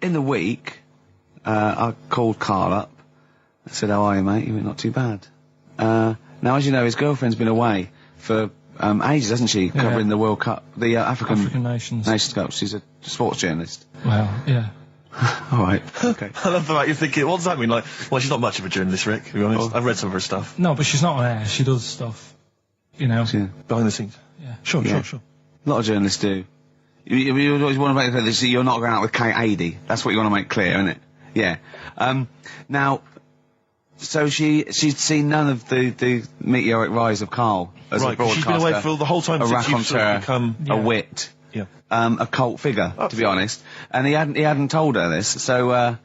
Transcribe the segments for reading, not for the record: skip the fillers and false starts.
in the week, I called Karl up. I said, how are you, mate? He went, not too bad. Now, as you know, his girlfriend's been away for ages, hasn't she? Covering the World Cup, the African Nations Cup. She's a sports journalist. Well, yeah. All right. Okay. I love the fact you're thinking, what does that mean? Like, well, she's not much of a journalist, Rick, to be honest. I've read some of her stuff. No, but she's not on air. She does stuff, you know. Yeah. Behind the scenes. Yeah. Sure. A lot of journalists do. You always want to make clear that you're not going out with Kate Adie. That's what you want to make clear, isn't it? Yeah. Now, so she'd seen none of the meteoric rise of Karl as a broadcaster. She's been away for the whole time a since you've sort of raconteur, become... a wit. Yeah. A cult figure, to be honest. And he hadn't told her this, so,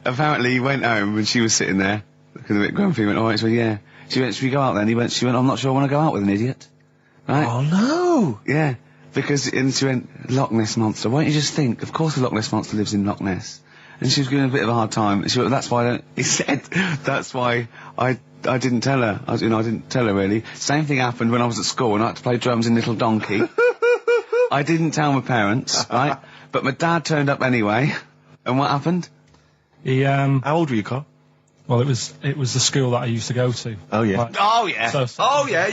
apparently he went home and she was sitting there, looking a bit grumpy, went, alright, so yeah. She went, should we go out then? She went, I'm not sure I want to go out with an idiot. Right? Oh, no! Yeah. And she went, Loch Ness Monster. Why don't you just think, of course the Loch Ness Monster lives in Loch Ness. And she was giving a bit of a hard time. And she went, that's why he said, that's why I didn't tell her. I didn't tell her really. Same thing happened when I was at school and I had to play drums in Little Donkey. I didn't tell my parents, right? But my dad turned up anyway. And what happened? He, How old were you, Karl? Well, it was the school that I used to go to. Oh, yeah. Like,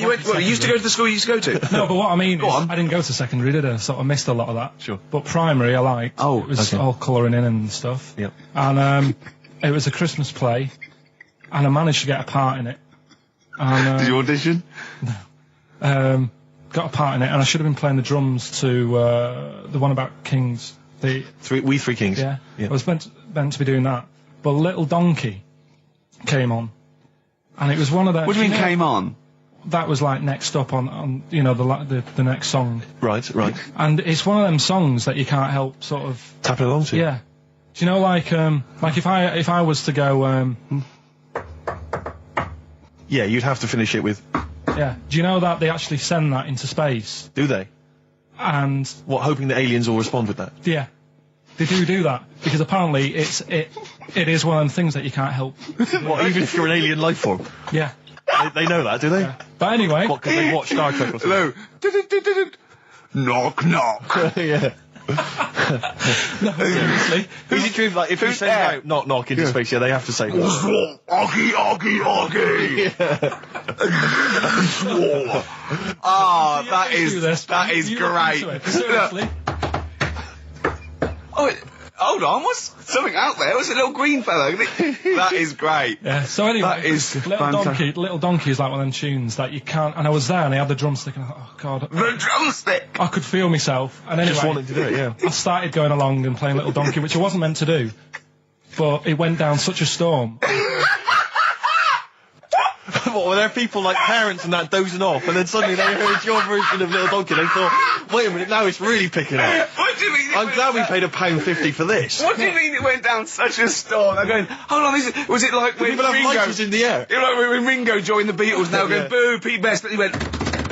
You went, you used to go to the school you used to go to? No, but what I mean is, I didn't go to secondary, did I? So I missed a lot of that. Sure. But primary I liked. Oh, it was all colouring in and stuff. Yep. And, it was a Christmas play, and I managed to get a part in it. And, Did you audition? No. Got a part in it, and I should have been playing the drums to, the one about Kings. We Three Kings. Yeah. I was meant to be doing that. But Little Donkey came on, and it was one of those. What do you mean came on? That was like next up on you know the next song. Right. And it's one of them songs that you can't help sort of tapping along to. Yeah. Do you know like if I was to go yeah, you'd have to finish it with. Yeah. Do you know that they actually send that into space? Do they? And what, hoping that aliens will respond with that? Yeah. They do that because apparently it is one of them things that you can't help. What, even if you're an alien life form? Yeah. They know that, do they? Yeah. But anyway, what, because they watch Star Trek or something? Hello. Knock knock. Yeah. No, seriously. Is it true, like, if you send out knock knock into space, they have to say Oggy, oggy, oggy. Ah, that is great. Seriously. Oh, hold on, what's something out there? Was it a little green fella? That is great. Yeah, so anyway, that is Little Donkey is like one of them tunes that you can't, and I was there and I had the drumstick and I thought, oh god. The drumstick! I could feel myself, and anyway. Just wanted to do it, yeah. I started going along and playing Little Donkey, which I wasn't meant to do, but it went down such a storm. What, were there people like parents and that dozing off, and then suddenly they heard your version of Little Donkey, they thought, wait a minute, now it's really picking up. What do you mean? I'm glad we paid £1.50 for this. What do you mean it went down such a storm? I'm going, hold on, was it like when People have Ringo... lighters in the air. You know, like when Ringo joined the Beatles, now going, boo, Pete Best, but he went...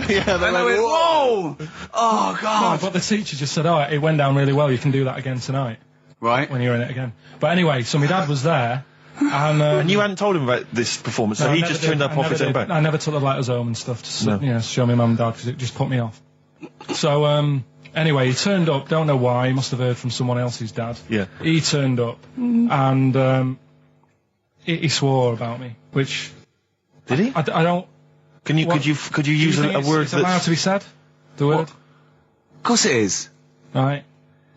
Yeah, and I went, whoa! Oh, God. No, but the teacher just said, oh, it went down really well, you can do that again tonight. Right. When you're in it again. But anyway, so my dad was there, and you hadn't told him about this performance, so he just turned up off his own back. I never took the letters home and stuff to show my mum and dad, because it just put me off. So, anyway, he turned up, don't know why, he must have heard from someone else's dad. Yeah. He turned up, and he swore about me, which... Did he? I don't... Could you use a word that's... allowed to be said? The word? Of course it is. Right.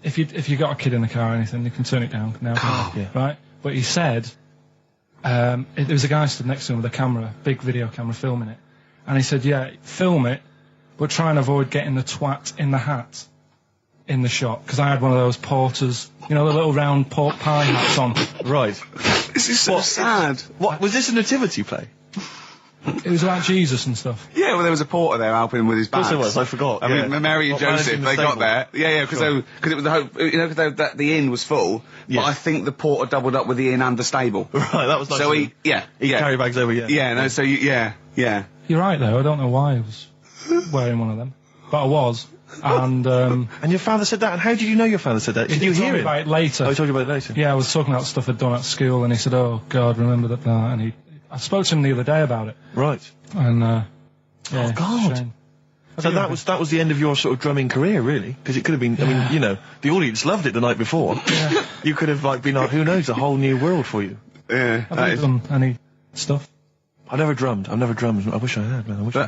If you got a kid in the car or anything, you can turn it down now. Yeah. Right? But he said... there was a guy stood next to him with a camera, big video camera, filming it. And he said, yeah, film it, but try and avoid getting the twat in the hat in the shot. Because I had one of those porters, you know, the little round pork pie hats on. Right. This is so sad. What, was this a nativity play? It was about Jesus and stuff. Yeah, well, there was a porter there helping him with his bags. Of course it was, I forgot. I mean, Mary and Joseph, they got there. Yeah, because it was the hope, you know, because the inn was full. Yes. But I think the porter doubled up with the inn and the stable. Right, that was nice. So he carry bags over, yeah. You're right, though. I don't know why I was wearing one of them, but I was. And and your father said that. And how did you know your father said that? Did you hear it? About it later. Oh, he told you about it later. Yeah, I was talking about stuff I'd done at school, and he said, "Oh God, remember that?" And I spoke to him the other day about it. Right. And oh God. So that was the end of your sort of drumming career, really? Because it could have been. I mean, you know, the audience loved it the night before. Yeah. You could have like been like, who knows, a whole new world for you. Yeah, Have you done any stuff? I've never drummed. I wish I had, man. But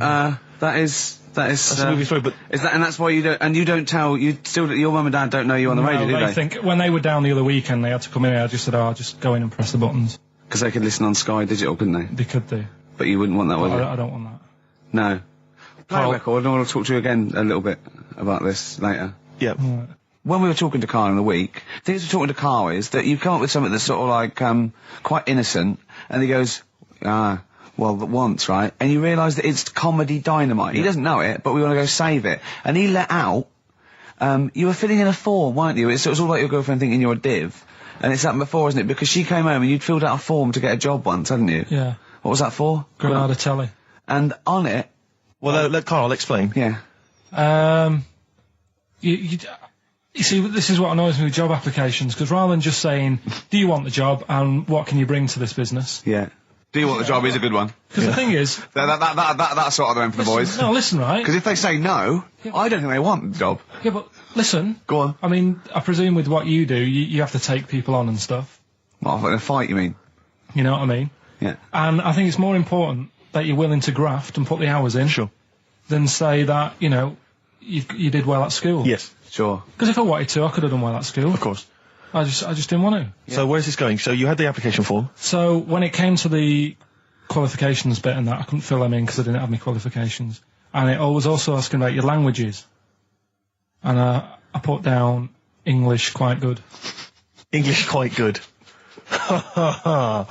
that is That's a movie story, but is that, and that's why you don't, and you don't tell, you still, your mum and dad don't know you on the radio, do they they? think when they were down the other weekend, they had to come in. I just said, "Oh, just go in and press the buttons." Because they could listen on Sky Digital, couldn't they? They could do. But you wouldn't want that, would you? I don't want that. No. Play a Carl- record, and I want to talk to you again a little bit about this later. yeah. Right. When we were talking to Carl in the week, the things we're talking to Carl is that you come up with something that's sort of like, quite innocent, and he goes, well, once, right? And you realise that it's comedy dynamite. He doesn't know it, but we want to go save it. And he let out, you were filling in a form, weren't you? It was all like your girlfriend thinking you're a div. And it's happened before, isn't it? Because she came home and you'd filled out a form to get a job once, hadn't you? Yeah. What was that for? Granada Telly. And on it, Well, let Carl explain. yeah. You see, this is what annoys me with job applications, because rather than just saying, do you want the job and what can you bring to this business? Yeah. Do you want the job is a good one. Because the thing is... That's sort of the one for the boys. No, listen, right? Because if they say no, I don't think they want the job. Yeah, but listen. Go on. I mean, I presume with what you do, you have to take people on and stuff. What, in a fight, you mean? You know what I mean? Yeah. And I think it's more important that you're willing to graft and put the hours in Sure. than say that, you know, you did well at school. Yes, Sure. Because if I wanted to, I could have done well at school. of course. I just didn't want to. So where's this going? So you had the application form. So when it came to the qualifications bit and that, I couldn't fill them in because I didn't have any qualifications. And it was also asking about your languages. And I put down English quite good. English quite good. And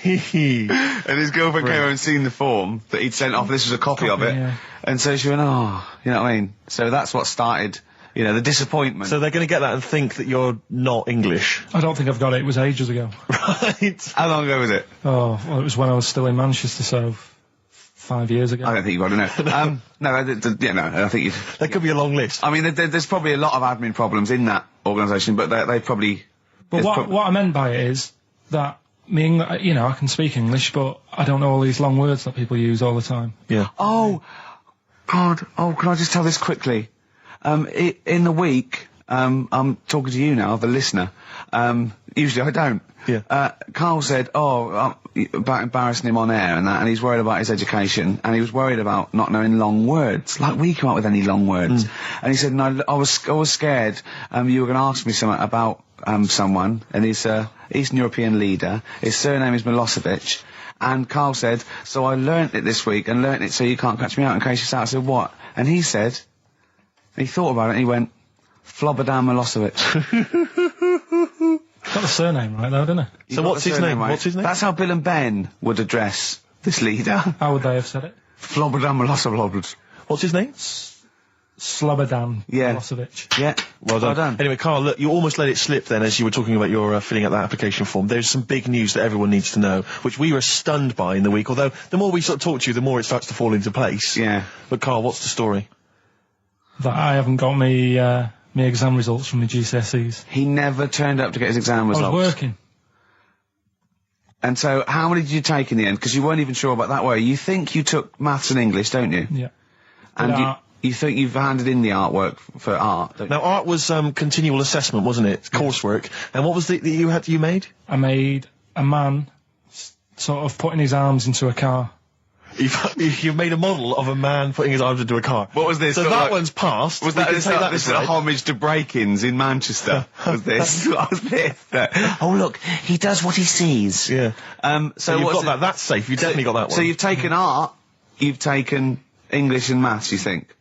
his girlfriend came over and seen the form that he'd sent off. This was a copy of it. Yeah. And so she went, oh, you know what I mean? So that's what started, you know, the disappointment. So they're going to get that and think that you're not English. I don't think I've got it. It was ages ago. Right. How long ago was it? Oh, well, it was when I was still in Manchester, so 5 years ago. I don't think you've got to know. No, I think you've... That could be a long list. I mean, there's probably a lot of admin problems in that organisation, but they probably... But it's what I meant by it is that you know, I can speak English, but I don't know all these long words that people use all the time. Yeah. Oh, God. Oh, can I just tell this quickly? In the week, I'm talking to you now, the listener. Usually I don't. Yeah. Carl said, about embarrassing him on air and that, and he's worried about his education, and he was worried about not knowing long words. Like, we come up with any long words. And he said, no, I was scared, you were going to ask me something about, someone, and he's a Eastern European leader. His surname is Milosevic. And Carl said, so I learnt it this week, and learnt it so you can't catch me out in case you're out. I said, what? And he said, he thought about it, and he went, Flobodan Milosevic. Got the surname right, though, didn't it? So what's his name? Right? What's his name? That's how Bill and Ben would address this leader. How would they have said it? Flobodan Milosevic. What's his name? Slobodan Yeah. Milosevic. Yeah. Well done. Anyway, Carl, look, you almost let it slip then as you were talking about your filling out that application form. There's some big news that everyone needs to know, which we were stunned by in the week, although the more we sort of talk to you, the more it starts to fall into place. Yeah. But Carl, what's the story? That I haven't got me exam results from my GCSEs. He never turned up to get his exam results. I was working. And so, how many did you take in the end? Because you weren't even sure about that, were you? You think you took maths and English, don't you? Yeah. And But, you think you've handed in the artwork for art, don't you? Now, art was continual assessment, wasn't it? Coursework. And what was the that you made? I made a man sort of putting his arms into a car. You've made a model of a man putting his arms into a car. What was this? So Sort of that like- one's passed. Was We that can this, take that this aside. a homage to break-ins in Manchester? Was this? Was this? Oh look, he does what he sees. Yeah. So So you've what's got that. That's safe. You definitely got that one. So you've taken art, you've taken English and maths, you think?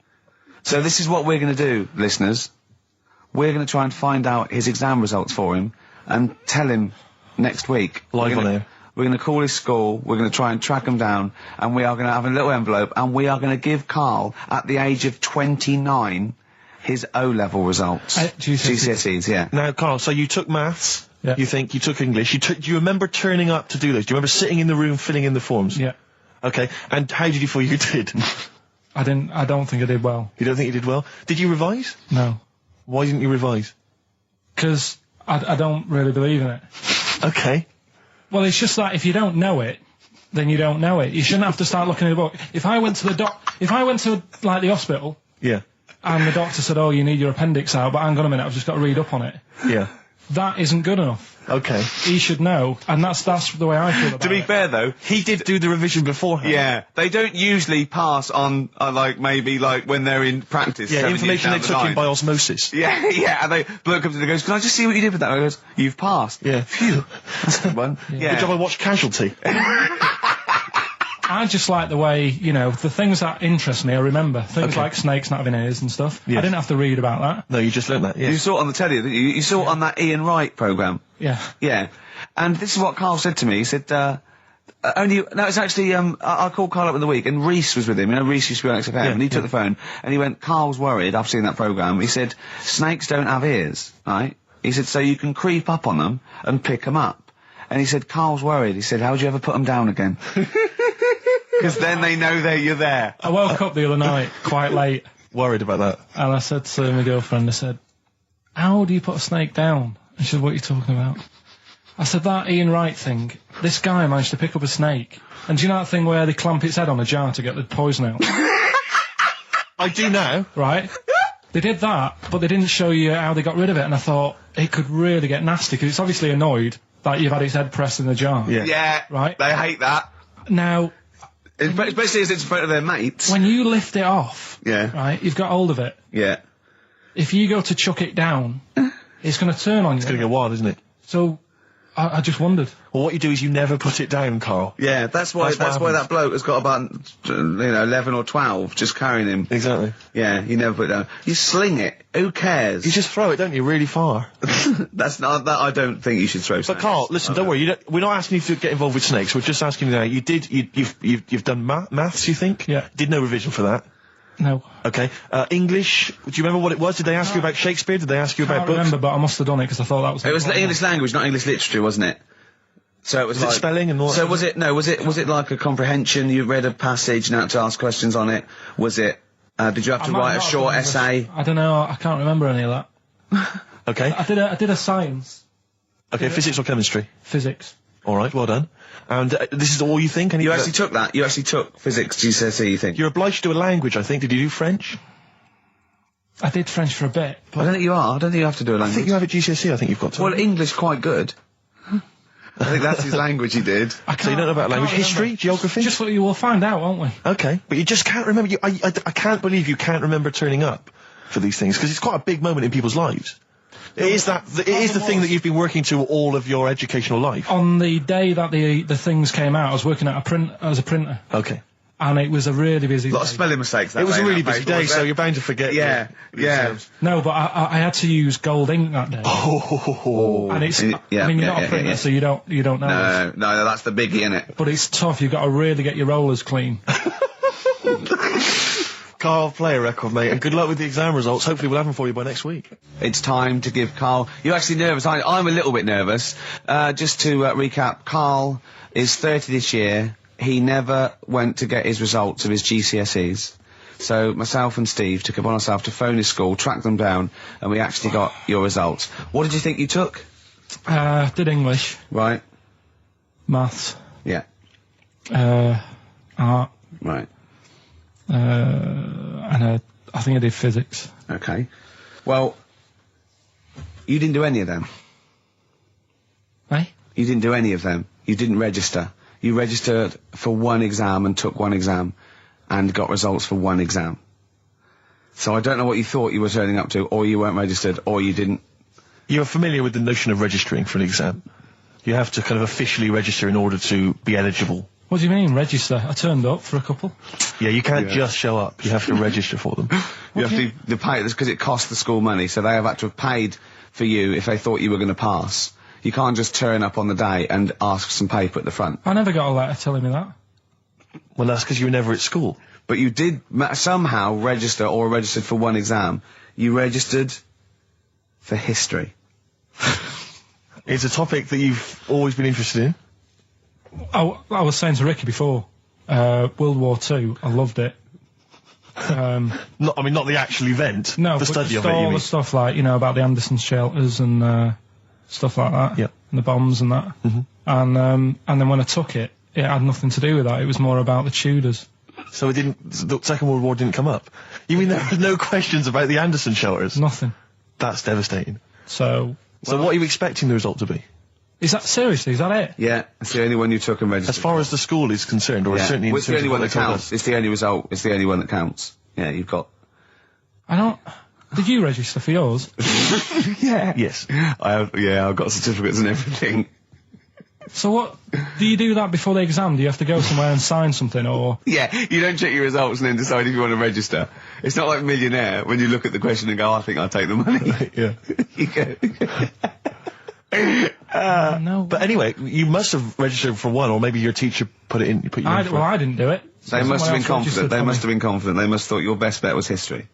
So this is what we're going to do, listeners. We're going to try and find out his exam results for him and tell him next week. Live on air. We're going to call his school, we're going to try and track him down, and we are going to have a little envelope, and we are going to give Carl, at the age of 29, his O-level results. GCSEs, yeah. Now, Carl, so you took maths. Yeah. You think you took English. Do you remember turning up to do those? Do you remember sitting in the room filling in the forms? Yeah. Okay. And how did you feel you did? I don't think I did well. You don't think you did well? Did you revise? No. Why didn't you revise? Because I don't really believe in it. Okay. Well, it's just that if you don't know it, then you don't know it. You shouldn't have to start looking at the book. If I went to like the hospital, Yeah. and the doctor said, "Oh, you need your appendix out," but hang on a minute, I've just got to read up on it. Yeah. That isn't good enough. Okay. He should know, and that's the way I feel about it. To be fair, though, He did do the revision beforehand. yeah, they don't usually pass on, like, maybe, like, when they're in practice. Yeah, 7 years information down they the took in line. by osmosis. Yeah, yeah, and they bloke comes in and goes, "Can I just see what you did with that?" And I goes, "You've passed." Yeah. Phew. That's a good one. Yeah. Good job I watched Casualty. I just like the way, the things that interest me, I remember. Things Okay. like snakes not having ears and stuff. Yes. I didn't have to read about that. No, you just learnt that, You yeah. saw it on the telly, didn't you? You saw it on that Ian Wright programme. Yeah. Yeah. And this is what Carl said to me. He said, it's actually, I called Carl up in the week, and Reese was with him. Reese used to be on XFM, and he took the phone, and he went, "Carl's worried, I've seen that programme." He said, "Snakes don't have ears, right?" He said, "So you can creep up on them and pick them up." And he said, "Carl's worried." He said, "How'd you ever put them down again?" Because then they know you're there. I woke up the other night quite late, Worried about that. and I said to my girlfriend, I said, "How do you put a snake down?" And she said, "What are you talking about?" I said, "That Ian Wright thing, this guy managed to pick up a snake. And do you know that thing where they clamp its head on a jar to get the poison out?" I do now. Right? They did that, but they didn't show you how they got rid of it, and I thought, it could really get nasty, because it's obviously annoyed that you've had its head pressed in the jar. Yeah. Yeah. Right. They hate that. Now, Especially as it's in front of their mates. when you lift it off, Yeah. right, you've got hold of it. Yeah. If you go to chuck it down, it's going to turn on It's you. going to go wild, isn't it? So, I just wondered. Well, what you do is you never put it down, Carl. Yeah, that's why That's what that bloke has got about 11 or 12 just carrying him. Exactly. Yeah, you never put it down. You sling it. Who cares? You just throw it, don't you, really far. That's not that. I don't think you should throw. But Carl, listen, don't worry. We're not asking you to get involved with snakes. We're just asking you now. You've done maths, you think? Yeah. Did no revision for that. No. Okay. English. Do you remember what it was? Did they ask you about Shakespeare? Did they ask you I about can't books? remember, but I must have done it because I thought that was... It was English language, not English literature, wasn't it? So it was Was it like spelling and all that So sort was it? No, was it like a comprehension? You read a passage and had to ask questions on it. Was it? Did you have to write a short essay? I don't know. I can't remember any of that. Okay. I did a science, Okay. Physics or chemistry? physics. All right. Well done. And this is all you think? You actually took that. You actually took physics GCSE. You think? You're obliged to do a language, I think. Did you do French? I did French for a bit, I but don't think you are. I don't think you have to do a I language. think you have a GCSE. I think you've got to. Well, English quite good. I think that's his language he did. I can't, So you don't know about I can't language, history, remember. geography? Just what you will find out, won't we? Okay, but you just can't remember. I can't believe you can't remember turning up for these things, because it's quite a big moment in people's lives. It is the thing that you've been working to all of your educational life. On the day that the things came out, I was working at as a printer, Okay. and it was a really busy A lot day. of spelling mistakes. That It was day, a really that busy paper, day, wasn't so it? you're bound to forget. Yeah, the yeah. exams. No, but I had to use gold ink that day. Oh. And it's, Yeah, I mean, you're yeah, not a yeah, printer, yeah. so you don't know. this. No, that's the biggie, innit? But it's tough. You've got to really get your rollers clean. Carl, play a record, mate, and good luck with the exam results. Hopefully we'll have them for you by next week. It's time to give Carl... You're actually nervous. I'm a little bit nervous. Just to recap, Carl is 30 this year. He never went to get his results of his GCSEs. So myself and Steve took it upon ourselves to phone his school, track them down, and we actually got your results. What did you think you took? Did English, Right. maths, Yeah. art, Right. and I think I did physics. Okay. Well, you didn't do any of them. Eh? You didn't do any of them. You didn't register. You registered for one exam and took one exam and got results for one exam. So I don't know what you thought you were turning up to, or you weren't registered, or you didn't. You're familiar with the notion of registering for an exam. You have to kind of officially register in order to be eligible. What do you mean, register? I turned up for a couple. Yeah, you can't just show up. You have to register for them. You have to pay this because it costs the school money, so they have had to have paid for you if they thought you were going to pass. You can't just turn up on the day and ask for some paper at the front. I never got a letter telling me that. Well, that's because you were never at school. But you did somehow register or registered for one exam. You registered for history. It's a topic that you've always been interested in. I was saying to Ricky before, World War II, I loved it. Not the actual event. No, the but study just of it. You all mean? the stuff like, about the Anderson shelters and stuff like that. Yep. And the bombs and that. Mm-hmm. And then when I took it, it had nothing to do with that. It was more about the Tudors. So the Second World War didn't come up? You mean there were no questions about the Anderson shelters? Nothing. That's devastating. So what are you expecting the result to be? is that seriously? Is that it? Yeah, it's the only one you took and registered. As far as the school is concerned, or yeah. certainly in Well, it's the terms only of one what that they told counts. us. It's the only result. It's the only one that counts. Yeah, you've got. I don't. Did you register for yours? Yeah. Yes. I've got certificates and everything. So what? Do you do that before the exam? Do you have to go somewhere and sign something, or? Yeah, you don't check your results and then decide if you want to register. It's not like Millionaire when you look at the question and go, I think I'll take the money. Yeah. You go. No. But anyway, you must have registered for one, or maybe your teacher put you in for I it. didn't do it. They must have been confident. They must have. have been confident. They must have thought your best bet was history.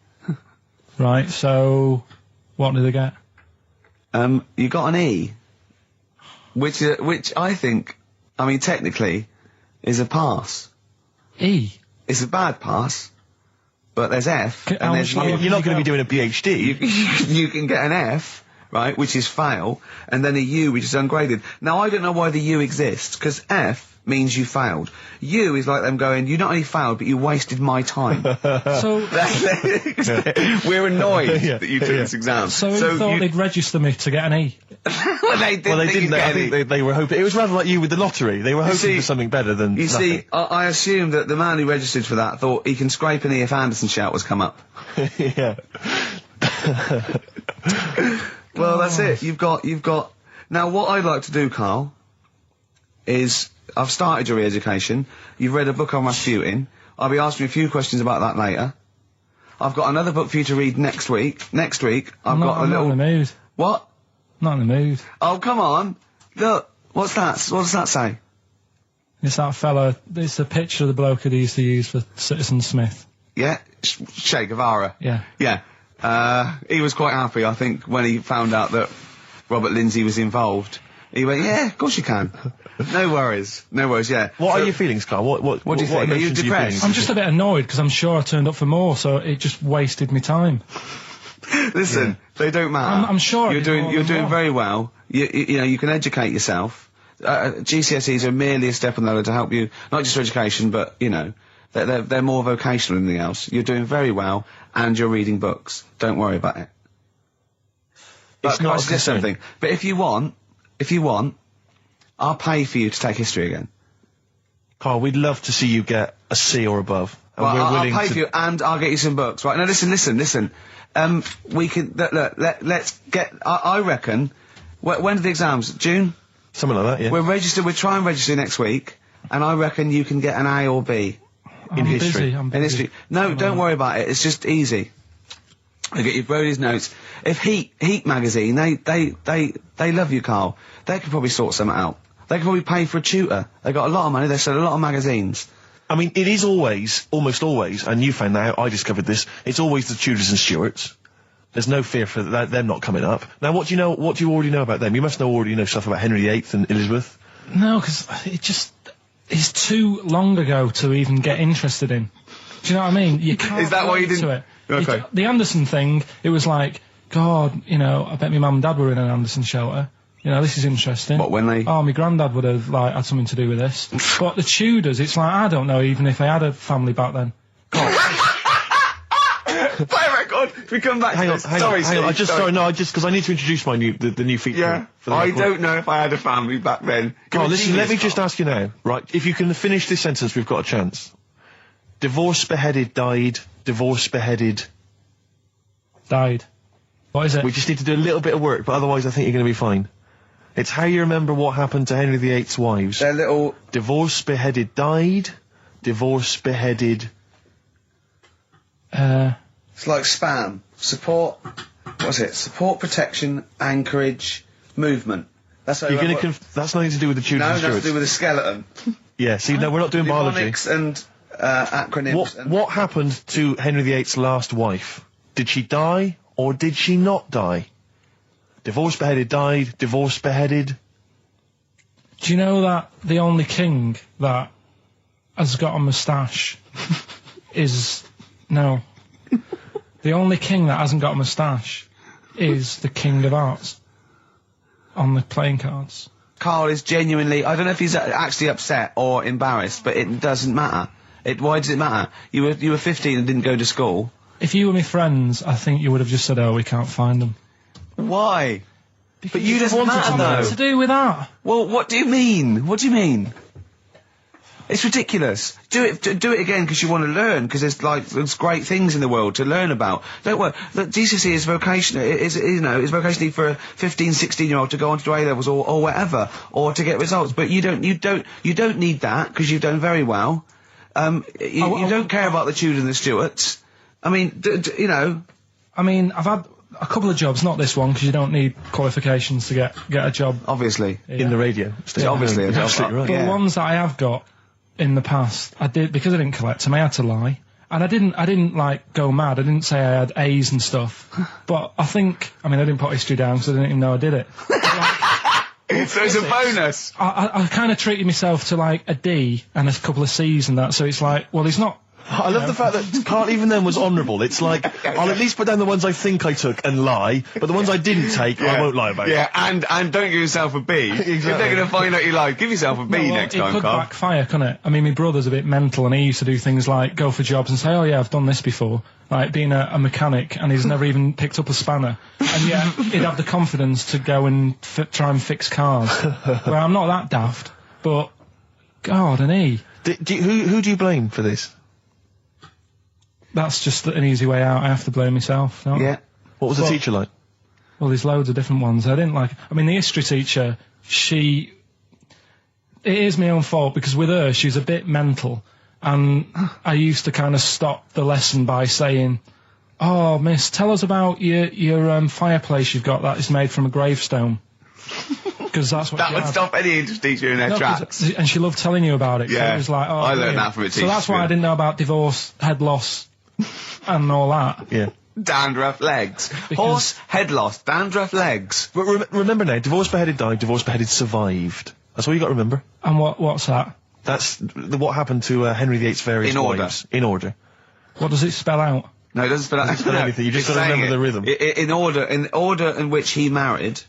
Right. So, what did they get? You got an E, which I think, I mean, technically, is a pass. E. It's a bad pass, but there's F, How and there's much U. lower You're not going to go? be doing a PhD. You can get an F, right, which is fail, and then a U, which is ungraded. Now, I don't know why the U exists, because F means you failed. U is like them going, you not only failed, but you wasted my time. So, We're annoyed Yeah, that you took this exam. so who thought they'd register me to get an E? well, they didn't. Well, they think didn't. you'd I get think any. they were hoping. It was rather like you with the lottery. They were hoping see- for something better than You nothing. see, I assume that the man who registered for that thought he can scrape an E if Anderson shout was come up. Yeah. Well, that's it. You've got. Now, what I'd like to do, Carl, is I've started your re-education. You've read a book on Rasputin. I'll be asking you a few questions about that later. I've got another book for you to read next week. Next week, I've got a I'm little. not in the mood. What? Not in the mood. Oh, come on. Look, what's that? What does that say? It's that fella. It's the picture of the bloke that he used to use for Citizen Smith. Yeah? Che Guevara. Yeah. Yeah. He was quite happy, I think, when he found out that Robert Lindsay was involved. He went, yeah, of course you can. No worries. No worries, yeah. What So- are your feelings, Carl? What do you think? Are you emotions depressed? feeling? I'm just a bit annoyed because I'm sure I turned up for more, so it just wasted me time. Listen, they don't matter. I'm sure I you're did doing. more You're than doing one. very well. You know, you can educate yourself. GCSEs are merely a step on the ladder to help you, not just for education, but you know, they're more vocational than anything else. You're doing very well, and you're reading books. Don't worry about it. But It's can I not a suggest concern. something? But if you want, I'll pay for you to take history again. Carl, we'd love to see you get a C or above. And Well, we're I'll willing pay to... for you, and I'll get you some books. Right now, listen. We can let's get. I reckon. When are the exams? June. Something like that, yeah. We're registered. We'll try and register next week, and I reckon you can get an A or B I'm history. busy. I'm in busy. history. No, don't worry about it. It's just easy. I get you Brody's notes. If Heat magazine, they love you, Carl. They could probably sort something out. They could probably pay for a tutor. They got a lot of money. They sell a lot of magazines. I mean, it is always, almost always, and you found that out, I discovered this, it's always the Tudors and Stuarts. There's no fear for them not coming up. Now, what do you already know about them? You must already know stuff about Henry VIII and Elizabeth. No, because it's too long ago to even get interested in. Do you know what I mean? You can't. Is that why you relate to didn't- it. Okay. The Anderson thing, it was like, God, you know, I bet my mum and dad were in an Anderson shelter. You know, this is interesting. What, when they- Oh, my granddad would have, like, had something to do with this. But the Tudors, it's like, I don't know even if I had a family back then. Play record. If we come back. Hang to on, this. hang Sorry, on, hang on. Steve, Because I need to introduce the new feature. Yeah. For the I record. don't know if I had a family back then. Carl, You're a listen, let me genius, just Carl. ask you now, right? If you can finish this sentence, we've got a chance. Divorced, beheaded, died. Divorced, beheaded. Died. What is it? We just need to do a little bit of work, but otherwise I think you're going to be fine. It's how you remember what happened to Henry VIII's wives. They're little. Divorced, beheaded, died. Divorced, beheaded. It's like spam. Support. What's it? Support, protection, anchorage, movement. That's how You're going what- to that's nothing to do with the Tudors No, and that's to Stuarts. do with a skeleton. Yeah, see, no, we're not doing biology. Mnemonics and acronyms. and What happened to Henry VIII's last wife? Did she die or did she not die? Divorced, beheaded, died. Divorced, beheaded. Do you know that the only king that has got a moustache is... No. The only king that hasn't got a moustache is the King of Hearts on the playing cards. Karl is genuinely, I don't know if he's actually upset or embarrassed, but it doesn't matter. Why does it matter? You were 15 and didn't go to school. If you were my friends, I think you would have just said, "Oh, we can't find them." Why? But you just matter, What though. to do with that? Well, what do you mean? What do you mean? It's ridiculous. Do it again because you want to learn, because there's great things in the world to learn about. Don't worry. Look, GCSE is vocational. It's vocationally for a 15, 16-year-old to go on to do A-levels or whatever, or to get results. But you don't need that because you've done very well. You don't care about the Tudors and the Stuarts. I mean, I mean, I've had a couple of jobs, not this one, because you don't need qualifications to get a job. Obviously. Yeah. In the radio. Yeah, obviously. You're absolutely right. But Yeah. the ones that I have got in the past, I did, because I didn't collect them, I had to lie. And I didn't like go mad. I didn't say I had A's and stuff. But I didn't put history down because I didn't even know I did it. So it's a bonus. I kind of treated myself to like a D and a couple of C's and that, so it's like, well, he's not. I love the fact that Karl even then was honourable. It's like, I'll at least put down the ones I think I took and lie, but the ones I didn't take, I won't lie about. Yeah, and don't give yourself a B. If they're going to find out you lied, give yourself a B next time, It could Karl. backfire, couldn't it? I mean, my brother's a bit mental, and he used to do things like go for jobs and say, "Oh yeah, I've done this before," like being a mechanic, and he's never even picked up a spanner, and yet he'd have the confidence to go and try and fix cars. Well, I'm not that daft, but God, and he. Who do you blame for this? That's just an easy way out. I have to blame myself. No? Yeah. What was the Well- teacher like? Well, there's loads of different ones. I didn't like. I mean, the history teacher, it is my own fault because with her, she's a bit mental, and I used to kind of stop the lesson by saying, "Oh, miss, tell us about your fireplace you've got that is made from a gravestone." Because that's what That she would had. stop any English teacher in their No, 'cause- tracks. and she loved telling you about it. 'Cause Yeah. it was like, oh, I learned brilliant. that from a So teacher, that's why yeah. I didn't know about divorce, head loss, and all that. Yeah. Dandruff legs. Because- Horse, head loss, dandruff legs. But remember now, divorced, beheaded, died, divorced, beheaded, survived. That's all you got to remember. And what's that? That's what happened to Henry VIII's various In order. wives. In order. What does it spell out? No, it doesn't spell out spell anything, you just gotta remember the rhythm. In order in which he married.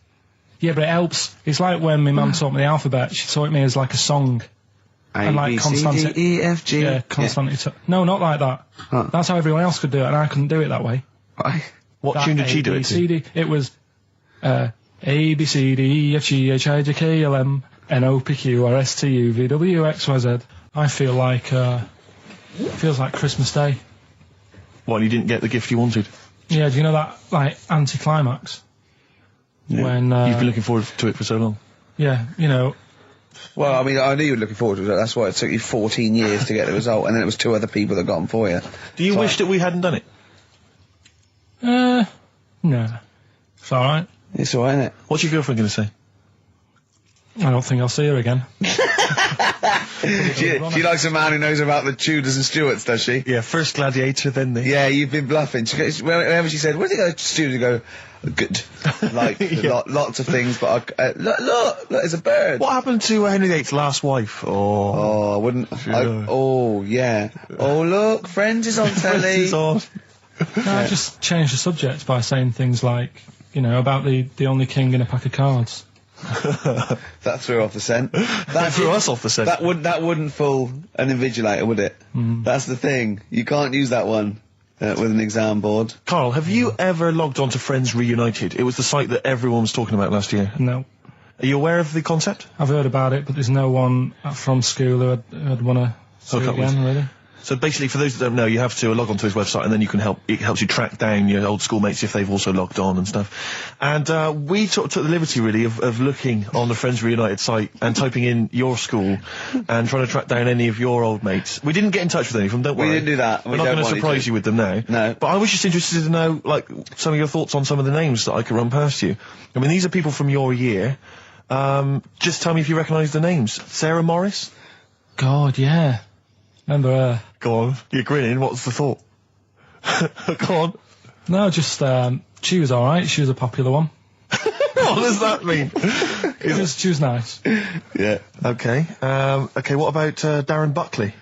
Yeah, but it helps. It's like when my mum taught me the alphabet. She taught me as like a song. A, And like B, C, constant- D, E, F, G. Yeah, constantly. No, not like that. Huh. That's how everyone else could do it, and I couldn't do it that way. Right. What That tune did she do A, it B, to? C, D. It was A, B, C, D, E, F, G, H, I, J, K, L, M, N, O, P, Q, R, S, T, U, V, W, X, Y, Z. I feel like, feels like Christmas Day. Well, you didn't get the gift you wanted. Yeah, do you know that, like, anticlimax? Yeah. When, You've been looking forward to it for so long. yeah, you know, Well, I mean, I knew you were looking forward to it. That's why it took you 14 years to get the result, and then it was 2 other people that got them for you. Do you wish that we hadn't done it? no. It's alright. It's alright, isn't it? What's your girlfriend going to say? I don't think I'll see her again. She likes a man who knows about the Tudors and Stuarts, does she? Yeah, first gladiator, then the... Yeah, you've been bluffing. Whenever she said, "Where did you go to Stuarts?" You go, "Good." Like, lots of things, but look, there's a bird. What happened to Henry VIII's last wife? Oh, I wouldn't. Yeah. Oh, yeah. Oh, look, Friends is on telly. This is on. No, I just changed the subject by saying things like, you know, about the only king in a pack of cards. That threw off the scent. That threw us off the scent. That wouldn't fool an invigilator, would it? That's the thing. You can't use that one with an exam board. Karl, have you ever logged on to Friends Reunited? It was the site that everyone was talking about last year. No. Are you aware of the concept? I've heard about it, but there's no one from school who'd want to see Hook it up with. again, really. So basically, for those that don't know, you have to log onto his website, and then you can it helps you track down your old schoolmates if they've also logged on and stuff. And we took the liberty, really, of looking on the Friends Reunited site and typing in your school and trying to track down any of your old mates. We didn't get in touch with any of them, don't We worry. didn't do that. We're We not don't going to want you surprise to. you with them now. No. But I was just interested to know, like, some of your thoughts on some of the names that I could run past you. I mean, these are people from your year. Just tell me if you recognise the names. Sarah Morris? God, yeah. Remember her? Go on. You're grinning. What's the thought? Go on. No, just, she was alright. She was a popular one. What does that mean? She was nice. Yeah. Okay. Okay, what about Darren Buckley?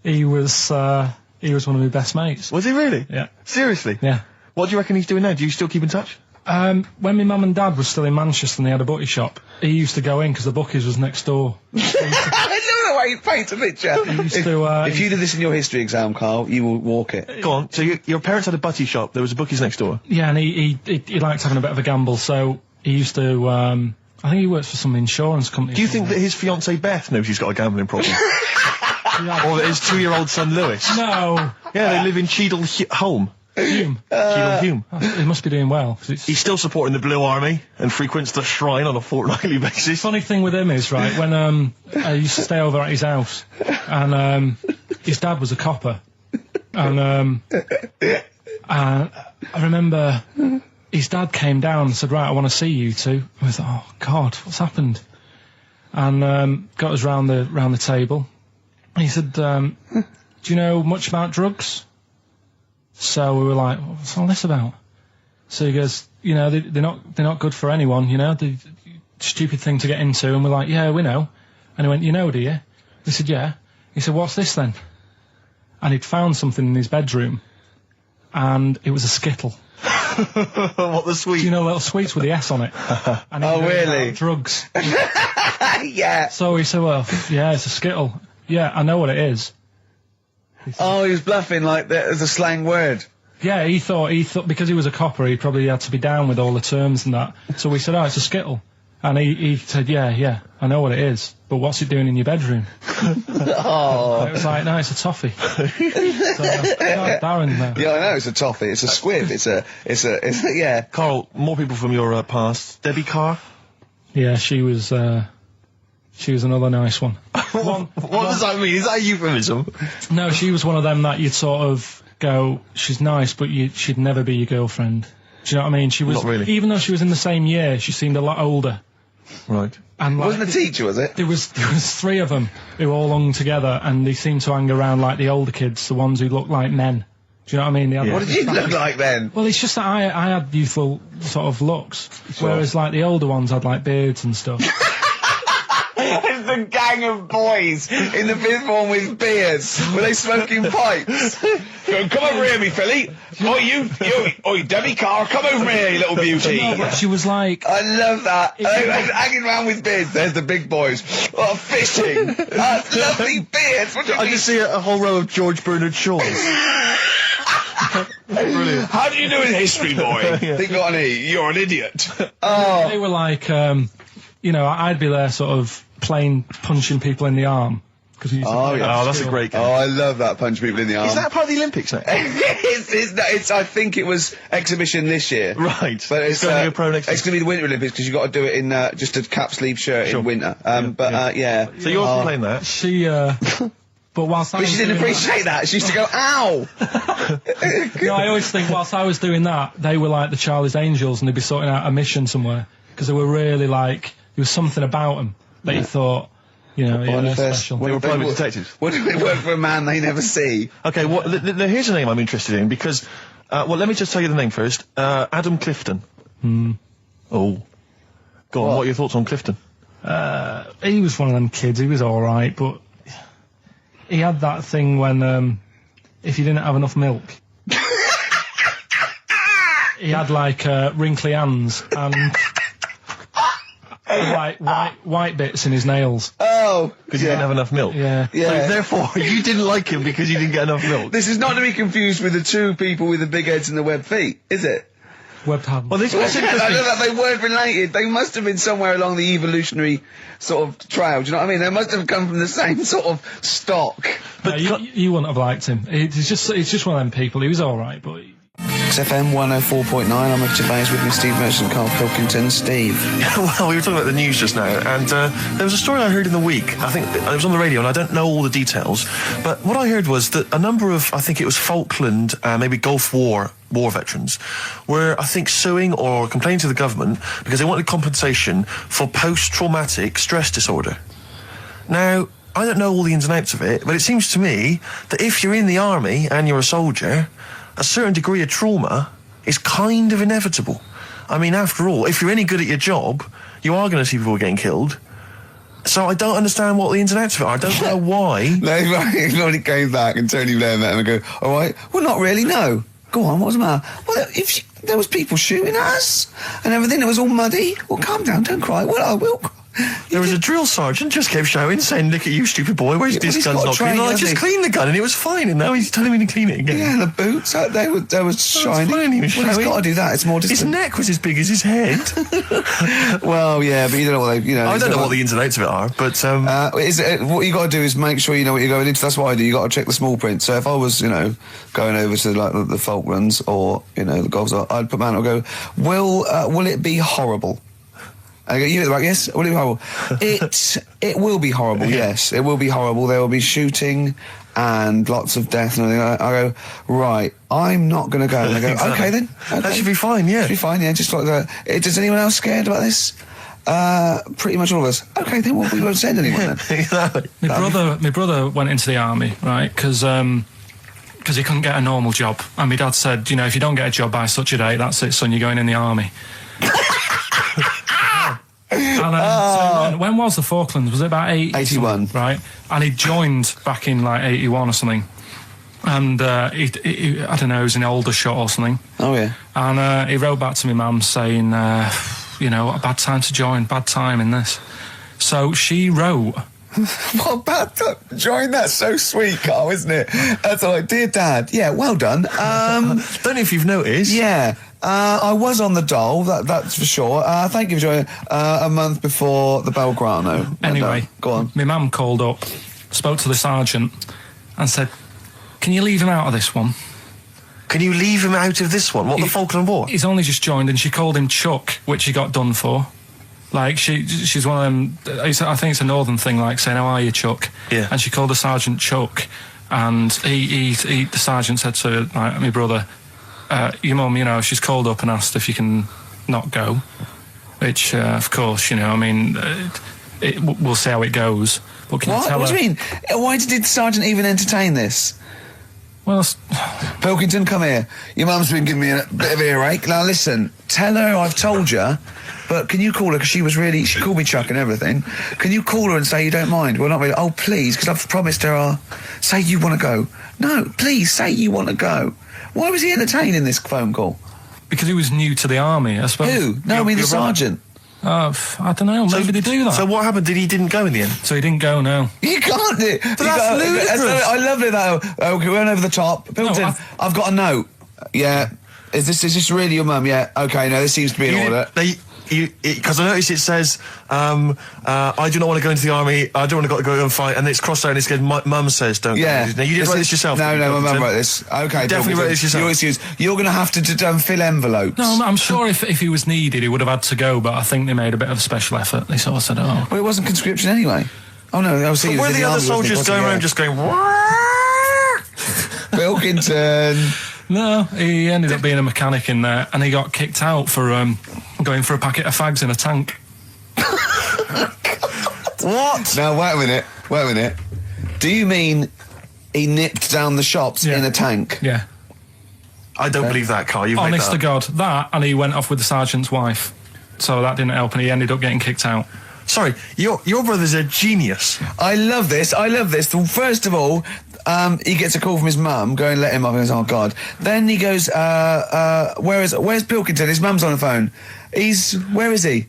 He was one of my best mates. Was he really? Yeah. Seriously? Yeah. What do you reckon he's doing now? Do you still keep in touch? When my mum and dad were still in Manchester and they had a butty shop, he used to go in because the bookies was next door. I love the way you paint a picture. If you did this in your history exam, Carl, you will walk it. Go on. So your parents had a butty shop. There was a bookies next door. Yeah, and he liked having a bit of a gamble, so he used to. I think he works for some insurance company. Do you think that his fiancée Beth knows he's got a gambling problem? Or that his 2-year-old son Lewis? No. Yeah, they live in Cheadle Holme. Hume. Cheadle Hume. He must be doing well. He's still supporting the Blue Army and frequents the shrine on a fortnightly basis. Funny thing with him is, right, when I used to stay over at his house, and his dad was a copper, and I remember his dad came down and said, right, I want to see you two. I was like, oh God, what's happened? And got us round the table. And he said, do you know much about drugs? So we were like, what's all this about? So he goes, you know, they're not good for anyone, you know, they're stupid thing to get into. And we're like, yeah, we know. And he went, you know, do you? We said, yeah. He said, what's this then? And he'd found something in his bedroom, and it was a Skittle. What, the sweet? Do you know little sweets with the S on it? And Oh, really? Drugs. Yeah. So he said, well, yeah, it's a Skittle. Yeah, I know what it is. Oh, he was bluffing like that as a slang word. Yeah, he thought because he was a copper, he probably had to be down with all the terms and that. So we said, oh, it's a Skittle. And he said, yeah, I know what it is, but what's it doing in your bedroom? Oh. It was like, no, it's a toffee. So, Darren, no. Yeah, I know, it's a toffee, it's a squib, it's a, yeah. Carl, more people from your past. Debbie Carr? Yeah, she was another nice one. What does that mean? Is that a euphemism? No, she was one of them that you'd sort of go, she's nice, but she'd never be your girlfriend. Do you know what I mean? She was, Not really. Even though she was in the same year, she seemed a lot older. Right. And It wasn't a teacher, was it? There was 3 of them who all hung together, and they seemed to hang around like the older kids, the ones who looked like men. Do you know what I mean? They had, What did you look like then? Well, it's just that I had youthful sort of looks, whereas like the older ones had like beards and stuff. It's a gang of boys in the 5th form with beards. Were they smoking pipes? Come over here, me filly. Oi, Debbie Carr, come over here, you little beauty. No, but she was like, I love that. Hanging around with beards. There's the big boys. Oh, fishing. That's lovely beards. What do you I mean? just see a whole row of George Bernard Shaws. Brilliant. How do you do in history, boy? Think on you're an idiot. Oh. they were like, you know, I'd be there sort of playing punching people in the arm. Oh, yeah. Oh, that's a great game. Oh, I love that, punch people in the arm. Is that part of the Olympics now? it's, I think it was exhibition this year. Right. But it's going to be a pro next It's going to be the Winter Olympics because you've got to do it in just a cap sleeve shirt in winter. Yeah. So you're playing that? She, but whilst I But was she didn't doing appreciate that. She used to go, ow! No, I always think whilst I was doing that, they were like the Charlie's Angels, and they'd be sorting out a mission somewhere because they were really like there was something about them that you thought, you know, they're special. They were private detectives. What do they work for a man they never see? Okay, well, here's a name I'm interested in because, well, let me just tell you the name first. Adam Clifton. Oh. Go on, what are your thoughts on Clifton? He was one of them kids, he was alright, but he had that thing when, if you didn't have enough milk, he had like, wrinkly hands and like white bits in his nails. Oh! Because you didn't have enough milk? Yeah. So therefore, you didn't like him because you didn't get enough milk? This is not to be confused with the 2 people with the big heads and the web feet, is it? Webbed hands. Well, this was I interesting. know that they weren't related. They must have been somewhere along the evolutionary sort of trail. Do you know what I mean? They must have come from the same sort of stock. But you wouldn't have liked him. It's just one of them people. He was alright, but... XFM 104.9, I'm with Gervais, with me Steve Merchant, Karl Pilkington. Steve. Well, we were talking about the news just now, and there was a story I heard in the week. I think it was on the radio, and I don't know all the details, but what I heard was that a number of, I think it was Falkland, maybe Gulf War veterans, were, I think, suing or complaining to the government because they wanted compensation for post-traumatic stress disorder. Now, I don't know all the ins and outs of it, but it seems to me that if you're in the army and you're a soldier, a certain degree of trauma is kind of inevitable. I mean, after all, if you're any good at your job, you are going to see people getting killed. So I don't understand what the ins and outs of it are. I don't know why. No, when it came back and Tony Blair met him and go, all right, well, not really, no. Go on, what's the matter? Well, there was people shooting at us and everything. It was all muddy. Well, calm down, don't cry. Well, I will cry. There was a drill sergeant just kept shouting, saying, "Look at you, stupid boy! Where's Yeah, well, this he's gun's got not trained, clean?" I hasn't just he? cleaned the gun and it was fine, and now he's telling me to clean it again. Yeah, the boots, they were shiny. fine, he was Well, he's showing. got to do that. It's more His distant. neck was as big as his head. Well, yeah, but you don't know what they, I don't know what the ins and outs of it are, but what you got to do is make sure you know what you're going into. That's what I do. You got to check the small print. So if I was, going over to like the Falklands or the Gulf, I'd put my hand up and go, will it be horrible? I go, you at the back, yes. Will it be horrible? It will be horrible. Yes, it will be horrible. There will be shooting and lots of death and everything. I go, right. I'm not going to go. And I go, Exactly. okay then. Okay. that should be fine. Yeah. Should be fine, yeah, just like that. Does anyone else scared about this? Pretty much all of us. Okay, then we won't send anyone then. Exactly. My brother went into the army, right? Because he couldn't get a normal job, and my dad said, if you don't get a job by such a date, that's it, son. You're going in the army. And so when was the Falklands? Was it about 81. Right? And he joined back in like 81 or something. And he I don't know, he was in Aldershot or something. Oh yeah. And he wrote back to my mum saying, a bad time to join, bad time in this. So she wrote. What bad time? Join, that's so sweet, Carl, isn't it? That's like, dear Dad, yeah, well done. Don't know if you've noticed. Yeah. I was on the dole, that's for sure. Thank you for joining a month before the Belgrano. Anyway, go on. My mum called up, spoke to the sergeant, and said, "Can you leave him out of this one? Can you leave him out of this one? What, the Falkland War? He's only just joined," and she called him Chuck, which he got done for. Like, she's one of them, I think it's a northern thing, like saying, "How are you, Chuck?" Yeah. And she called the sergeant Chuck, and the sergeant said to my brother, "Your mum, she's called up and asked if you can not go," which, of course, we'll see how it goes. But can you tell What her? do you mean? Why did the sergeant even entertain this? Well, Pilkington, come here. Your mum's been giving me a bit of earache. Now listen, tell her I've told you, but can you call her, because she called me Chuck and everything. Can you call her and say you don't mind? Well, not really. Oh, please, because I've promised her say you want to go. No, please, say you want to go. Why was he entertaining this phone call? because he was new to the army, I suppose. Who? No, I mean the your brother. sergeant. I don't know. Maybe they do that. So what happened? He didn't go in the end? So he didn't go, no. You can't do it. But that's ludicrous. I love it though. Okay, we went over the top. Pilkington, No, I've got a note. Yeah. Is this really your mum? Yeah. Okay, no, this seems to be in order. Because I noticed it says, I do not want to go into the army, I don't want to go and fight, and it's crossed out and it says, my mum says don't Yeah. go. Now, you didn't write this yourself? No, did you, my mum Pilkington? wrote this. Okay, Definitely Pilkington, wrote this yourself. Your excuse. You're going to have to fill envelopes. No, I'm sure if he was needed, he would have had to go, but I think they made a bit of a special effort. They sort of said, oh. Well, it wasn't conscription anyway. Oh no, I was But seeing. were the other soldiers going around just going, Pilkington. No, he ended up being a mechanic in there, and he got kicked out for going for a packet of fags in a tank. what? Now wait a minute. Do you mean he nipped down the shops Yeah. in a tank? Yeah. I don't believe that, Carl. You've made Honest that to up. God. That, and he went off with the sergeant's wife. So that didn't help, and he ended up getting kicked out. Sorry, your brother's a genius. I love this. First of all, he gets a call from his mum, go and let him up, and he goes, oh God. Then he goes, where's Pilkington? His mum's on the phone. Where is he?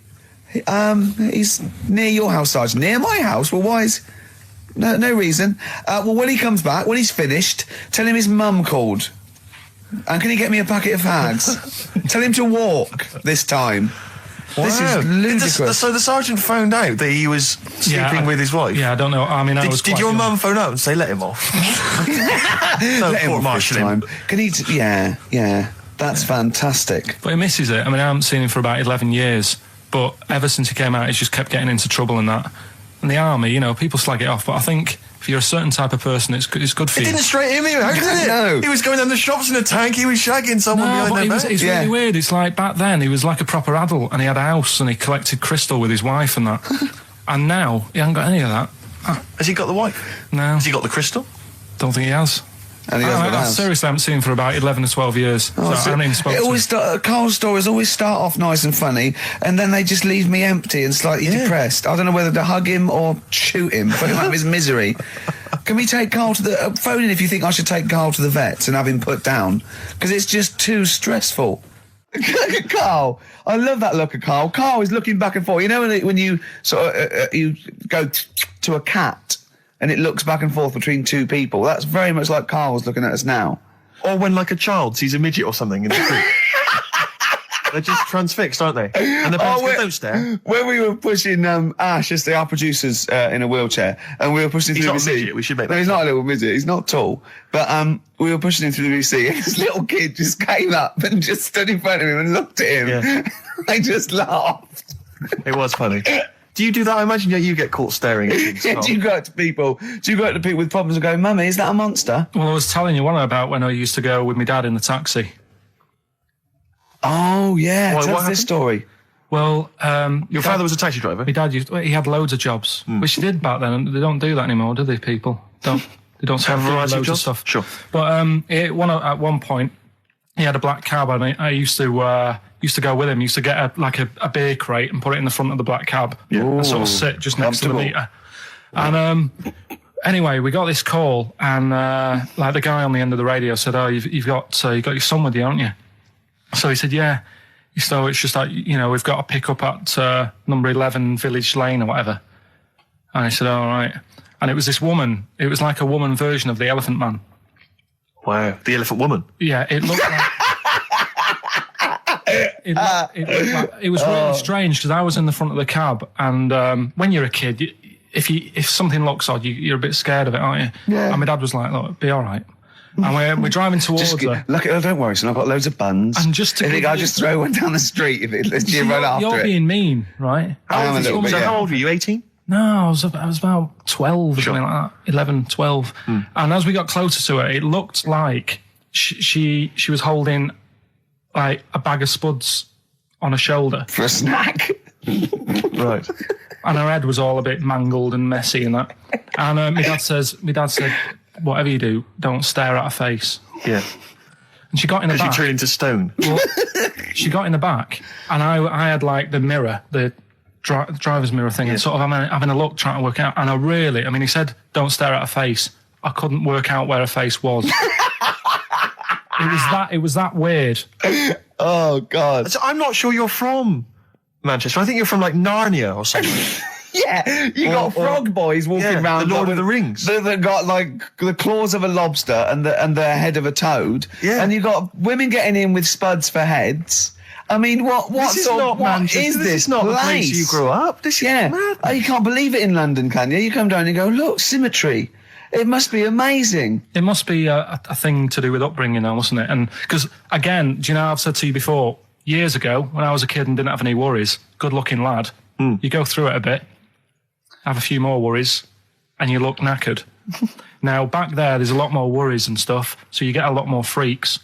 He's near your house, Sergeant. Near my house? Well, why is... No reason. Well, when he comes back, when he's finished, tell him his mum called. And can he get me a packet of fags? Tell him to walk this time. This Wow. is ludicrous. So the sergeant found out that he was sleeping with his wife? Yeah, I don't know. I mean, I was Did quite your young. mum phone up and say, let him off? No, Let him off court-martial this him. time. Can he... Yeah. That's fantastic. But he misses it. I mean, I haven't seen him for about 11 years. But ever since he came out, he's just kept getting into trouble and that. And the army, people slag it off. But I think if you're a certain type of person, it's good for It you. didn't straight him out, did it? No. He was going down the shops in a tank, he was shagging someone No, behind but their back. it's Yeah. really weird. It's like back then, he was like a proper adult and he had a house and he collected crystal with his wife and that. And now, he hasn't got any of that. Has he got the wife? No, Has he got the crystal? don't think he has. And he has got a I house. seriously haven't seen him for about 11 or 12 years. So I haven't even spoken to him. Carl's stories always start off nice and funny, and then they just leave me empty and slightly depressed. I don't know whether to hug him or shoot him, put him out of his misery. Can we take Carl to the... phone in if you think I should take Carl to the vets and have him put down, because it's just too stressful. Look at Carl. I love that look at Carl. Carl is looking back and forth. You know when you sort of you go to a cat and it looks back and forth between two people. That's very much like Carl's looking at us now. Or when like a child sees a midget or something in the street. They're just transfixed, aren't they? And the parents go, don't stare. When we were pushing Ash, yesterday, our producer's in a wheelchair, and we were pushing He's through not the a VC. midget, we should make that No, he's not a little midget. He's not tall. But we were pushing him through the VC, and this little kid just came up and just stood in front of him and looked at him. Yeah. I just laughed. It was funny. Do you do that? I imagine you get caught staring at things. Yeah, do you go up to people with problems and go, Mummy, is that a monster? Well, I was telling you one about when I used to go with my dad in the taxi. Oh, yeah. What Tell us happened? this story. Well, Your father was a taxi driver? my dad he had loads of jobs, which he did back then. And they don't do that anymore, do they? People they don't Have a do variety of loads of jobs? stuff. Sure. But at one point, he had a black cab, and I used to go with him. Used to get a beer crate and put it in the front of the black cab, and sort of sit just next to the Comfortable. meter. And anyway, we got this call, and like the guy on the end of the radio said, "Oh, you've got your son with you, haven't you?" So he said, "Yeah." So it's just like, we've got to pick up at number 11 Village Lane or whatever. And I said, all right. And it was this woman. It was like a woman version of the Elephant Man. Wow. The Elephant Woman. Yeah, it looked like... it was really strange because I was in the front of the cab, and when you're a kid, if something looks odd, you're a bit scared of it, aren't you? Yeah. And my dad was like, look, be all right. And we're driving towards her. Look, don't worry, son. I've got loads of buns. And just to I think give I'll you- just throw one down the street if you run after You're it. being mean, right? I am a little bit, So yeah. how old were you? 18? No, I was about 12 or something like that, 11, 12. And as we got closer to her, it looked like she was holding like a bag of spuds on her shoulder, For a snack. Right. and her head was all a bit mangled and messy and that. And my dad said, whatever you do, don't stare at her face. Yeah. And she got in the Because you back. turn into stone. Well, she got in the back, and I had like the mirror, the driver's mirror thing, and sort of having a look, trying to work out. And he said, don't stare at her face. I couldn't work out where her face was. It was that weird. Oh, God. So I'm not sure you're from Manchester. I think you're from like Narnia or something. Yeah, you got frog boys walking yeah, around. the Lord like of the with- Rings. That got like the claws of a lobster and the head of a toad. Yeah. And you got women getting in with spuds for heads. I mean, what This is not what Manchester. is This this is not the place place you grew up. This is Yeah. mad. Oh, you can't believe it in London, can you? You come down and go, look, symmetry. It must be amazing. It must be a thing to do with upbringing now, mustn't it? And because, again, do you know, I've said to you before, years ago, when I was a kid and didn't have any worries, good-looking lad, you go through it a bit, have a few more worries, and you look knackered. Now, back there's a lot more worries and stuff, so you get a lot more freaks.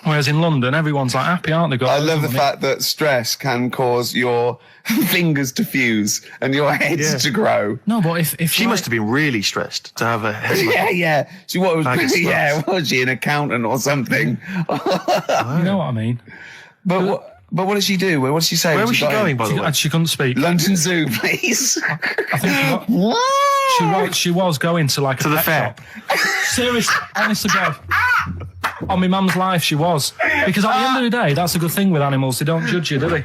Whereas in London, everyone's like happy, aren't they? I love the fact that stress can cause your fingers to fuse and your heads Yeah. to grow. No, but if She must have been really stressed to have a head like Yeah, yeah. She what was? Bag of Yeah, slugs. was she an accountant or something? you know what I mean. But what did she do? What did she say? Where when was she got in? going, by the way? And she couldn't speak. London Zoo, please. I think she was going to like a To the pet fair. shop. Seriously, honest to God. On my mum's life, she was. Because at the end of the day, that's a good thing with animals. They don't judge you, do they?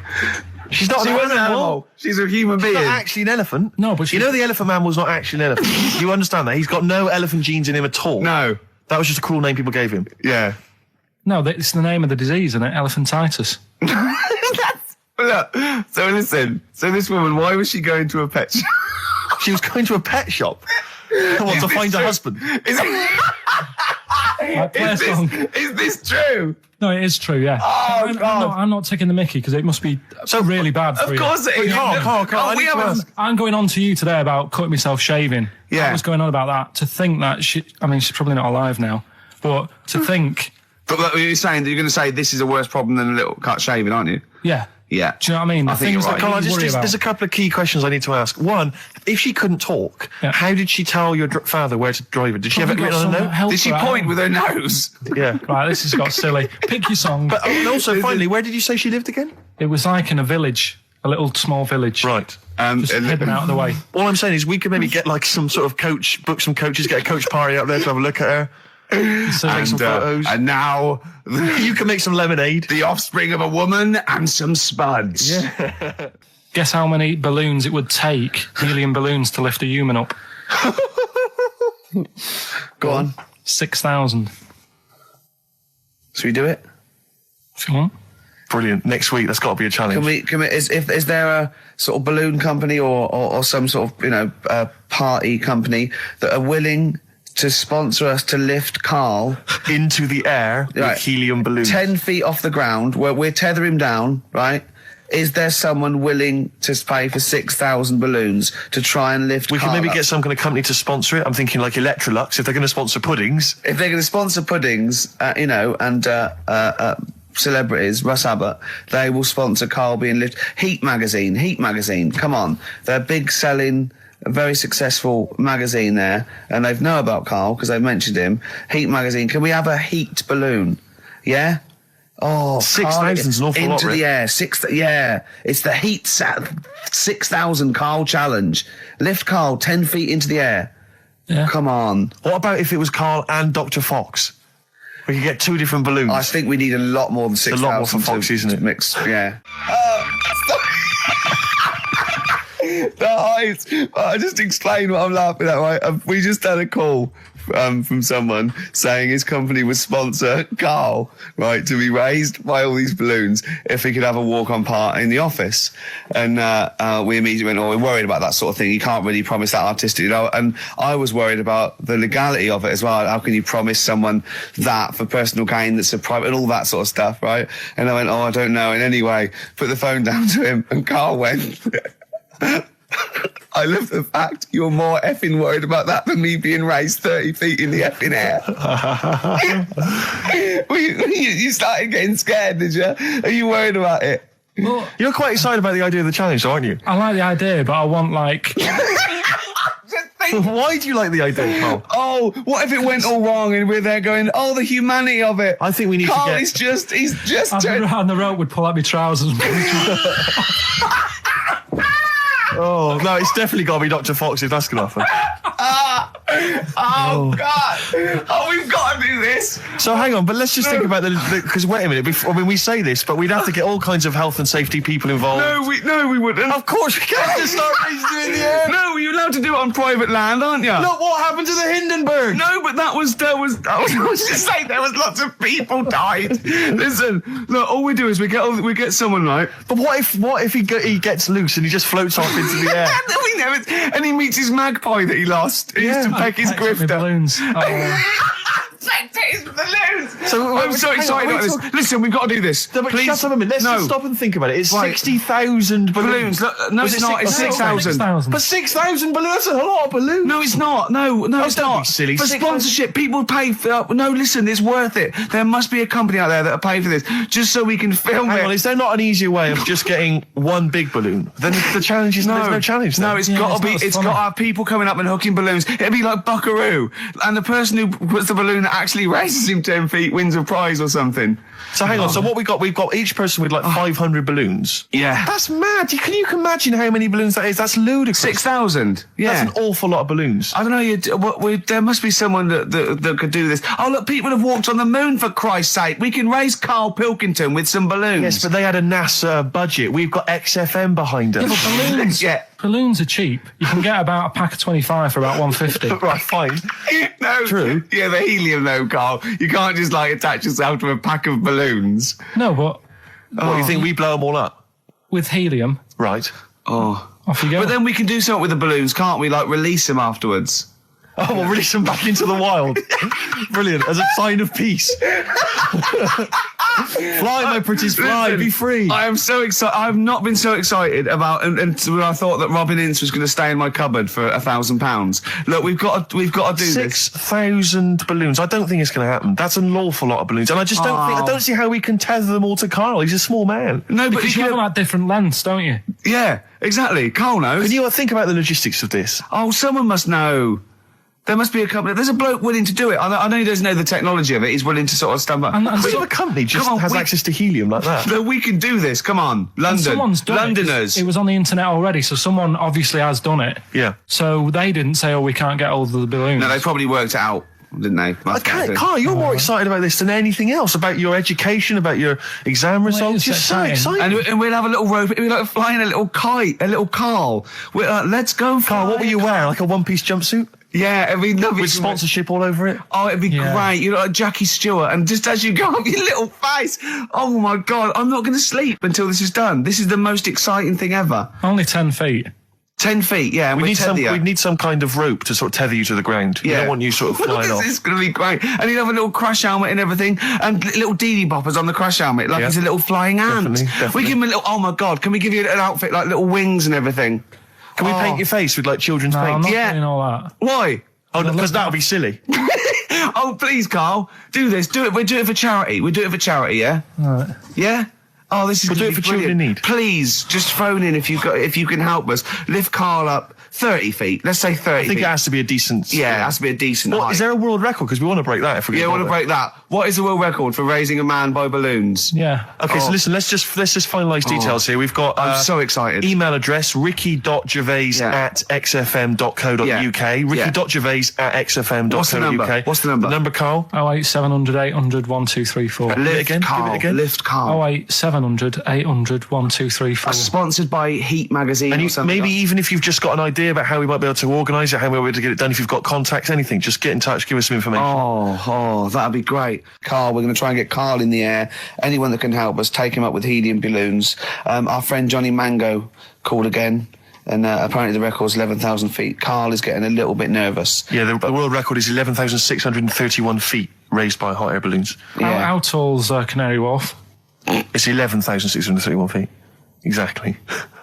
She's not She an was an animal. animal. She's a human being. Not actually an elephant. No, but you know the elephant man was not actually an elephant. You understand that? He's got no elephant genes in him at all. No. That was just a cool name people gave him. Yeah. No, it's the name of the disease, isn't it? Elephantitis. Look, so listen. So this woman, why was she going to a pet shop? She was going to a pet shop. What, to find a husband? Is, Like, play a song. is this true? No, it is true, yeah. Oh, God. I'm not taking the mickey because it must be so really bad for Of you. course it is. Carl, I we need to haven't. ask. I'm going on to you today about cutting myself shaving. Yeah. I was going on about that. To think that she's probably not alive now, but to think, But look, you're saying that you're going to say this is a worse problem than a little cut shaving, aren't you? yeah. Yeah. Do you know what I mean? The I think things you're that right. Carl, you worry about. there's a couple of key questions I need to ask. One, if she couldn't talk, Yeah. how did she tell your father where to drive it? Did she have it Probably written got on a some note? help Did she for that. point with her nose? Yeah. Right, this has got silly. Pick your song. But and also, finally, where did you say she lived again? It was like in a village, a little small village. Right. Just hidden out of the way. All I'm saying is we could maybe get like some sort of coach, book some coaches, get a coach party up there to have a look at her. So take some photos. And now You can make some lemonade. the offspring of a woman and some spuds. Yeah. Guess how many balloons it would take, helium balloons, to lift a human up? Go on. 6,000. Should we do it? If you want. Brilliant. Next week, that's got to be a challenge. Can we, is there a sort of balloon company or some sort of, party company that are willing to sponsor us to lift Karl Into the air Right. with helium balloons. 10 feet off the ground, where we're tether him down, right? Is there someone willing to pay for 6,000 balloons to try and lift We Karl can maybe up? get some kind of company to sponsor it. I'm thinking like Electrolux, if they're going to sponsor puddings. If they're going to sponsor puddings, and celebrities, Russ Abbott, they will sponsor Karl being lifted. Heat magazine, come on. They're big selling, very successful magazine there, and they know about Karl because they've mentioned him. Heat magazine, can we have a heat balloon? Yeah? Oh, 6,000 is an awful lot, into Rick. the air. It's the heat 6,000 Karl challenge. Lift Karl 10 feet into the air. Yeah. Come on. What about if it was Karl and Dr. Fox? We could get 2 different balloons. I think we need a lot more than 6,000. a lot more for Fox, isn't it? To mix, yeah. The heights. I just explained what I'm laughing at, right? We just had a call from someone saying his company would sponsor Karl, right, to be raised by all these balloons if he could have a walk-on part in the office. And we immediately went, we're worried about that sort of thing. You can't really promise that artistic, And I was worried about the legality of it as well. How can you promise someone that for personal gain that's a private and all that sort of stuff, right? And I went, I don't know. And anyway, put the phone down to him and Karl went... I love the fact you're more effing worried about that than me being raised 30 feet in the effing air. You started getting scared, did you? Are you worried about it? Well, You're quite excited about the idea of the challenge, aren't you? I like the idea, but I want, like... Why do you like the idea, Karl? Oh, what if it went all wrong and we're there going, the humanity of it. I think we need Karl, to get... he's just turned... And the rope would pull out my trousers and Oh, no, it's definitely got to be Dr. Fox if that's going to happen. God. Oh, we've got to do this. So hang on, but let's just think about because wait a minute, we say this, but we'd have to get all kinds of health and safety people involved. No, we wouldn't. Of course we can't just start raising it in the air. No, you're allowed to do it on private land, aren't you? Look what happened to the Hindenburg. No, but I was just saying there was lots of people died. Listen, look, all we do is we get someone, right? But what if he gets loose and he just floats off into the air? We never, and he meets his magpie that he lost. He used to peck his grifter. balloons. His balloons. So I'm so excited about this. Listen, we've got to do this. No, but Please. shut up a minute. Let's just stop and think about it. It's Right. 60,000 balloons. Look, no, Was it's it not. It's 6,000. 6,000. But 6,000 balloons, that's a lot of balloons. No, it's not. No, it's don't be not. silly. For 6,000 sponsorship, people pay for... no, listen, it's worth it. There must be a company out there that'll pay for this, just so we can film Hang it. on, is there not an easier way of just getting one big balloon? Then the challenge is there's no challenge. No, then. it's Yeah, got it's to be. not as It's funny. got to have people coming up and hooking balloons. It'd be like Buckaroo, and the person who puts the balloon that actually raises him 10 feet wins a prize or something. So hang on. So what we've got each person with like 500 balloons. Yeah. That's mad. Can you imagine how many balloons that is? That's ludicrous. 6,000. Yeah. That's an awful lot of balloons. I don't know. There must be someone that could do this. Oh, look, people have walked on the moon, for Christ's sake. We can raise Karl Pilkington with some balloons. Yes, but they had a NASA budget. We've got XFM behind us. Yeah, but balloons, Yeah. balloons are cheap. You can get about a pack of 25 for about 150. Right, fine. No. True. Yeah, the helium, though, Karl. You can't just, attach yourself to a pack of balloons. No, but What, you think we blow them all up? with helium, Right. Oh. off you go. But then we can do something with the balloons, can't we? Like, release them afterwards. Oh, we'll release them back into the wild. Brilliant. As a sign of peace. Fly, my pretties, fly. Listen, Be free. I am so excited. I've not been so excited about, and when I thought that Robin Ince was going to stay in my cupboard for £1,000. Look, we've got to do this. 6,000 balloons. I don't think it's going to happen. That's an awful lot of balloons, and I just I don't see how we can tether them all to Karl. He's a small man. No, but because you have them at different lengths, don't you? yeah, exactly. Karl knows. Can you think about the logistics of this? Oh, someone must know. There must be a company. There's a bloke willing to do it. I know he doesn't know the technology of it. He's willing to sort of stumble. And What so- if a company just Come on, has access to helium like that? No, we can do this. Come on, and London, someone's done Londoners. It was on the internet already, so someone obviously has done it. Yeah. So they didn't say, "Oh, we can't get hold of the balloons." No, they probably worked it out. didn't they? Carl, you're more excited about this than anything else, about your education, about your exam results. You're so excited. And we'll have a little rope. We'll be like flying a little kite, a little Carl. Let's go, Carl, what will you wear? Like a one-piece jumpsuit? Yeah, it'd be lovely. With sponsorship all over it? Oh, it'd be great. You know, like Jackie Stewart, and just as you go up your little face, oh my God, I'm not going to sleep until this is done. This is the most exciting thing ever. Only 10 feet. 10 feet, yeah. We need some kind of rope to sort of tether you to the ground. We don't want you sort of flying off. This is going to be great. And you'd have a little crash helmet and everything, and little deedy boppers on the crash helmet, like he's a little flying ant. Definitely. We give him a little, oh my God, can we give you an outfit like little wings and everything? Can we paint your face with like children's paint? I'm not doing all that. Why? Oh, because that would be silly. Oh, please, Carl, do this. Do it. We'll do it for charity. We'll do it for charity, yeah? All right. Yeah? Oh, this is We'll do it for children in need. Please, just phone in if you can help us. Lift Carl up 30 feet. Let's say 30 I think feet. it has to be a decent... Yeah, it has to be a decent height. Is there a world record? Because we want to break that if we Yeah, we want to break that. What is the world record for raising a man by balloons? Yeah. Okay, so listen, let's just finalise details here. We've got... I'm so excited. Email address, ricky.gervais@xfm.co.uk. Ricky.gervais@xfm.co.uk. What's the number? What's the number? The number, Carl? 08700 800 1234. Give it again. Lift Carl. 08700 800 1234. Sponsored by Heat Magazine or something. Maybe even if you've just got an idea about how we might be able to organise it, how we might be able to get it done, if you've got contacts, anything, just get in touch, give us some information. Oh, that'd be great. Carl, we're going to try and get Carl in the air. Anyone that can help us, take him up with helium balloons. Our friend Johnny Mango called again, and apparently the record's 11,000 feet. Carl is getting a little bit nervous. Yeah, the world record is 11,631 feet raised by hot air balloons. How tall's Canary Wharf? It's 11,631 feet. Exactly.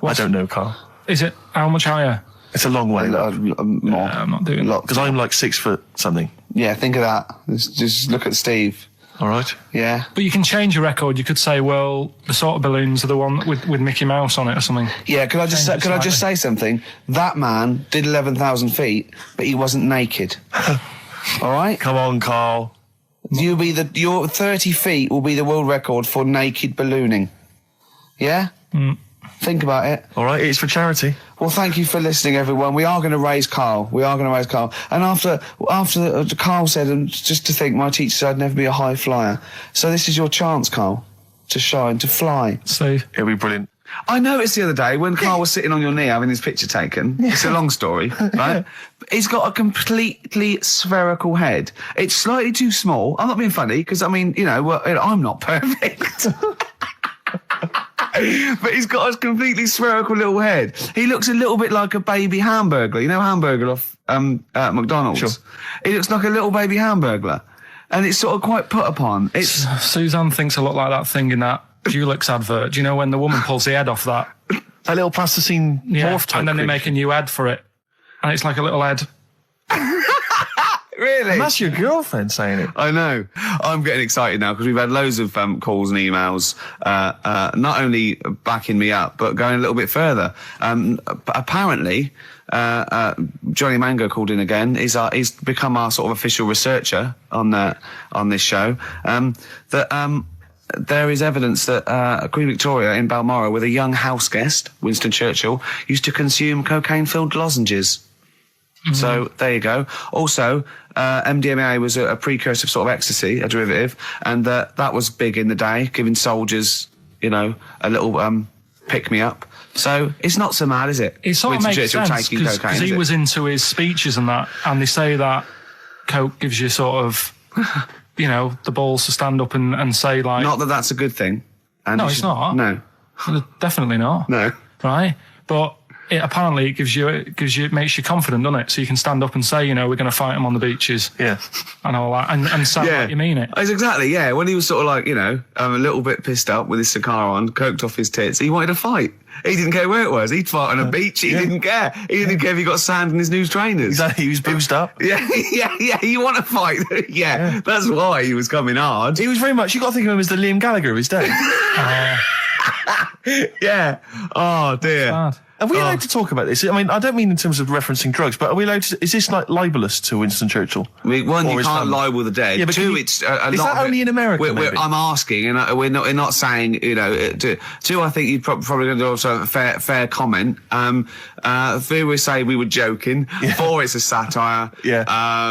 I don't know, Carl. Is it how much higher? It's a long way. More. I'm not doing that. Because I'm like 6 foot something. Yeah, think of that. Just look at Steve. All right. Yeah. But you can change your record. You could say, well, the sort of balloons are the one with Mickey Mouse on it or something. Yeah, could I just say something? That man did 11,000 feet, but he wasn't naked. All right? Come on, Carl. Your 30 feet will be the world record for naked ballooning. Yeah? Think about it. All right, it's for charity. Well, thank you for listening, everyone. We are going to raise Carl. And after Carl said, and just to think, my teacher said I'd never be a high flyer. So this is your chance, Carl, to shine, to fly. So it'll be brilliant. I noticed the other day when Carl was sitting on your knee having his picture taken. It's a long story, right? He's got a completely spherical head. It's slightly too small. I'm not being funny because, I mean, I'm not perfect. But he's got a completely spherical little head. He looks a little bit like a baby hamburger. You know Hamburger off McDonald's? Sure. He looks like a little baby hamburger. And it's sort of quite put upon. Suzanne thinks a lot like that thing in that Dulux advert. Do you know when the woman pulls the head off that? That little plasticine morph type. And then they creature. make a new ad for it. And it's like a little head. Really? And that's your girlfriend saying it. I know. I'm getting excited now because we've had loads of calls and emails, not only backing me up, but going a little bit further. Apparently, Johnny Mango called in again. He's become our sort of official researcher on this show. There is evidence that Queen Victoria in Balmoral, with a young house guest, Winston Churchill, used to consume cocaine-filled lozenges. So there you go. Also, MDMA was a precursor of sort of ecstasy, a derivative, and that was big in the day, giving soldiers, a little pick-me-up. So it's not so mad, is it? It sort of makes sense because he was into his speeches and that, and they say that coke gives you sort of, the balls to stand up and say like... Not that that's a good thing. And no, it's not. No. Definitely not. No. Right? But... Apparently it makes you confident, doesn't it? So you can stand up and say, we're going to fight them on the beaches. Yeah. And all that. And sound like you mean it. It's exactly, yeah. When he was sort of like, a little bit pissed up with his cigar on, coked off his tits, he wanted to fight. He didn't care where it was. He'd fight on a beach. He didn't care. He didn't care if he got sand in his new trainers. Exactly. He was boozed up. Yeah. You want to fight. Yeah. That's why he was coming hard. He was very much, you got to think of him as the Liam Gallagher of his day. Yeah. Oh, dear. Are we allowed to talk about this? I mean, I don't mean in terms of referencing drugs, but are we allowed to... Is this like libelous to Winston Churchill? One, Or you his can't family? libel the dead. Yeah, but Two, can you- it's a is lot that of only it- in America, maybe? I'm asking, and we're not saying, you know. Two, I think you're probably going to do also a fair comment. Three, we say we were joking. Yeah. 4, it's a satire. Yeah.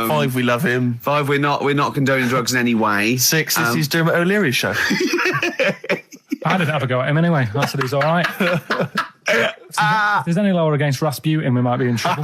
5, we love him. 5, we're not condoning drugs in any way. 6, this is Dermot O'Leary's show. I didn't have a go at him anyway. I said he's all right. If there's any law against Rasputin, we might be in trouble.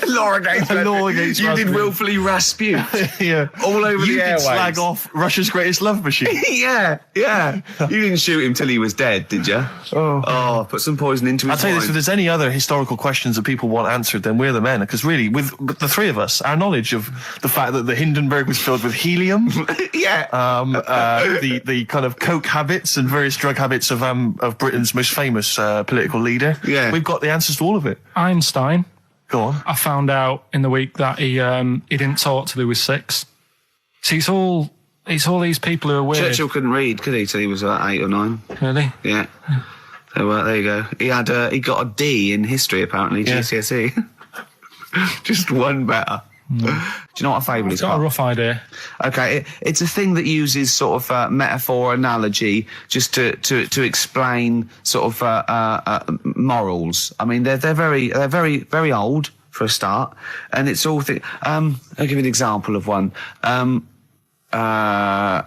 Law against Law against you did Rasputin. willfully Raspute. Yeah. All over You the did airwaves. slag off Russia's greatest love machine. Yeah. You didn't shoot him till he was dead, did you? Oh, put some poison into his I'll tell you this, if wine. there's any other historical questions that people want answered, then we're the men. Because really, with the three of us, our knowledge of the fact that the Hindenburg was filled with helium, Yeah. the kind of coke habits and various drug habits of Britain's most famous political leader, Yeah. we've got the answers to all of it. Einstein, Go on. I found out in the week that he didn't talk till he was 6. See, it's all these people who are weird. Churchill couldn't read, could he, till he was 8 or 9? Really? Yeah. So there you go. He got a D in history apparently, Yeah. GCSE. Just one better. Do you know what a fable is? Got a Carl? rough idea. Okay, it's a thing that uses sort of metaphor, analogy, just to explain sort of morals. I mean, they're very old for a start, and it's all. I'll give you an example of one. A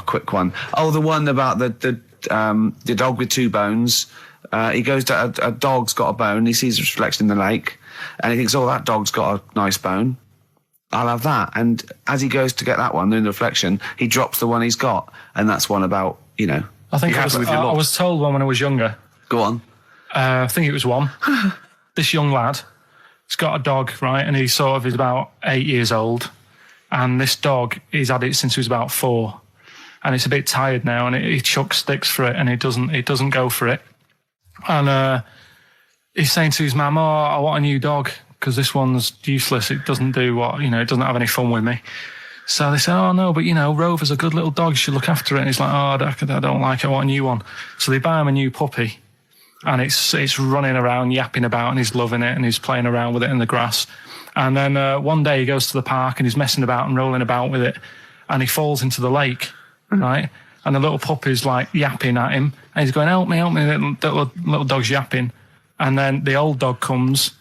quick one. Oh, the one about the dog with 2 bones. He goes to a dog's got a bone. He sees a reflection in the lake, and he thinks, "Oh, that dog's got a nice bone. I'll have that." And as he goes to get that one in the reflection, he drops the one he's got, and that's one about, you know. I think You I have was, it with your I lot. was told one when I was younger. Go on. I think it was one. This young lad, he's got a dog, right, and he's about 8 years old, and this dog, he's had it since he was about 4, and it's a bit tired now, and he chucks sticks for it, and it doesn't go for it, and he's saying to his mum, "Oh, I want a new dog because this one's useless. It doesn't do what, it doesn't have any fun with me." So they say, "Oh no, but Rover's a good little dog. You should look after it." And he's like, "Oh, I don't like it. I want a new one." So they buy him a new puppy. And it's running around, yapping about, and he's loving it, and he's playing around with it in the grass. And then one day he goes to the park, and he's messing about and rolling about with it, and he falls into the lake, right? And the little puppy's like yapping at him, and he's going, "Help me, little dog's yapping." And then the old dog comes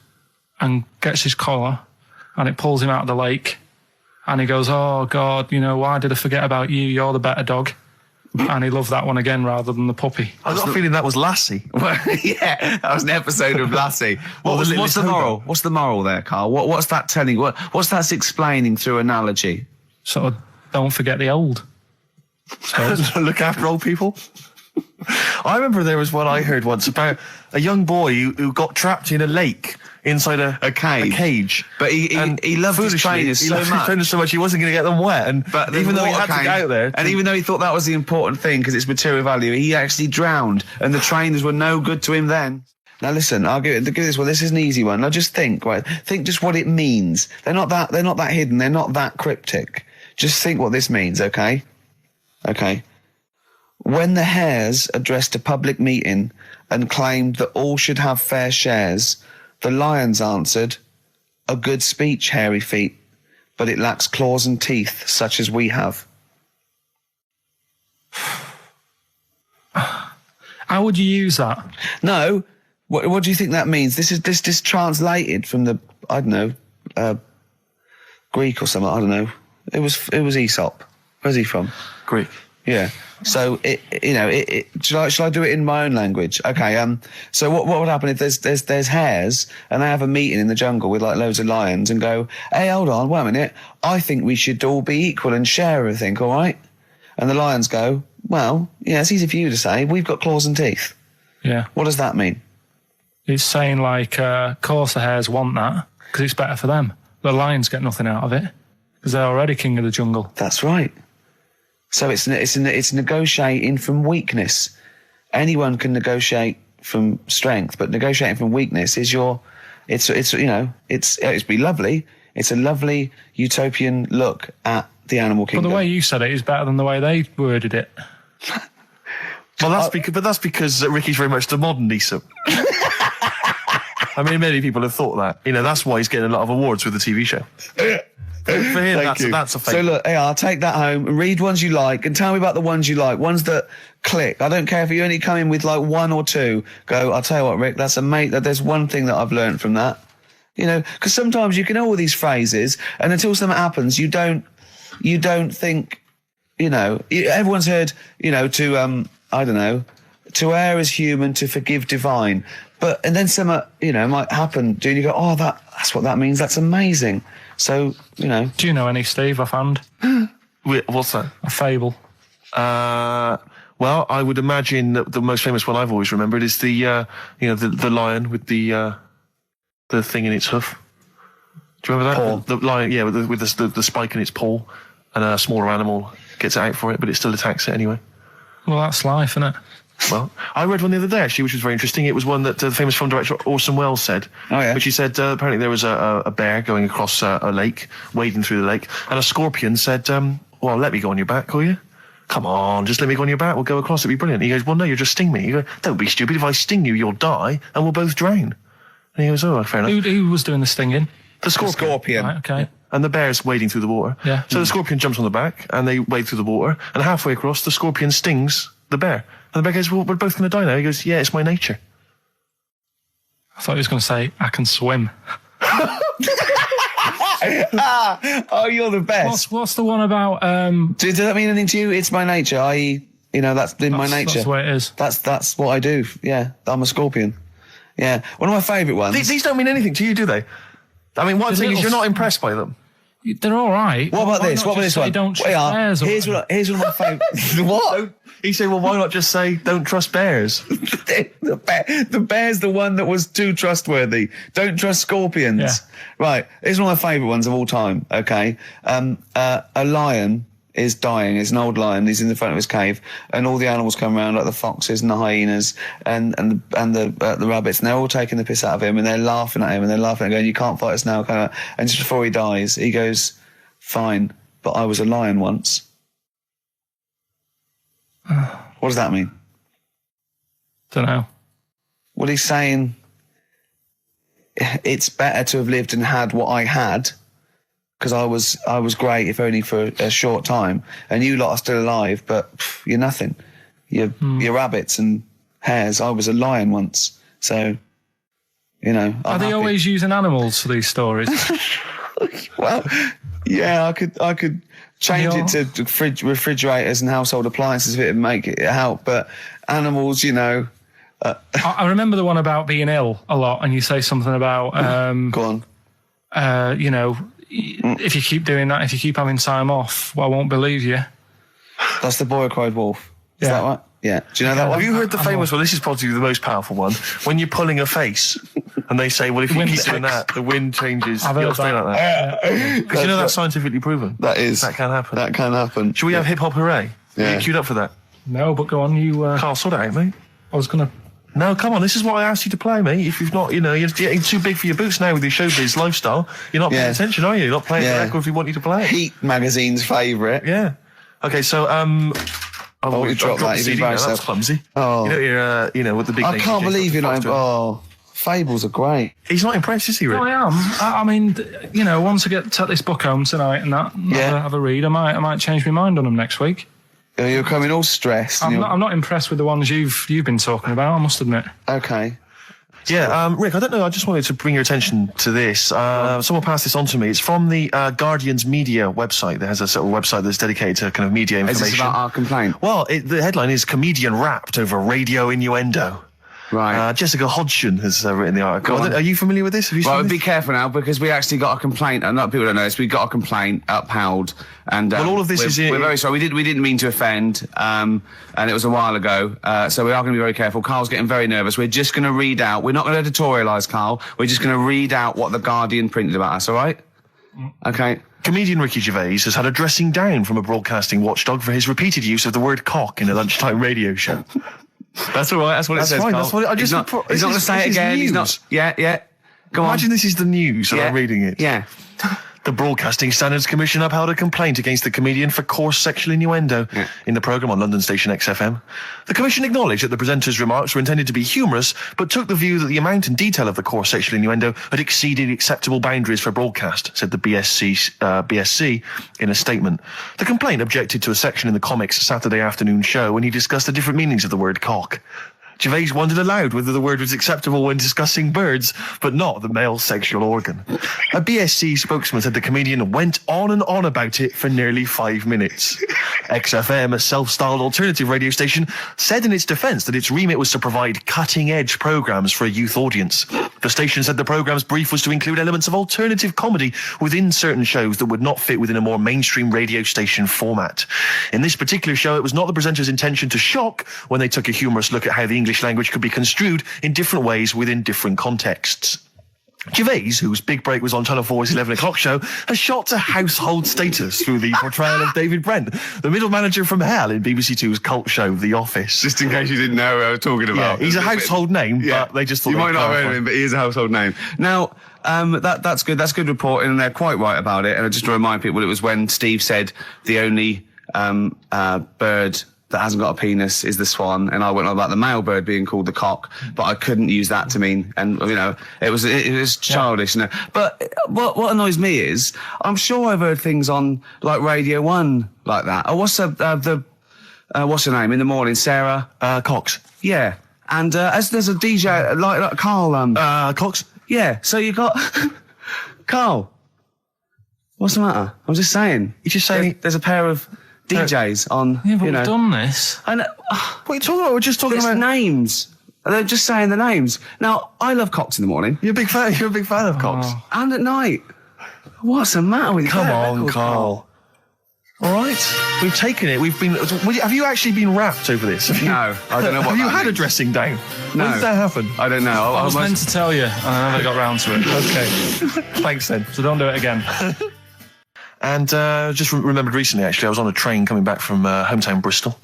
and gets his collar, and it pulls him out of the lake, and he goes, "Oh God, why did I forget about you? You're the better dog." And he loved that one again rather than the puppy. I got a feeling that was Lassie. Well, yeah, that was an episode of Lassie. What's the moral? What's the moral there, Carl? What's that telling? What's that explaining through analogy? Sort of, don't forget the old. Look after old people. I remember there was one I heard once about a young boy who got trapped in a lake inside a cage. But he loved his foolishly, trainers he so loved his much. trainers so much he wasn't going to get them wet. But even though he water had to get out there, and even though he thought that was the important thing because it's material value, he actually drowned, and the trainers were no good to him then. Now listen, I'll give this one. This is an easy one. Now just think just what it means. They're not that hidden. They're not that cryptic. Just think what this means, okay? Okay. When the hares addressed a public meeting and claimed that all should have fair shares, the lions answered, "A good speech, hairy feet, but it lacks claws and teeth such as we have." How would you use that? No, what do you think that means? This is translated from the, I don't know, Greek or something. I don't know. It was Aesop. Where's he from? Greek. Yeah. So shall I do it in my own language? Okay. So what would happen if there's hares and they have a meeting in the jungle with like loads of lions and go, "Hey, hold on, wait a minute. I think we should all be equal and share everything, all right?" And the lions go, "Well, yeah, it's easy for you to say. We've got claws and teeth." Yeah. What does that mean? It's saying like, of course the hares want that because it's better for them. The lions get nothing out of it because they're already king of the jungle. That's right. So it's negotiating from weakness. Anyone can negotiate from strength, but negotiating from weakness is it'd be lovely. It's a lovely utopian look at the animal But kingdom. the way you said it is better than the way they worded it. Well, that's because Ricky's very much the modern Aesop. I mean, many people have thought that. You know, that's why he's getting a lot of awards with the TV show. For him, that's a fake. So look, I'll take that home and read ones you like and tell me about the ones you like, ones that click. I don't care if you only come in with like one or two. Go, I'll tell you what, Rick, there's one thing that I've learned from that. You know, because sometimes you can know all these phrases and until something happens, you don't think, you know, everyone's heard, you know, I don't know, to err is human, to forgive divine. And then something, you know, might happen. Do you go, oh, that's what that means. That's amazing. So, you know. Do you know any, Steve, offhand? Wait, what's that? A fable. Well, I would imagine that the most famous one I've always remembered is the lion with the thing in its hoof. Do you remember that? Paw. The lion, yeah, with the spike in its paw, and a smaller animal gets out for it, but it still attacks it anyway. Well, that's life, isn't it? Well, I read one the other day, actually, which was very interesting. It was one that the famous film director Orson Welles said. Oh, yeah. Which he said, apparently there was a bear going across a lake, wading through the lake, and a scorpion said, well, let me go on your back, will you? Come on, just let me go on your back, we'll go across, it'll be brilliant. He goes, well, no, you'll just sting me. You go, don't be stupid, if I sting you, you'll die, and we'll both drown. And he goes, oh, fair enough. Who was doing the stinging? The scorpion. Right, okay. Yeah. And the bear's wading through the water. Yeah. So the scorpion jumps on the back, and they wade through the water, and halfway across, the scorpion stings the bear. And the bear goes, well, we're both going to die now. He goes, yeah, it's my nature. I thought he was going to say, I can swim. Oh, you're the best. What's the one about... Does that mean anything to you? It's my nature, i.e., you know, that's in my nature. That's the way it is. That's what I do. Yeah, I'm a scorpion. Yeah. One of my favourite ones. These don't mean anything to you, do they? I mean, one thing is you're not impressed by them. They're all right. What about Why this? not What about just this say one? Don't trust bears. Here's one of my favourite. What? He said, well, why not just say, don't trust bears? The bear's the one that was too trustworthy. Don't trust scorpions. Yeah. Right. Here's one of my favourite ones of all time. Okay. A lion is dying. It's an old lion. He's in the front of his cave, and all the animals come around, like the foxes and the hyenas and the rabbits, and they're all taking the piss out of him, and they're laughing at him, and they're laughing and going, "You can't fight us now." And just before he dies, he goes, "Fine, but I was a lion once." What does that mean? Don't know. Well, he's saying it's better to have lived and had what I had, because I was great, if only for a short time, and you lot are still alive, but you're nothing. You're rabbits and hares. I was a lion once, so you know. Are they always using animals for these stories? Well, yeah, I could change it to refrigerators and household appliances if it would make it help, but animals, you know. I remember the one about being ill a lot, and you say something about Go on. you know, if you keep doing that, if you keep having time off, well, I won't believe you. That's the boy who cried wolf. Is Yeah. that right? Yeah. Do you know that one? Have you heard the famous one? This is probably the most powerful one. When you're pulling a face, and they say, well, if you Wind keep doing sticks. that, the wind changes. I've You heard gotta stay that. like that. Because you know that's scientifically proven. That can happen. That can happen. Should we have hip hop hooray? Yeah. Are you queued up for that? No, but go on. You. Carl, sort it out, mate. I was gonna. No, come on. This is what I asked you to play, mate. If you've not, you know, you're getting too big for your boots now with your showbiz lifestyle. You're not paying Yeah. attention, are you? You're not playing the record if we want you to play it. Heat magazine's favourite. Yeah. Okay, so Oh, you dropped that. the You CD now. embarrassed That's yourself. clumsy. Oh. You know, you're, you know, with the big. I name can't DJs, believe you're not. Foster. Oh, fables are great. He's not impressed, is he? Rick? No, I am. I mean, you know, once I take this book home tonight and that, Yeah. have a read, I might change my mind on them next week. You're coming all stressed. and I'm not impressed with the ones you've been talking about, I must admit. Okay. Yeah, Rick, I don't know. I just wanted to bring your attention to this. Someone passed this on to me. It's from the Guardian's media website. There has a sort of website that's dedicated to kind of media Is information. this about our complaint? Well, the headline is "Comedian Rapped Over Radio Innuendo." Right. Jessica Hodgson has written the article. Go on. Are you familiar with this? Have you Well, seen this? be careful now, because we actually got a complaint. A lot of people don't know this. We got a complaint upheld, and Well, all of this we're is- very sorry. We didn't mean to offend, and it was a while ago. So we are going to be very careful. Carl's getting very nervous. We're just going to read out. We're not going to editorialise, Carl. We're just going to read out what the Guardian printed about us. All right? Okay. Comedian Ricky Gervais has had a dressing down from a broadcasting watchdog for his repeated use of the word cock in a lunchtime radio show. That's all right. That's what That's it says. fine, Carl. that's what I just- He's not this going to is- say this it is again. He's news. not. Yeah. Go Imagine on. this is the news and I'm reading it. Yeah. The Broadcasting Standards Commission upheld a complaint against the comedian for coarse sexual innuendo in the programme on London station XFM. The Commission acknowledged that the presenter's remarks were intended to be humorous, but took the view that the amount and detail of the coarse sexual innuendo had exceeded acceptable boundaries for broadcast, said the BSC in a statement. The complaint objected to a section in the Comics Saturday afternoon show when he discussed the different meanings of the word cock. Gervais wondered aloud whether the word was acceptable when discussing birds, but not the male sexual organ. A BSC spokesman said the comedian went on and on about it for nearly 5 minutes. XFM, a self-styled alternative radio station, said in its defence that its remit was to provide cutting-edge programmes for a youth audience. The station said the programme's brief was to include elements of alternative comedy within certain shows that would not fit within a more mainstream radio station format. In this particular show, it was not the presenter's intention to shock when they took a humorous look at how the English language could be construed in different ways within different contexts. Gervais, whose big break was on Channel 4's 11 o'clock show, has shot to household status through the portrayal of David Brent, the middle manager from hell in BBC Two's cult show The Office. Just in case you didn't know who I was talking about. Yeah, he's a household name, but they just thought... You might not have heard of him, but he is a household name. Now, that's good. That's good reporting, and they're quite right about it. And just to remind people, it was when Steve said the only bird that hasn't got a penis is the swan, and I went on about the male bird being called the cock, but I couldn't use that to mean, and it was childish, But what annoys me is, I'm sure I've heard things on like Radio 1 like that. Oh, what's what's her name in the morning? Sarah Cox. Yeah, and as there's a DJ like Karl Cox. Yeah, so you got Karl. What's the matter? I'm just saying. You're just saying there's a pair of DJs on, Yeah, but we've done this. And what are you talking about? We're just talking about names. They're just saying the names. Now, I love Cox in the morning. You're a big fan of Cox. And at night. What's the matter with you? Come on, Karl. All right, we've taken it. We've been. Have you actually been rapped over this? No, I don't know what. Have you had means. a dressing down? No. When did that happen? I don't know. I was meant to tell you, and I never got round to it. Okay, thanks then. So don't do it again. And just remembered recently, actually, I was on a train coming back from hometown Bristol,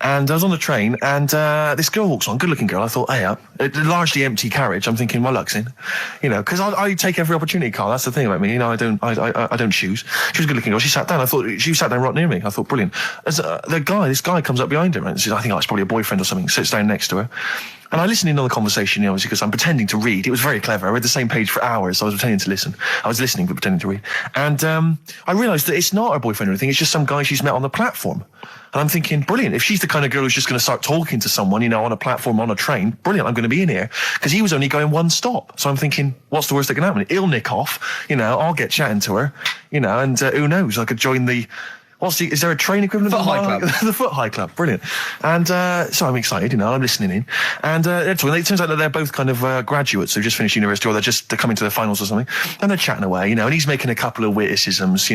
and I was on the train, and this girl walks on, good-looking girl. I thought, hey, a largely empty carriage. I'm thinking, my luck's in, because I take every opportunity, Karl. That's the thing about me, I don't choose. She was a good-looking girl. She sat down. I thought she sat down right near me. I thought, brilliant. As this guy comes up behind her, and says, I think it's probably a boyfriend or something. Sits down next to her. And I listened in on the conversation, obviously, because I'm pretending to read. It was very clever. I read the same page for hours, so I was pretending to listen. I was listening, but pretending to read. And I realised that it's not her boyfriend or anything. It's just some guy she's met on the platform. And I'm thinking, brilliant. If she's the kind of girl who's just going to start talking to someone, on a platform, on a train, brilliant, I'm going to be in here. Because he was only going one stop. So I'm thinking, what's the worst that can happen? He'll nick off, I'll get chatting to her, and who knows, I could join the... is there a train equivalent? Foot High Club. The Foot High Club, brilliant. And so I'm excited, I'm listening in. And it turns out that they're both kind of graduates who've just finished university, or they're coming to their finals or something. And they're chatting away, and he's making a couple of witticisms,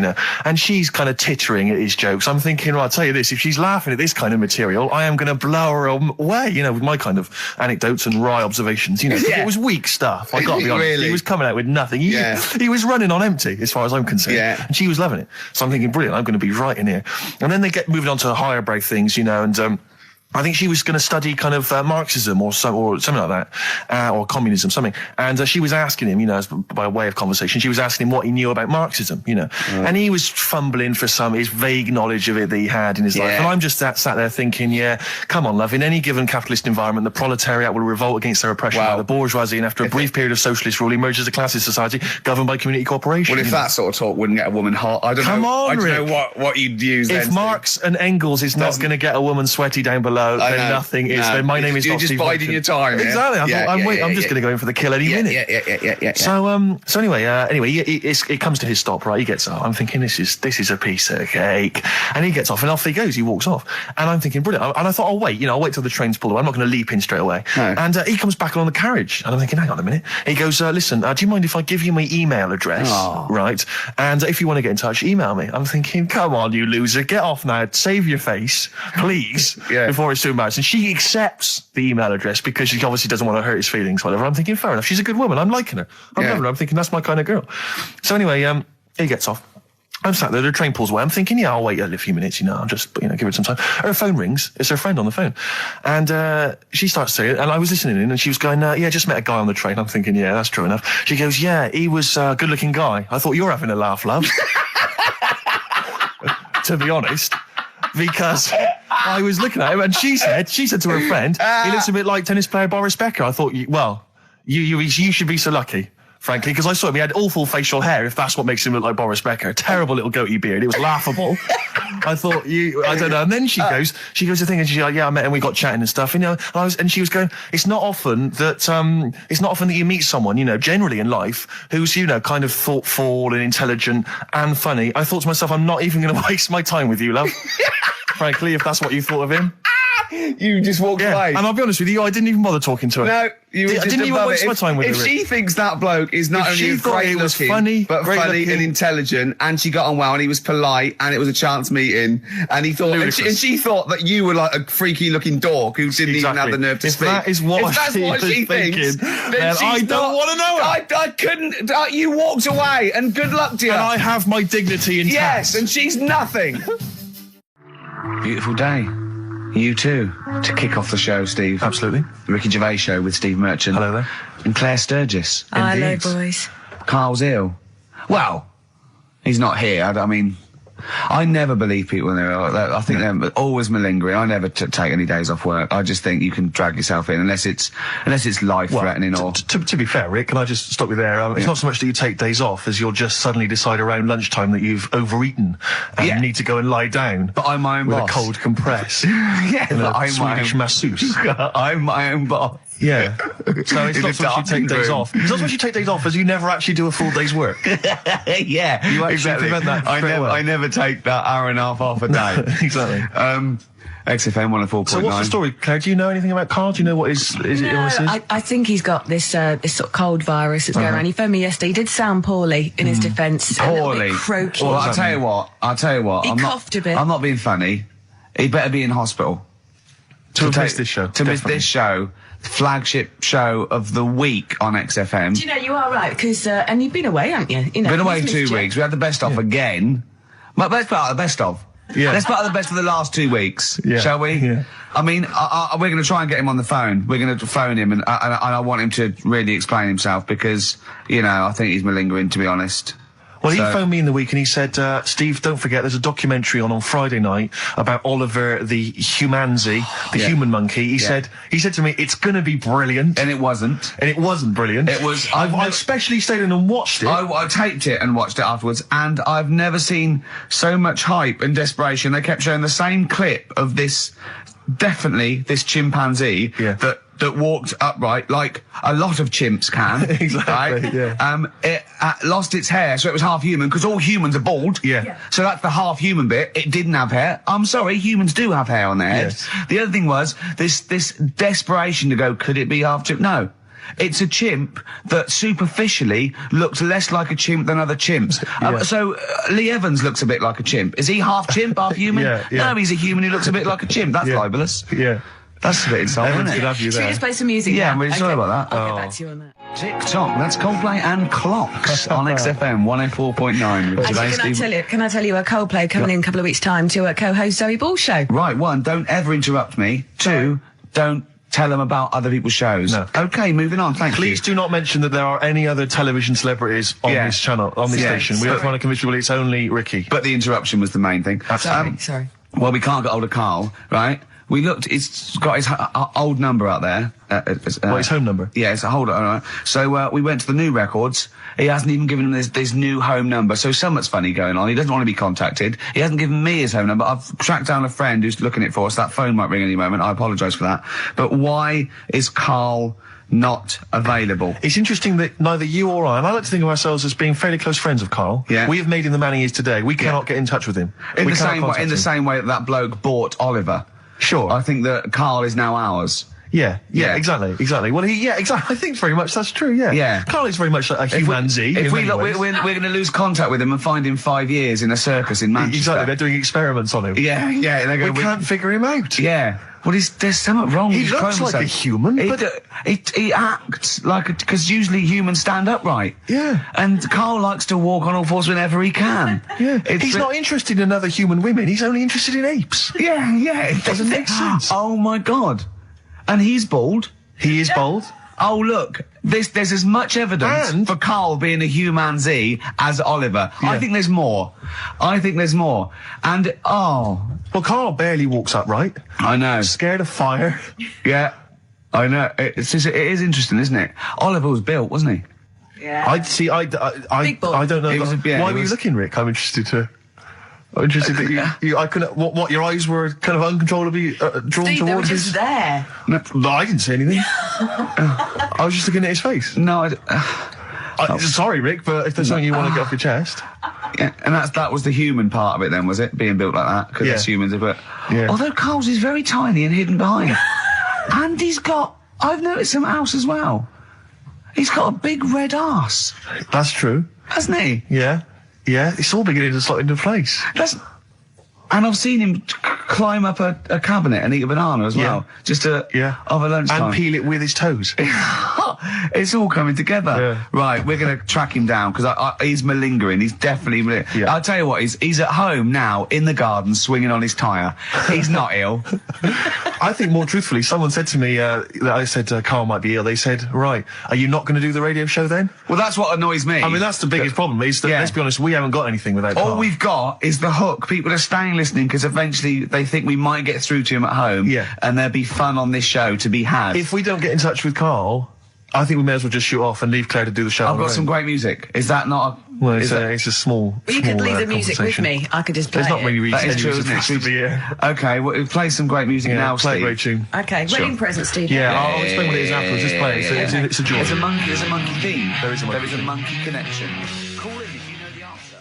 and she's kind of tittering at his jokes. I'm thinking, well, I'll tell you this, if she's laughing at this kind of material, I am going to blow her away, with my kind of anecdotes and wry observations, It was weak stuff, I got to be honest. Really? He was coming out with nothing. He was running on empty, as far as I'm concerned. Yeah. And she was loving it. So I'm thinking, brilliant, I'm going to be right in here. And then they get moving on to higher brow things, and I think she was going to study kind of Marxism or something like that, or communism, something. And she was asking him, as by way of conversation, she was asking him what he knew about Marxism, And he was fumbling for his vague knowledge of it that he had in his life. And I'm just sat there thinking, come on, love, in any given capitalist environment, the proletariat will revolt against their oppression by the bourgeoisie, and after a brief period of socialist rule, emerges a classist society governed by community cooperation. Well, if that sort of talk wouldn't get a woman hot, I don't know what you'd use then. If Marx and Engels is not going to get a woman sweaty down below, then nothing is. Then my name is You're not just Steve biding your time. Exactly. I'm just going to go in for the kill any minute. Yeah. So anyway, it comes to his stop. Right, he gets up. I'm thinking this is a piece of cake, and he gets off, and off he goes. He walks off, and I'm thinking brilliant. And I thought, I'll wait. I'll wait till the train's pulled away. I'm not going to leap in straight away. No. And he comes back along the carriage, and I'm thinking, hang on a minute. He goes, listen, do you mind if I give you my email address? Oh. Right, and if you want to get in touch, email me. I'm thinking, come on, you loser, get off now. Save your face, please, before it's too embarrassing. She accepts the email address because she obviously doesn't want to hurt his feelings, whatever. I'm thinking, fair enough. She's a good woman. I'm liking her. I'm loving her. I'm thinking that's my kind of girl. So anyway, he gets off. I'm sat there, the train pulls away. I'm thinking, yeah, I'll wait a few minutes, I'll just, give it some time. Her phone rings. It's her friend on the phone. And she starts saying, and I was listening in, and she was going, yeah, just met a guy on the train. I'm thinking, yeah, that's true enough. She goes, yeah, he was a good-looking guy. I thought you were having a laugh, love. To be honest. Because I was looking at him, and she said to her friend, he looks a bit like tennis player Boris Becker. I thought, you should be so lucky. Frankly, because I saw him, he had awful facial hair, if that's what makes him look like Boris Becker. Terrible little goatee beard. It was laughable. I thought, I don't know. And then she goes to thing, and she's like, yeah, I met him, we got chatting and stuff, and she was going, it's not often that you meet someone, generally in life, who's, kind of thoughtful and intelligent and funny. I thought to myself, I'm not even going to waste my time with you, love. Frankly, if that's what you thought of him. You just walked away. And I'll be honest with you, I didn't even bother talking to her. No, you I didn't even waste my time with her. If she thinks that bloke is not only great looking, but funny and intelligent, and she got on well, and he was polite, and it was a chance meeting, and he thought, and she thought that you were like a freaky looking dork who didn't even have the nerve to speak. That is what if that's what she thinks, then I don't want to know her. I couldn't. You walked away, and good luck to you. And I have my dignity intact. Yes, and she's nothing. Beautiful day. You too, to kick off the show, Steve. Absolutely. The Ricky Gervais Show with Steve Merchant. Hello there. And Claire Sturgis. Hello, boys. Carl's ill. Well, he's not here. I mean, I never believe people when they're ill. I think they're always malingering. I never take any days off work. I just think you can drag yourself in unless it's life-threatening or... To be fair, Rick, can I just stop you there? It's not so much that you take days off as you'll just suddenly decide around lunchtime that you've overeaten and you need to go and lie down. But I'm my own boss. With a cold compress. Yeah, but I'm Swedish masseuse. I'm my own boss. Yeah. So it's not so much you take days off. It's not so much you take days off as you never actually do a full day's work. Yeah, you actually prevent that. I never take that hour and a half off a day. Exactly. XFM 104.9. So what's the story, Claire? Do you know anything about Carl? Do you know what his illness is? I think he's got this sort of cold virus that's going around. He phoned me yesterday. He did sound poorly in his defence. Poorly. A little bit croaky. Well, I'll tell you what. He coughed a bit. I'm not being funny. He better be in hospital. To miss this show. To miss this show. Flagship show of the week on XFM. Do you know, you are right, because, and you've been away, haven't you? Been away 2 weeks. We had the best of again. But let's part of the best of. Yeah. Let's part of the best of the last 2 weeks, shall we? Yeah. I mean, we're going to try and get him on the phone. We're going to phone him, and I want him to really explain himself because, I think he's malingering, to be honest. Well, he phoned me in the week and he said, Steve, don't forget, there's a documentary on Friday night about Oliver the humanzi, the human monkey. He said to me, it's going to be brilliant. And it wasn't. And it wasn't brilliant. It was. I especially stayed in and watched it. I taped it and watched it afterwards, and I've never seen so much hype and desperation. They kept showing the same clip of this chimpanzee that walked upright like a lot of chimps can. Exactly. Right? Yeah. It lost its hair, so it was half human, because all humans are bald. Yeah. So that's the half human bit. It didn't have hair. I'm sorry, humans do have hair on their heads. Yes. The other thing was this desperation to go, could it be half chimp? No. It's a chimp that superficially looks less like a chimp than other chimps. So Lee Evans looks a bit like a chimp. Is he half chimp, half human? No, he's a human who looks a bit like a chimp. That's libelous. Yeah. That's a bit insulting, isn't it? Have you Should we there. just play some music? Yeah, now? I'm really sorry about that. I'll get back to you on that. TikTok, that's Coldplay and Clocks on XFM 104.9. Actually, can I tell you a Coldplay coming in a couple of weeks' time to co-host Zoe Ball's show? Right, 1, don't ever interrupt me. 2, don't tell them about other people's shows. No. Okay, moving on. Thank you. Please do not mention that there are any other television celebrities on this channel, on this station. We don't want to convince people it's only Ricky. But the interruption was the main thing. Sorry. Well, we can't get hold of Carl, right? We looked, it's got his old number out there. His home number? Yeah, it's a hold on. Right. So, we went to the new records. He hasn't even given him this new home number. So something's funny going on. He doesn't want to be contacted. He hasn't given me his home number. I've tracked down a friend who's looking it for us. That phone might ring any moment. I apologise for that. But why is Carl not available? It's interesting that neither you or I, and I like to think of ourselves as being fairly close friends of Carl. Yeah. We have made him the man he is today. We cannot get in touch with him. In the same way that bloke bought Oliver. Sure. I think that Carl is now ours. Yeah, exactly. Well, exactly. I think very much that's true, yeah. Yeah. Carl is very much like a humanzi. If we're going to lose contact with him and find him 5 years in a circus in Manchester. Exactly, they're doing experiments on him. Yeah, we can't figure him out. Yeah. Well, there's something wrong with He his looks like a chromosome. human, He acts like because usually humans stand upright. Yeah. And Carl likes to walk on all fours whenever he can. Yeah. It's He's not interested in other human women. He's only interested in apes. Yeah. It doesn't make sense. Oh my God. And he's bald. He is bold. Oh look, there's as much evidence And- for Carl being a humanzee as Oliver. Yeah. I think there's more. And Well, Carl barely walks upright. I know. Scared of fire. Yeah, I know. It is interesting, isn't it? Oliver was built, wasn't he? Yeah. I see. I Big ball. don't know. It was Why were you looking, Rick? I'm interested that you. I couldn't. What? Your eyes were kind of uncontrollably drawn Steve, they were towards just his. there. No, I didn't see anything. I was just looking at his face. No, Sorry, Rick, but if there's something you want to get off your chest. yeah, and that was the human part of it then, was it? Being built like that? Because Yeah. it's humans, but... Yeah. Although Carl's is very tiny and hidden behind. And I've noticed something else as well. He's got a big red arse, That's true. hasn't he? Yeah. Yeah. It's all beginning to slot into place. And I've seen him climb up a cabinet and eat a banana as well. Just over lunchtime. And peel it with his toes. It's all coming together. Yeah. Right, we're going to track him down because he's malingering. He's definitely Yeah. I'll tell you what, he's at home now in the garden swinging on his tyre. He's not ill. I think more truthfully, someone said to me that I said Carl might be ill. They said, right, are you not going to do the radio show then? Well, that's what annoys me. I mean, that's the biggest problem. Is that, Yeah. let's be honest, we haven't got anything without Carl. All we've got is the hook. People are staying listening because eventually they think we might get through to him at home. Yeah. And there'll be fun on this show to be had. If we don't get in touch with Carl, I think we may as well just shoot off and leave Claire to do the show. I've on her got some own. great music. Is that not Well, is that- it's a small. Well, you small, could leave the music with conversation. me. I could just play There's not it. many That reasons is true, for isn't it? us to be here. Okay, well, play some great music Yeah, now, play a Steve. great tune. Okay, Sure. wedding present, Steve. Yeah, I'll explain what it is afterwards. Just play it. Yeah. It's a joy. There's a monkey theme. There is a monkey There is a theme. monkey connection. Call in if you know the answer.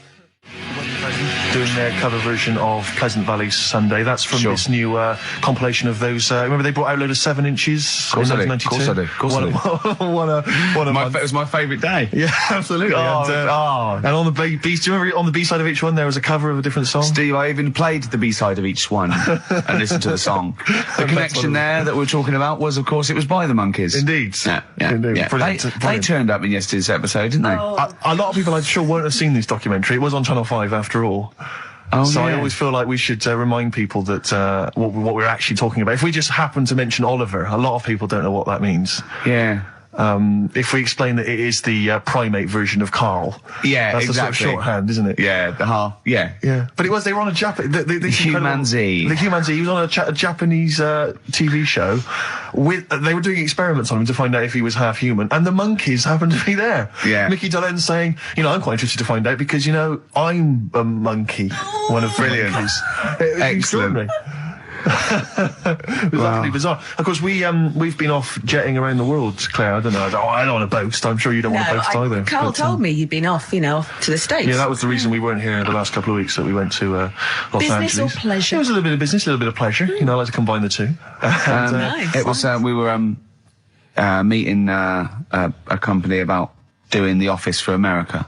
Doing their cover version of Pleasant Valley Sunday. That's from Sure. this new compilation of those. Remember they brought out a load of 7 inches course in I do. 1992? Of course I do. What a month. It was my favourite day. Yeah, absolutely. And on the B, do you remember on the B side of each one there was a cover of a different song? Steve, I even played the B-side of each one and listened to the song. The connection there that we're talking about was, of course, it was by the Monkeys. Indeed. Yeah. Indeed. Brilliant. They Brilliant. turned up in yesterday's episode, didn't they? A lot of people, I'm sure, won't have seen this documentary. It was on Channel 5 after all. Oh, So I yeah. always feel like we should remind people that what we're actually talking about. If we just happen to mention Oliver, a lot of people don't know what that means. Yeah. If we explain that it is the primate version of Carl. Yeah, That's exactly. the sort of shorthand, isn't it? Yeah, yeah. Yeah. But they were on a Humanzee. The Humanzee. He was on a Japanese TV show. They were doing experiments on him to find out if he was half human, and the monkeys happened to be there. Yeah. Mickey Dolenz saying, I'm quite interested to find out because, I'm a monkey. One of the Brilliant. monkeys. It was Excellent. extraordinary. It was absolutely bizarre. Of course, we've been off jetting around the world, Claire. I don't know. I don't want to boast. I'm sure you don't want to boast either. Carl but, told me you'd been off, off to the States. yeah, that was the reason we weren't here the last couple of weeks, that we went to Los Business Angeles. or pleasure? It was a little bit of business, a little bit of pleasure. I like to combine the two. And, Nice. It was, we were meeting a company about doing The Office for America.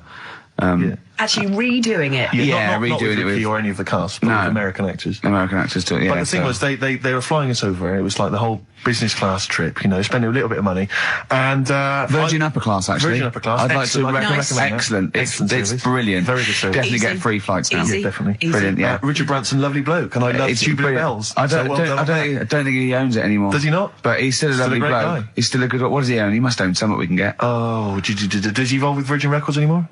yeah. Actually redoing it. Yeah, not redoing with it Ricky with- or any of the cast, but No. with American actors. American actors do it, yeah. But the thing was, they were flying us over. It was like the whole business class trip, spending a little bit of money. And Virgin Upper Class, actually. Virgin Upper Class. I'd like to Excellent. recommend Nice. that. Excellent. Excellent It's service. brilliant. Very good service. Definitely Easy. get free flights now. Easy. Yeah, definitely. Easy. Brilliant, yeah. Richard Branson, lovely bloke, and I love It's Tubular brilliant. Bells. I So don't well done on that. think he owns it anymore. Does he not? But he's still a Still a lovely great bloke. guy. He's still a good. What does he own? He must own something we can get. Oh, does he involve with Virgin Records anymore?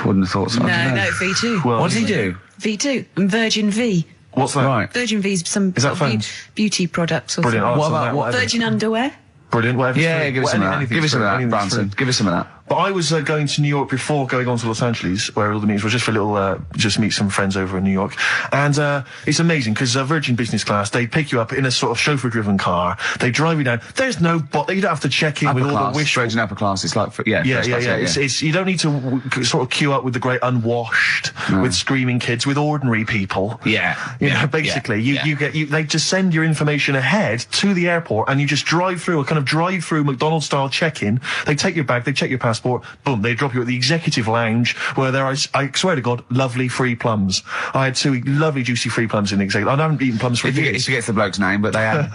Wouldn't have thought so. I don't know. No, V2. Well, What does he do? V2 and Virgin V. What's that? Right. Virgin V's some Is that sort of fun? beauty products or Brilliant. something. Awesome. about- That, what- whatever. Virgin underwear. Brilliant. Whatever. Yeah, give us some of that. Give us some of that, Branson. Give us some of that. But I was going to New York before going on to Los Angeles, where all the meetings were, just for a little, just meet some friends over in New York. And it's amazing, because Virgin Business Class, they pick you up in a sort of chauffeur-driven car. They drive you down. There's no you don't have to check in Upper with all class, the wishful... Virgin Upper Class. It's like, Yeah, first class, It's you don't need to sort of queue up with the great unwashed, with screaming kids, with ordinary people. Yeah. Basically, Yeah. they just send your information ahead to the airport, and you just drive through a kind of drive-through McDonald's-style check-in. They take your bag, they check your passport. passport. Boom, they drop you at the executive lounge where there are, I swear to God, lovely free plums. I had 2 lovely juicy free plums in the executive. I haven't eaten plums for He years. forgets the bloke's name, but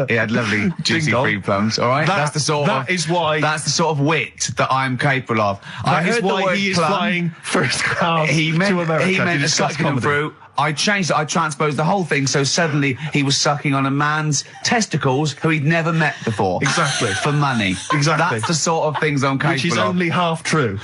he had lovely juicy dong. free plums. All right, that's the sort of wit that I'm capable of. I That is heard the why word he is plum. flying first class He meant, to America. he to meant a discuss sucking comedy. fruit. I changed it. I transposed the whole thing, so suddenly he was sucking on a man's testicles who he'd never met before. Exactly. For money. Exactly. That's the sort of things I'm capable Which is of. only half true.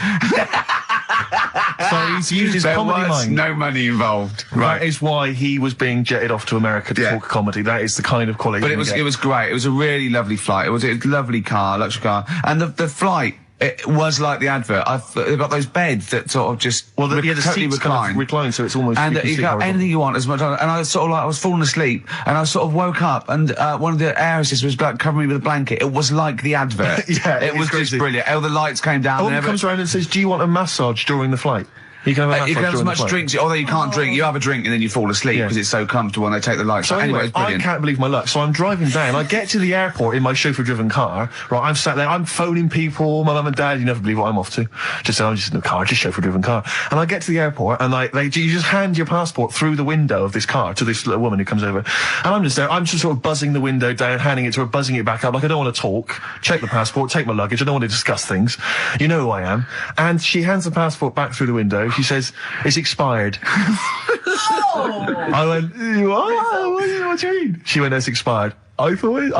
So he's used his There comedy was mind. no money involved. That is why he was being jetted off to America to Yeah. talk comedy. That is the kind of quality. But you get. it was great. It was a really lovely flight. It was a lovely car, luxury car. And the flight, it was like the advert. They've got those beds that sort of just Well, the totally seats kind recline. of recline, so it's almost. And you can you see got horizontal. anything you want as much. And I was sort of like, I was falling asleep, and I sort of woke up, and one of the heiresses was like covering me with a blanket. It was like the advert. Yeah, it was crazy. just brilliant. All the lights came down. A and woman comes around and says, "Do you want a massage during the flight?" You can have a massage you can have as during the much flight. drinks, although you can't drink. You have a drink and then you fall asleep Yeah. because it's so comfortable and they take the lights So out. anyway, It's I brilliant. can't believe my luck. So I'm driving down. I get to the airport in my chauffeur-driven car. Right, I'm sat there. I'm phoning people. My mum and dad. You never believe what I'm off to. I'm just in the car, just chauffeur-driven car. And I get to the airport, and you just hand your passport through the window of this car to this little woman who comes over. And I'm just there. I'm just sort of buzzing the window down, handing it to her, buzzing it back up. Like I don't want to talk. Check the passport. Take my luggage. I don't want to discuss things. You know who I am. And she hands the passport back through the window. She says, "It's expired." I went, what do you mean? She went, "It's expired." I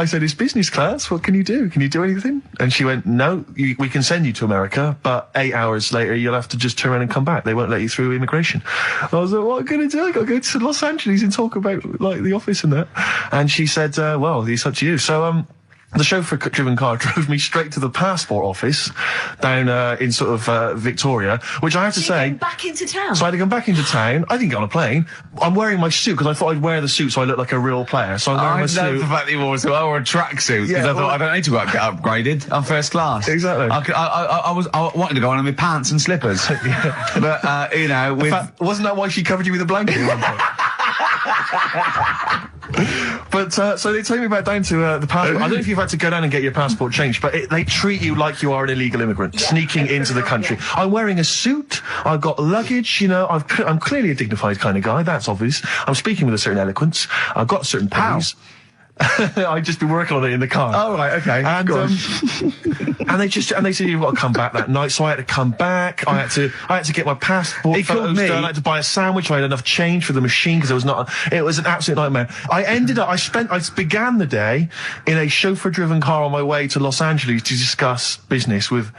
said, "It's business class. What can you do? Can you do anything?" And she went, "No, we can send you to America, but 8 hours later, you'll have to just turn around and come back. They won't let you through immigration." I was like, "What am I going to do? I got to go to Los Angeles and talk about, like, the office and that." And she said, "Well, it's up to you." So, the chauffeur-driven car drove me straight to the passport office down in sort of Victoria, which I have to say. Back into town. So I had to come back into town. I didn't get on a plane. I'm wearing my suit because I thought I'd wear the suit so I look like a real player. So I'm wearing I my love suit. the fact that you wore a tracksuit because Yeah, I thought well- I don't need to get upgraded. I'm first class. Exactly. I wanted to go on in my pants and slippers, but you know, In with fact, wasn't that why she covered you with a blanket at one point? But so they take me back down to the passport. I don't know if you've had to go down and get your passport changed, but they treat you like you are an illegal immigrant sneaking into the country. I'm wearing a suit. I've got luggage. You know, I'm clearly a dignified kind of guy. That's obvious. I'm speaking with a certain eloquence. I've got certain pennies. I'd just been working on it in the car. Oh, right, okay. And Go on. and they said you've got to come back that night. So I had to come back. I had to get my passport He called photos me. done. I had to buy a sandwich. I had enough change for the machine because it was an absolute nightmare. I began the day in a chauffeur-driven car on my way to Los Angeles to discuss business with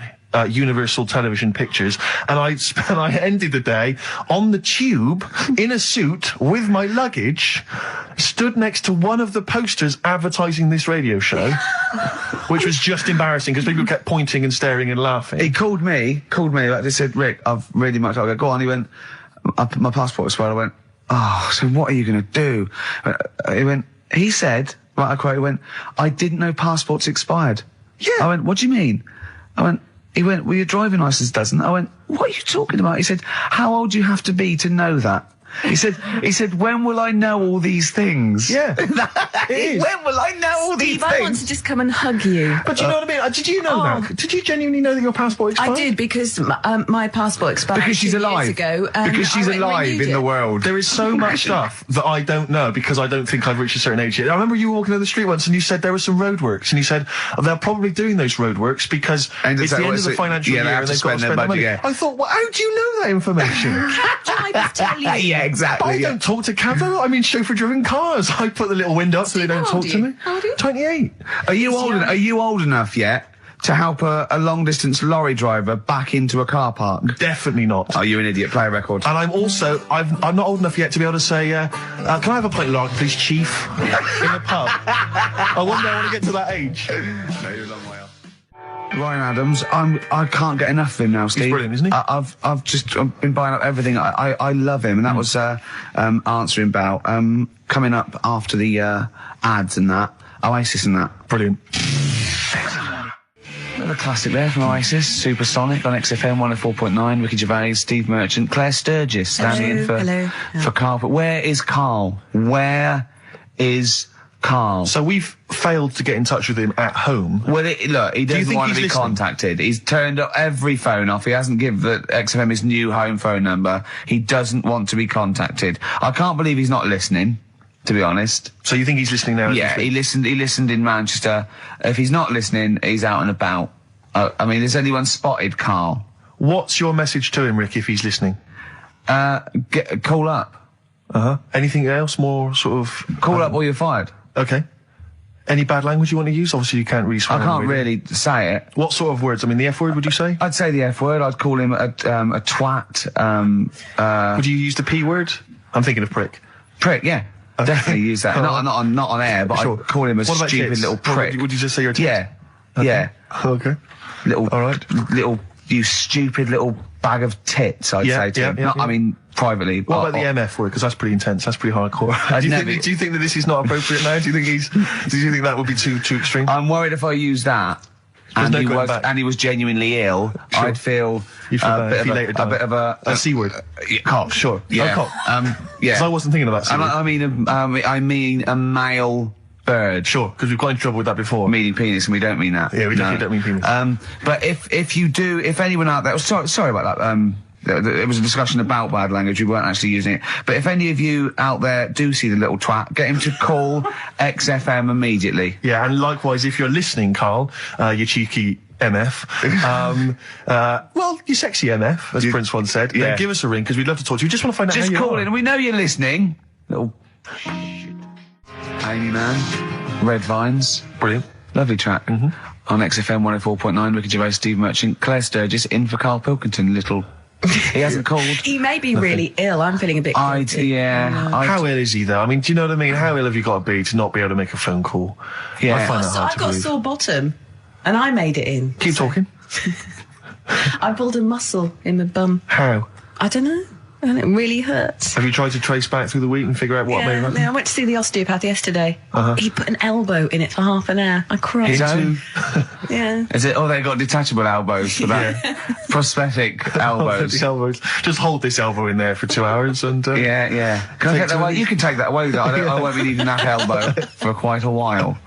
Universal Television Pictures, and I ended the day on the tube in a suit with my luggage, stood next to one of the posters advertising this radio show, which was just embarrassing because people kept pointing and staring and laughing. he called me. They said, "Rick, I've really much." I go, "Go on." He went, "My passport expired." I went, "Oh, so what are you going to do?" He said, right, I quote, he went, "I didn't know passports expired." Yeah. I went, "What do you mean?" He went, "Well, your driving license doesn't." I went, "What are you talking about?" He said, "How old do you have to be to know that?" He said, "When will I know all these things?" Yeah, it is. When will I know all these Steve, I want things? to just come and hug you. But do you know what I mean? Did you know that? Did you genuinely know that your passport expired? I did because my passport expired Because she's 2 years alive. ago. And Because she's I went and alive renewed in the it. world. There is so much stuff that I don't know because I don't think I've reached a certain age yet. I remember you were walking down the street once and you said there were some roadworks, and you said they're probably doing those roadworks because And it's the end of the financial yeah, they year have and to they've got to spend their spend the money. budget, yeah. I thought, well, how do you know that information? Can I just tell you? Yeah, exactly. I don't talk to cabs. I mean, chauffeur-driven cars. I put the little window up so they Steve, don't how talk old to are you? me. How old are you? 28. Are you He's old? young. Are you old enough yet to help a long-distance lorry driver back into a car park? Definitely not. Oh, you're an idiot. Play a record. And I'm also, I'm not old enough yet to be able to say, can I have a pint of lager, please, Chief? In the pub. I wonder I want to get to that age. No, you're a long way off. Ryan Adams, I can't get enough of him now, Steve. brilliant, isn't he? I've been buying up everything. I love him, and that was answering bell. Coming up after the ads and that, Oasis and that. Brilliant. Another classic there from Oasis, Supersonic on XFM 104.9. Ricky Gervais, Steve Merchant, Claire Sturgis standing in for Hello. for Carl. But where is Carl? Where is Carl. So we've failed to get in touch with him at home. Well, look, he doesn't want to be contacted. He's turned every phone off. He hasn't given the XFM his new home phone number. He doesn't want to be contacted. I can't believe he's not listening, to be honest. So you think he's listening now? Yeah, he listened in Manchester. If he's not listening, he's out and about. I mean, has anyone spotted Carl? What's your message to him, Rick, if he's listening? Call up. Anything else more sort of... Call up or you're fired. Okay. Any bad language you want to use? Obviously, you can't really swear. I can't really say it. What sort of words? I mean, the F word, would you say? I'd say the F word. I'd call him a twat. Would you use the P word? I'm thinking of prick. Prick, yeah. Okay. Definitely use that. Not on air, but Sure. I'd call him a What about stupid tits? little prick. Would you just say you're a tit? Yeah. Okay. Yeah. Okay. All right. You stupid little bag of tits, I'd say to him. I mean, privately. What about the MF word? Because that's pretty intense. That's pretty hardcore. Do you think that this is not appropriate now? Do you think that would be too extreme? I'm worried if I use that and he was genuinely ill, Sure. I'd feel a bit of a C word. Cock. Sure. Yeah. Cock. Yeah. Because I wasn't thinking of that C word. I mean a male bird. Sure, because we've got into trouble with that before. Meaning penis, and we don't mean that. Yeah, we definitely don't mean penis. But if anyone out there, sorry about that. It was a discussion about bad language. We weren't actually using it. But if any of you out there do see the little twat, get him to call XFM immediately. Yeah, and likewise, if you're listening, Carl, you cheeky MF, well, you sexy MF, as Prince once said. Yeah. Give us a ring, because we'd love to talk to you. We just want to find out how you call are. in. We know you're listening. Little Amy Man, Red Vines. Brilliant. Lovely track. On XFM 104.9, Ricky Gervais, Steve Merchant, Claire Sturgis, in for Karl Pilkington. He hasn't called. He may be really ill. I'm feeling a bit guilty. How ill is he, though? I mean, do you know what I mean? How ill have you got to be to not be able to make a phone call? Yeah. I find that hard I've to got a believe. sore bottom, and I made it in. Keep talking. I pulled a muscle in my bum. How? I don't know. And it really hurts. Have you tried to trace back through the week and figure out what may have happened? I went to see the osteopath yesterday. He put an elbow in it for half an hour. I cried. His own? Yeah. Is it? Oh, they got detachable elbows for that. Prosthetic elbows. The elbows. Just hold this elbow in there for 2 hours and... Yeah. Can I take that away? You can take that away, though. I won't be needing that elbow for quite a while.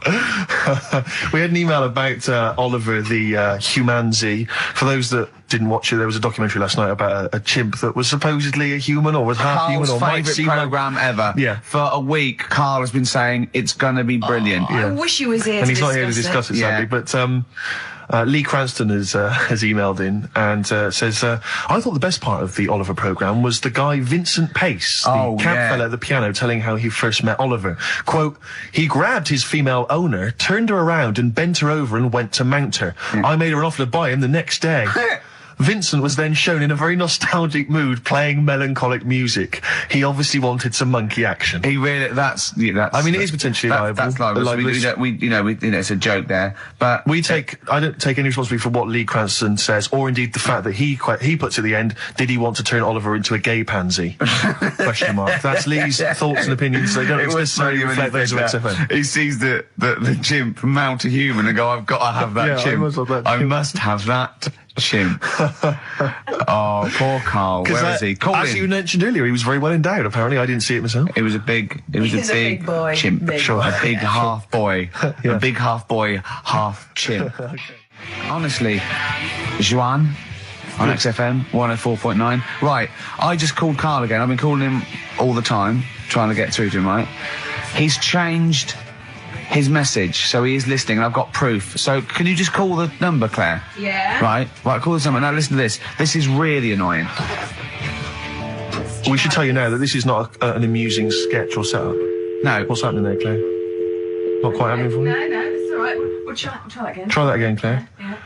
We had an email about Oliver the Humanzi. For those that didn't watch it, there was a documentary last night about a chimp that was supposedly a human or was half human or might favourite seem programme ever. Yeah. For a week, Carl has been saying it's going to be brilliant. I wish he was here and to he's not here to discuss it, sadly. Yeah. But Lee Cranston has emailed in and says, I thought the best part of the Oliver programme was the guy Vincent Pace, the camp fella at the piano, telling how he first met Oliver. Quote, he grabbed his female owner, turned her around and bent her over and went to mount her. I made her an offer to buy him the next day. Vincent was then shown in a very nostalgic mood playing melancholic music. He obviously wanted some monkey action. He really, that's I mean, it is potentially liable. That's liable. It's a joke there. But I don't take any responsibility for what Lee Cranston says, or indeed the fact that he puts at the end, did he want to turn Oliver into a gay pansy? Question mark. That's Lee's thoughts and opinions. They don't necessarily reflect those of XFM. He sees the chimp mount a human and go, I've got to have that chimp. I must have that chimp. Oh, poor Carl. Where is he? As you mentioned earlier, he was very well endowed. Apparently, I didn't see it myself. It was a big boy. chimp. Big Sure, boy. a big half boy. Yeah. A big half boy, half chimp. Honestly, Juan on XFM 104.9. Right, I just called Carl again. I've been calling him all the time, trying to get through to him, right? He's changed his message, so he is listening, and I've got proof. So can you just call the number, Claire? Yeah. Right, call this number. Now listen to this. This is really annoying. We should tell you now that this is not an amusing sketch or setup. No. What's happening there, Claire? Not quite happening for you? No, it's all right. We'll try that again. Try that again, Claire. Yeah.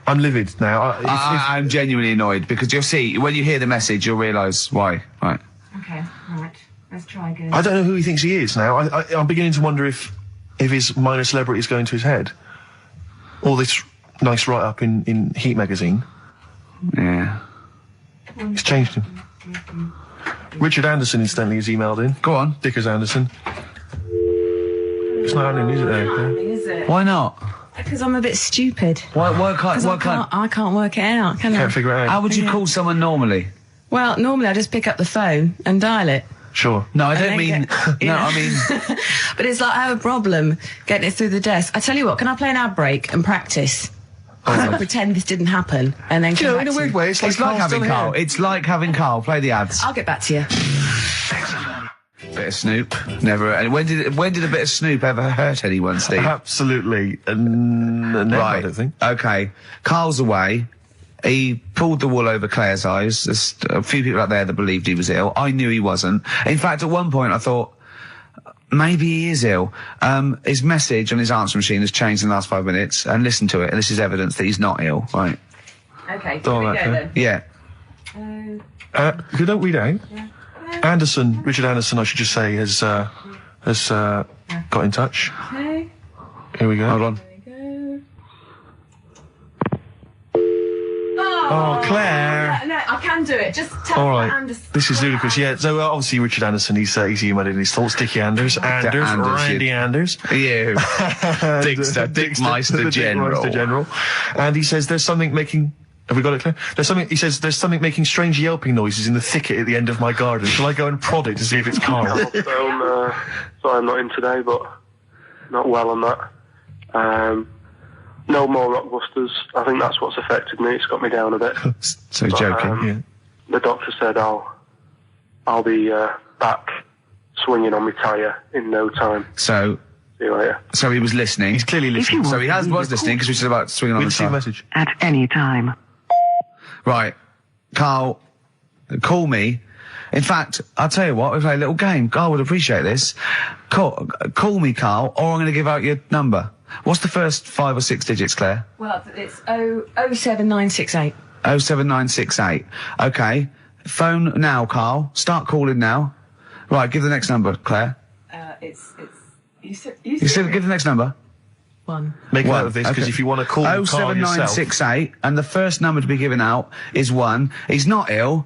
I'm livid now. I'm genuinely annoyed, because you'll see, when you hear the message, you'll realise why. Right. Okay, right. Let's try again. I don't know who he thinks he is now. I'm beginning to wonder if his minor celebrity is going to his head. All this nice write-up in Heat magazine. Yeah. It's changed him. Richard Anderson, incidentally, has emailed in. Go on. Dickers Anderson. It's not happening, is it, there? Is it? Why not? Because I'm a bit stupid. Why can't... I can't work it out, can I? Can't figure it out. How would you call someone normally? Well, normally I just pick up the phone and dial it. Sure. No, I And don't then mean. get- No, yeah. I mean. But it's like I have a problem getting it through the desk. I tell you what, can I play an ad break and practice? I'll pretend this didn't happen and then You come know, back in a to weird you. way, it's like Carl's having still Carl. here. It's like having Carl play the ads. I'll get back to you. Bit of Snoop, never. And when did a bit of Snoop ever hurt anyone, Steve? Absolutely. No, I don't think. Okay. Carl's away. He pulled the wool over Claire's eyes. There's a few people out there that believed he was ill. I knew he wasn't. In fact, at one point I thought, maybe he is ill. His message on his answer machine has changed in the last 5 minutes, and listen to it, and this is evidence that he's not ill, right? Okay, Don't here we like go that. then. Yeah. Who don't read out? Richard Anderson, I should just say, has got in touch. Okay. Here we go. Hold on. There we go. Oh, Claire. No, I can do it. Just tell All me right. Anderson. This is ludicrous. Yeah, so obviously Richard Anderson, he's emailed in his thoughts. Dickie Anders, Randy Anders. You. Dickmeister Dickmeister General. Dickmeister General. And he says there's something making... Have we got it, Claire? He says there's something making strange yelping noises in the thicket at the end of my garden. Shall I go and prod it to see if it's Carl? Sorry, I'm not in today, but not well on that. No more Rockbusters. I think that's what's affected me. It's got me down a bit. So he's joking. Yeah. The doctor said I'll be back swinging on my tyre in no time. So See you later. he was listening. He's clearly listening. So he was listening because we said about swinging on We'll the see a side. message. At any time. Right. Carl, call me. In fact, I'll tell you what, we'll play a little game. Carl would appreciate this. Call me, Carl, or I'm going to give out your number. What's the first 5 or 6 digits, Claire? Well, it's 07968. 07968. Okay. Phone now, Carl. Start calling now. Right, give the next number, Claire. You said You still give the next number? 1. Make a One. note of this, because Okay. if you want to call Carl yourself... 07968, and the first number to be given out is 1. He's not ill.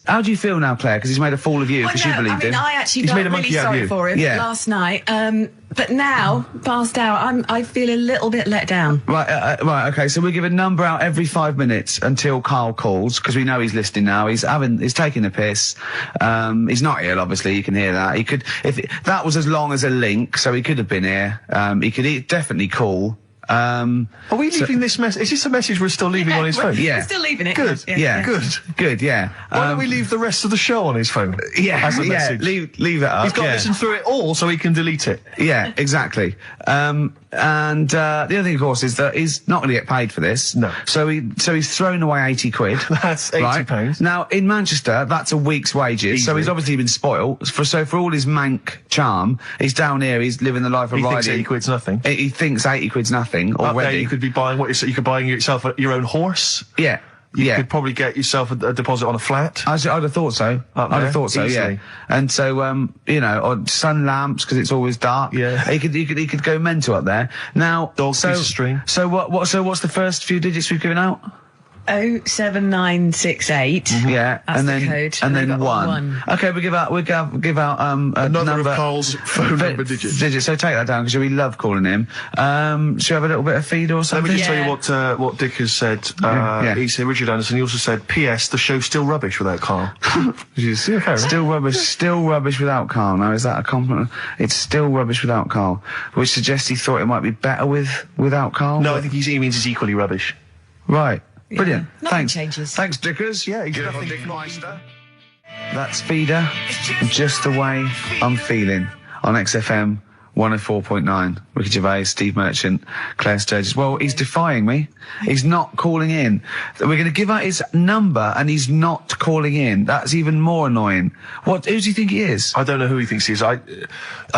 How do you feel now, Claire? Because he's made a fool of you, because you believed him. I actually He's felt made a really monkey out of sorry you. for him Yeah. last night. But now, passed out, I feel a little bit let down. Right, okay, so we give a number out every 5 minutes until Carl calls, because we know he's listening now. He's taking a piss. He's not ill, obviously, you can hear that. That was as long as a link, so he could have been here. He could definitely call. Are we leaving this message? Is this a message we're still leaving on his phone? Yeah. We're still leaving it. Good. Yeah. Good. Yeah. Why don't we leave the rest of the show on his phone? As a message? Leave it up. He's got to listen through it all so he can delete it. Yeah, exactly. And the other thing, of course, is that he's not going to get paid for this. No. So he's thrown away 80 quid. That's 80 right? pounds. Now, in Manchester, that's a week's wages. So Easily. he's obviously been spoilt. For all his mank charm, he's down here, he's living the life of He riding. thinks 80 quid's nothing. He thinks 80 quid's nothing Up there, already. you could be buying you could buy yourself your own horse. Yeah. You yeah. could probably get yourself a deposit on a flat. I'd have thought so. Up I'd have there, thought so, easily. yeah. And so, or sun lamps because it's always dark. Yeah. He could go mental up there. Now, Dog's piece of string. So what's the first few digits we've given out? 07968. Yeah, That's and the then code. and And then we've got 1. one. Okay, we give out a Another number of Carl's phone number digits. So take that down because we love calling him. Should we have a little bit of feed or Let something? me just Yeah. tell you what Dick has said. Yeah. He said, Richard Anderson, he also said, P.S. the show's still rubbish without Carl. Which is fair enough. Still rubbish without Carl. Now, is that a compliment? It's still rubbish without Carl, which suggests he thought it might be better without Carl. No, I think he means it's equally rubbish. Right. Brilliant. Nothing Thanks. changes. Thanks, Dickers. Yeah, he's Good nothing- on Dickmeister. That's Feeder, Just the Way I'm Feeling, on XFM 104.9. Ricky Gervais, Steve Merchant, Claire Sturgis. Well, he's defying me. He's not calling in. We're going to give out his number and he's not calling in. That's even more annoying. Who does he think he is? I don't know who he thinks he is. I'll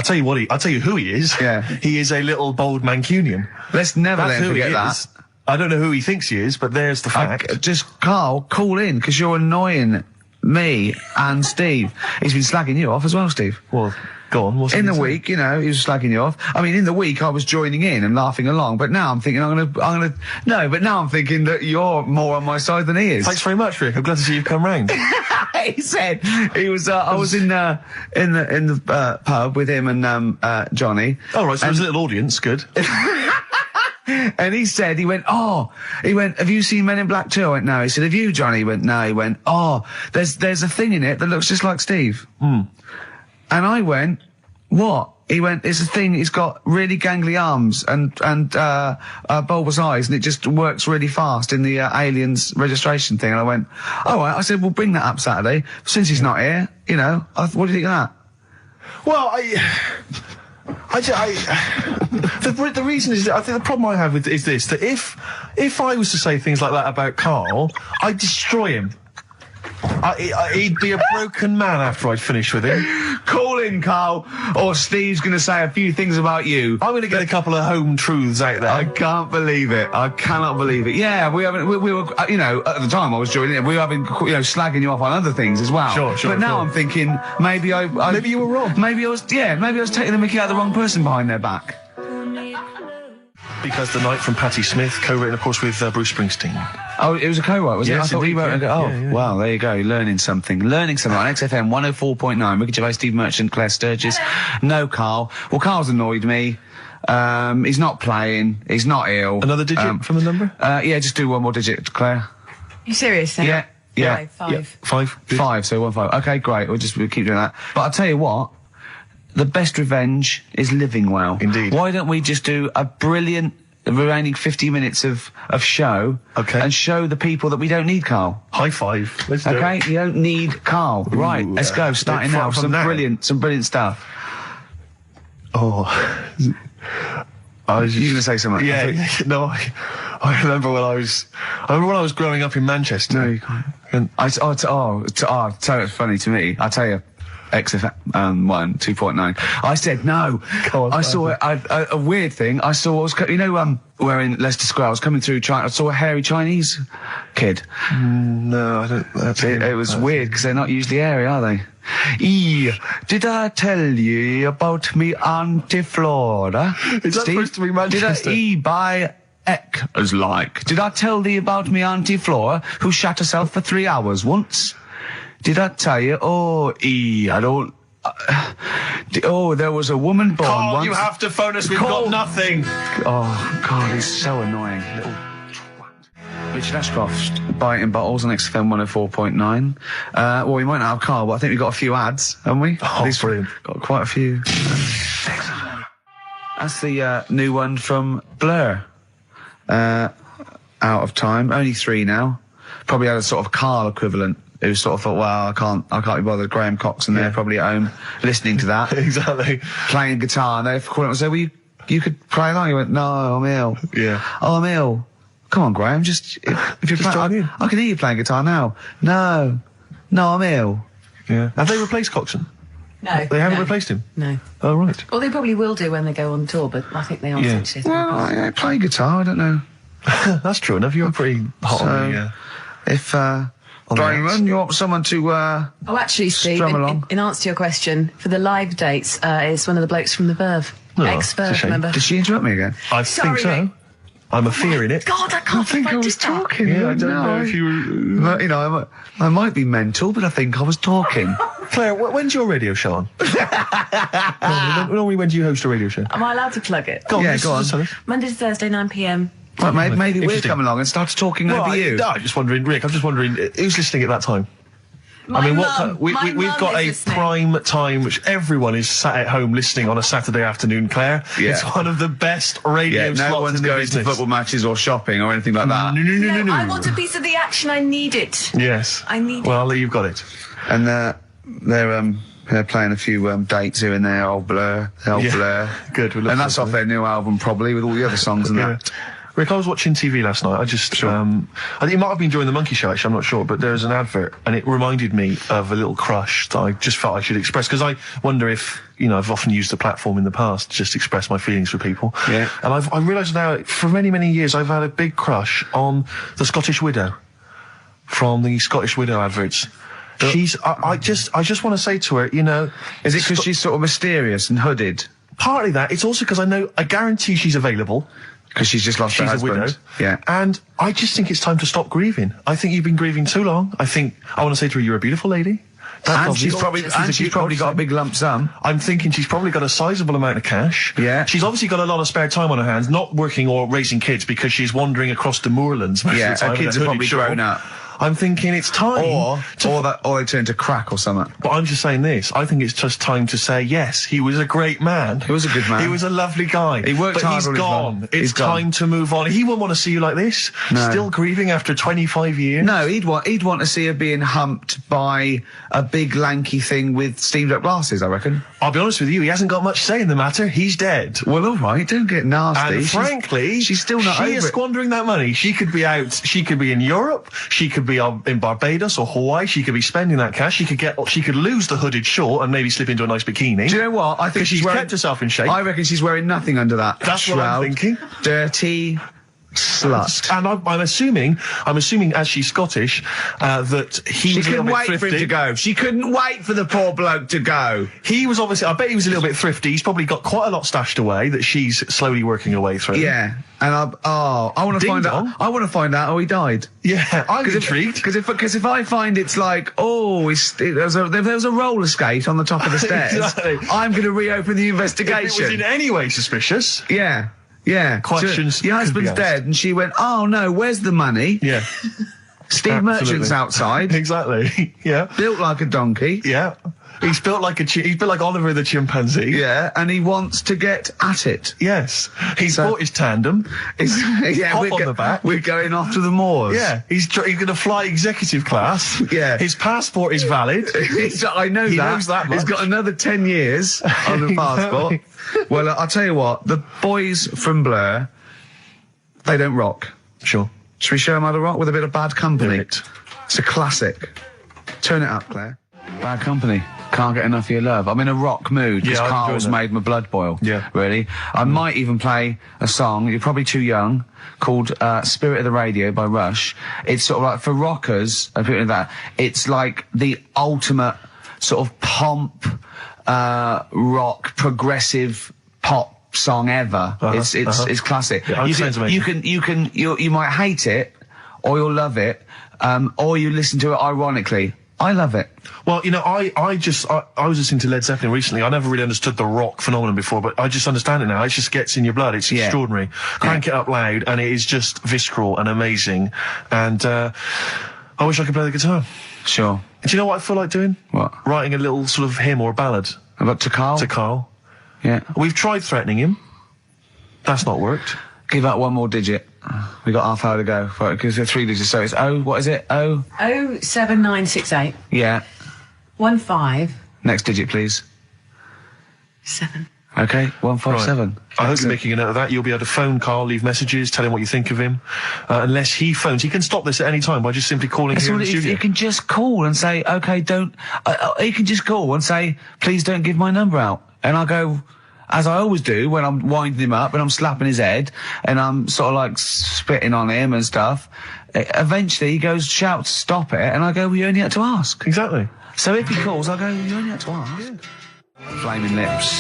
tell you who he is. Yeah. He is a little bold Mancunian. Let's never That's let him who he forget that. is. I don't know who he thinks he is, but there's the fact. Just, Carl, call in, because you're annoying me and Steve. He's been slagging you off as well, Steve. Well, go on. What's In he the saying? week, he was slagging you off. I mean, in the week, I was joining in and laughing along, but now I'm thinking but now I'm thinking that you're more on my side than he is. Thanks very much, Rick. I'm glad to see you've come round. He said he was. I was in the pub with him and Johnny. All right, so there's a little audience. Good. And he went, have you seen Men in Black 2? I went, no. He said, have you, Johnny? He went, no. He went, there's a thing in it that looks just like Steve. And I went, what? He went, it's a thing, it's got really gangly arms and bulbous eyes, and it just works really fast in the Aliens registration thing. And I went, all right. I said, we'll bring that up Saturday. Since he's not here, you know, what do you think of that? Well, the reason is, I think the problem I have with is this, that if I was to say things like that about Karl, I'd destroy him. He'd be a broken man after I'd finished with him. Call in, Karl, or Steve's going to say a few things about you. I'm going to get a couple of home truths out there. I can't believe it. I cannot believe it. Yeah, we were, you know, at the time I was joining it, we were having, you know, slagging you off on other things as well. Sure. But now I'm thinking, maybe maybe you were wrong. Maybe I was taking the mickey out of the wrong person behind their back. Because the Night from Patti Smith, co-written, of course, with Bruce Springsteen. Oh, it was a co-write, was it? Yes, I thought indeed, he wrote it. yeah. Oh, Yeah. wow, there you go. Learning something on XFM 104.9. Ricky Gervais, Steve Merchant, Claire Sturgis. No Karl. Well, Karl's annoyed me. He's not playing. He's not ill. Another digit from the number? Yeah, just do one more digit, Claire. You serious? Sam? Yeah. Yeah. 5. 5. Good. 5, so 1 5. Okay, great. We'll keep doing that. But I'll tell you what. The best revenge is living well. Indeed. Why don't we just do a brilliant remaining 50 minutes of show, and show the people that we don't need Karl. High five. Let's do Okay, it. you don't need Karl. Right, let's go. Starting now. Some brilliant stuff. Oh, I was. You gonna say something? Yeah. No, I remember when I was growing up in Manchester. No, you can't. And So it's funny to me. I tell you. XFM 2.9. I said no. I saw a weird thing. I saw where in Leicester Square I was coming through. I saw a hairy Chinese kid. No, I don't. It was weird because they're not usually hairy, are they? Did I tell you about me Auntie Flora? Is that supposed to be Manchester? Did by Eck as like? Did I tell thee about me Auntie Flora who shot herself for 3 hours once? Did I tell you? I don't. There was a woman born Karl, once. you have to phone us. We've got nothing. Oh, God, he's so annoying. Little twat. Richard Ashcroft, biting bottles on XFM 104.9. Well, we might not have Karl, but I think we've got a few ads, haven't we? Oh, At least brilliant. Got quite a few. That's the new one from Blur. Out of Time. Only 3 now. Probably had a sort of Karl equivalent. Who sort of thought, well, I can't be bothered. Graham Coxon there, probably at home, listening to that. Exactly. Playing guitar, and they called him and said, well, you could play along. He went, no, I'm ill. Yeah. Oh, I'm ill. Come on, Graham, if you're Just join in. I can hear you playing guitar now. No, I'm ill. Yeah. Have they replaced Coxon? No. They haven't replaced him? No. Oh, right. Well, they probably will do when they go on tour, but I think they are essentially. Well, I play guitar, I don't know. That's true enough. You're pretty hot on the... If, Diamond, you want someone to, Oh, actually, Steve, strum along? in answer to your question, for the live dates, it's one of the blokes from the Verve. Oh, it's a Ex-Verve, shame. remember? Did she interrupt me again? I Sorry, think so. mate. I'm a fear in it. God, I can't I was talking. Yeah, I don't know if you were... But, you know, I might be mental, but I think I was talking. Claire, when's your radio show on? Normally, when do you host a radio show? Am I allowed to plug it? Go on, Yeah, just- go on. just tell us. Monday to Thursday, 9 p.m. Well, maybe we'll Interesting. come along and start talking over you. No, I'm just wondering, Rick, who's listening at that time? My mum. We've got a prime time which everyone is sat at home listening on a Saturday afternoon, Claire. Yeah. It's one of the best radio Yeah, slots no one's in the going business. to football matches or shopping or anything like that. No. I want a piece of the action. I need it. Yes. I need Well, you've got it. And they're playing a few dates here and there. Old Blur, Blur. Good. We look And that's forward off to their new album, probably, with all the other songs and Yeah. that. Rick, I was watching TV last night. I think it might have been during the Monkey Show, actually, I'm not sure, but there's an advert, and it reminded me of a little crush that I just felt I should express, because I wonder if, I've often used the platform in the past to just express my feelings for people. Yeah. And I realised now, for many, many years, I've had a big crush on the Scottish Widow, from the Scottish Widow adverts. I just want to say to her, Is it because she's sort of mysterious and hooded? partly that, it's also because I guarantee she's available. Because she's just lost her She's a husband. widow. Yeah. And I just think it's time to stop grieving. I think you've been grieving too long. I want to say to her, you're a beautiful lady. And she's probably got a big lump sum. I'm thinking she's probably got a sizable amount of cash. Yeah. She's obviously got a lot of spare time on her hands, not working or raising kids because she's wandering across the moorlands most Yeah, of the time. her kids are probably grown up. I'm thinking it's time. Or they turn to crack or something. But I'm just saying this. I think it's just time to say, yes, he was a great man. He was a good man. He was a lovely guy. He worked but hard he's all his gone. life. It's He's gone. time to move on. He wouldn't want to see you like this. No. Still grieving after 25 years. No, he'd want to see her being humped by a big lanky thing with steamed up glasses, I reckon. I'll be honest with you, he hasn't got much say in the matter. He's dead. Well, all right, don't get nasty. And frankly, she's still not over She is it. squandering that money. She could be out. She could be in Europe. She could be in Barbados or Hawaii. She could be spending that cash. She could lose the hooded short and maybe slip into a nice bikini. Do you know what? I think she's wearing, kept herself in shape. I reckon she's wearing nothing under that That's shroud. what I'm thinking. Dirty slut. And I'm assuming as she's Scottish, that he She was a little couldn't bit wait thrifty. for him to go. She couldn't wait for the poor bloke to go. He was obviously, I bet he was a little bit thrifty. He's probably got quite a lot stashed away that she's slowly working her way through. Yeah, and I want to Ding find dong. out. I want to find out how he died. Yeah, I'm intrigued. Because if I find it's like, there was a roller skate on the top of the stairs, Exactly. I'm going to reopen the If investigation. it was in any way suspicious. Yeah. Yeah. Questions So, your could be husband's asked. dead, and she went, "Oh no, where's the money?" Yeah. Steve Absolutely. Merchant's outside, Exactly. Yeah. built like a donkey. Yeah. He's built like Oliver the chimpanzee. Yeah, and he wants to get at it. Yes. He's So- bought his tandem. Yeah, Hop on the back. We're going off to the moors. Yeah. He's going to fly executive class. Yeah. His passport is valid. I know He that. knows that He's much. got another 10 years on the passport. Well, I'll tell you what, the boys from Blur, they don't rock. Sure. Should we show them how to rock with a bit of Bad Company? Do it. It's a classic. Turn it up, Claire. Bad Company. Can't get enough of your love. I'm in a rock mood because Yeah, I'm Carl's enjoying that. made my blood boil. Yeah. Really. I might even play a song, you're probably too young, called Spirit of the Radio by Rush. It's sort of like, for rockers, and people like that, it's like the ultimate sort of pomp, rock, progressive pop song ever. It's classic. Yeah, it sounds amazing. You might hate it, or you'll love it, or you listen to it ironically. I love it. Well, you know, I was listening to Led Zeppelin recently. I never really understood the rock phenomenon before, but I just understand it now. It just gets in your blood. It's extraordinary. Crank it up loud, and it is just visceral and amazing. And I wish I could play the guitar. Sure. Do you know what I feel like doing? What? Writing a little sort of hymn or a ballad About to Carl? to Carl. Yeah. We've tried threatening him. That's not worked. Give out one more digit. We got half hour to go. Because they're 3 digits, so it's what is it? 07968 Yeah. 15 Next digit, please. 7. Okay, 157. I hope you're making a note of that. You'll be able to phone Carl, leave messages, tell him what you think of him. Unless he phones. He can stop this at any time by just simply calling here in the studio. You can just call and say, okay, don't... you can just call and say, please don't give my number out. And I'll go... As I always do when I'm winding him up and I'm slapping his head and I'm sort of like spitting on him and stuff. Eventually he goes, shouts, stop it, and I go, well, you only had to ask. Exactly. So if he calls, I go, you only had to ask. Yeah. Flaming Lips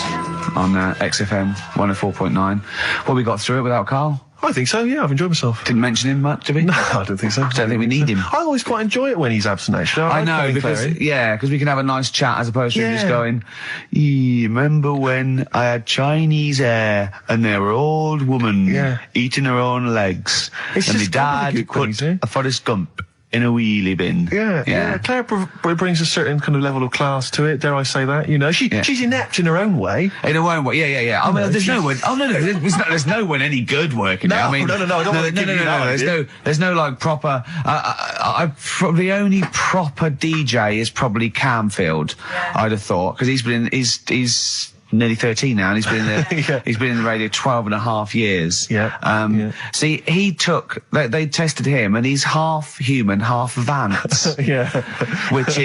on XFM 104.9. Well, we got through it without Carl. I think so, yeah. I've enjoyed myself. Didn't mention him much, did we? No, I don't think so. I don't think we need him. I always quite enjoy it when he's absent, actually. I like know, having because Clary. because we can have a nice chat as opposed to him just Yeah. going, remember when I had Chinese hair and there were old woman eating her own legs It's and my just comedy dad good put things, eh? a Forrest Gump in a wheelie bin. Yeah. Claire brings a certain kind of level of class to it, dare I say that? You know, she's inept in her own way. In a own way, yeah. I mean, there's no one. Oh no, there's no one any good working. No, I mean, no, I don't want to give you that idea. There's no like proper. The only proper DJ is probably Camfield. I'd have thought, because he's nearly 13 now, and he's been in the he's been in the radio 12 and a half years. See, he took they tested him, and he's half human, half Vance. which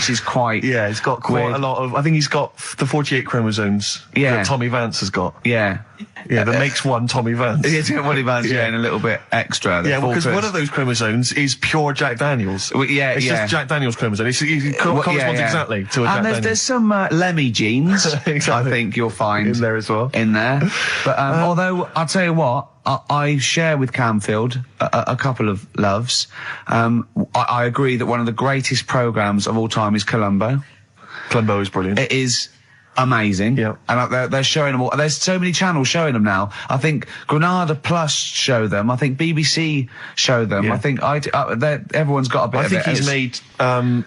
is quite he's got quite weird. a lot of. I think he's got the 48 chromosomes that Tommy Vance has got. Yeah. Yeah, that makes one Tommy Vance. Yeah, Tommy Vance, yeah, and a little bit extra. Yeah, because one of those chromosomes is pure Jack Daniels. Well, yeah, it's just Jack Daniels chromosome. It corresponds exactly to a Jack Daniels. There's some Lemmy genes, exactly. I think you'll find. In there as well. In there. But, although, I'll tell you what, I share with Camfield a couple of loves. I agree that one of the greatest programmes of all time is Columbo. Columbo is brilliant. It is amazing. Yeah. And they're showing them all. There's so many channels showing them now. I think Granada Plus show them. I think BBC show them. Yeah. I think everyone's got a bit of it. I think he's made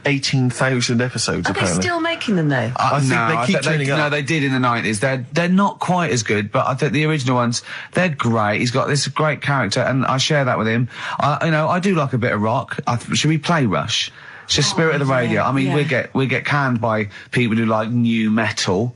18,000 episodes, Are they apparently. still making them, though? I think they keep turning up. No, they did in the 90s. They're not quite as good, but I think the original ones, they're great. He's got this great character, and I share that with him. I do like a bit of rock. Should we play Rush? It's just Spirit of the Radio. I mean, we get canned by people who like new metal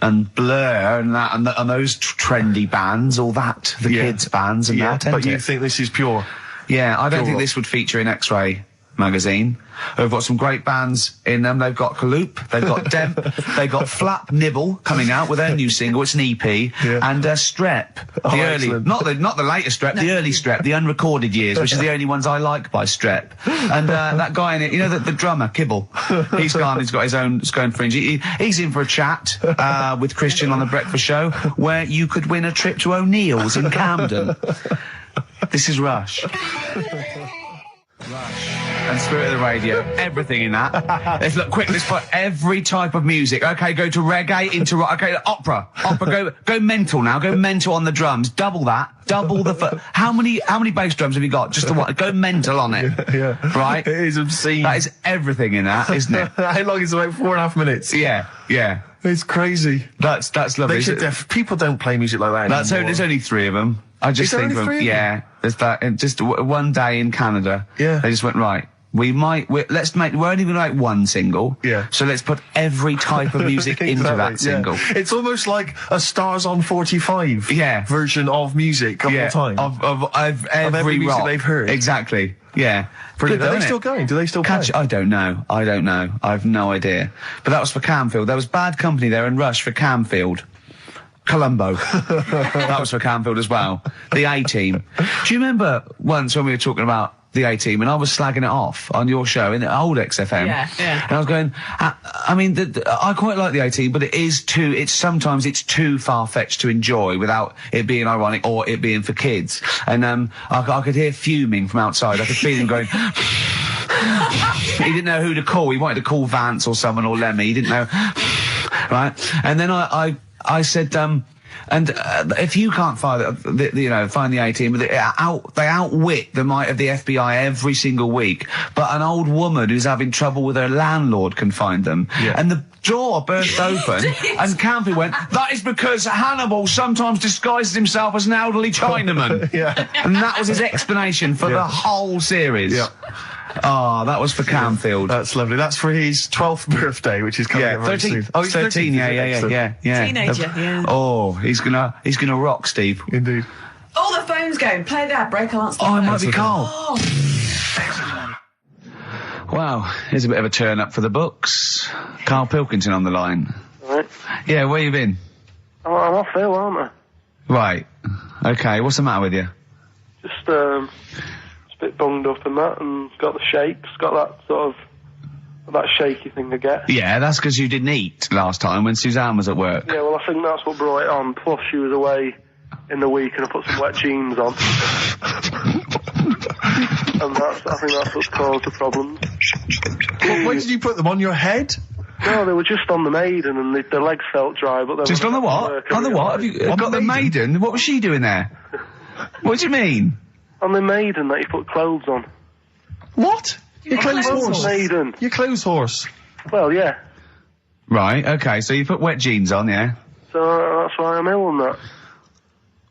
and Blur and that and those trendy bands, all that, the kids bands and that. But you think this is pure? Yeah, I don't think rock. this would feature in X-Ray magazine. They've got some great bands in them. They've got Kaloop, they've got Demp, they've got Flap Nibble coming out with their new single. It's an EP, and Strep, the early, excellent. not the later Strep, the early Strep, the unrecorded years, which is the only ones I like by Strep. And that guy in it, you know, the drummer Kibble, he's got his own Scone Fringe. He's in for a chat with Christian on the Breakfast Show, where you could win a trip to O'Neill's in Camden. This is Rush. And Spirit of the Radio, everything in that. Let's put every type of music. Okay, go to reggae, into rock. Okay, opera, go mental now. Go mental on the drums. Double that. Double the. How many bass drums have you got? Just the one. Go mental on it. Yeah. Right. It is obscene. That is everything in that, isn't it? How long is it? About 4.5 minutes. Yeah. It's crazy. That's lovely. People don't play music like that anymore. There's only 3 of them. I just Is there think only 3 of them? yeah. There's that. And just one day in Canada. Yeah. They just went right. We're only going to make one single. Yeah. So let's put every type of music into that single. Yeah. It's almost like a Stars on 45 version of music of all time. Of every music rock they've heard. Exactly. Yeah. Brilliant. Good, Are they isn't still it? going? Do they still play? I don't know. I've no idea. But that was for Camfield. There was Bad Company there and Rush for Camfield. Columbo. That was for Camfield as well. The A-Team. Do you remember once when we were talking about the A-Team and I was slagging it off on your show in the old XFM? Yeah. And I was going, I mean, I quite like the A-Team, but sometimes it's too far-fetched to enjoy without it being ironic or it being for kids. And I could hear fuming from outside. I could feel him going. He didn't know who to call. He wanted to call Vance or someone or Lemmy. He didn't know. Right? And then I said, if you can't find the A-Team, they outwit the might of the FBI every single week. But an old woman who's having trouble with her landlord can find them. Yeah. And the door burst open, and Campy went, "That is because Hannibal sometimes disguises himself as an elderly Chinaman." Yeah. And that was his explanation for the whole series. Yeah. Oh, that was for Camfield. That's lovely. That's for his 12th birthday, which is coming up very 13. soon. Oh, he's 13. Yeah. Teenager, yeah. Oh, he's gonna rock, Steve. Indeed. Oh, the phone's going. Play that break. I'll answer. Oh, it might be Carl. Oh. Wow, here's a bit of a turn up for the books. Karl Pilkington on the line. Right. Yeah, where you been? I'm off ill, aren't I? Right. Okay, what's the matter with you? Just a bit bunged up and that, and got the shakes, got that sort of, that shaky thing I get. Yeah, that's because you didn't eat last time when Suzanne was at work. Yeah, well, I think that's what brought it on. Plus, she was away in the week and I put some wet jeans on. And I think that's what's caused the problems. Well, when did you put them on your head? No, they were just on the Maiden and the legs felt dry. But just on the what? On the what? Have you got the Maiden? What was she doing there? What do you mean? On the Maiden that you put clothes on. What? Your clothes horse? Maiden. Your clothes horse? Well, yeah. Right, okay, so you put wet jeans on, yeah? So that's why I'm ill and that.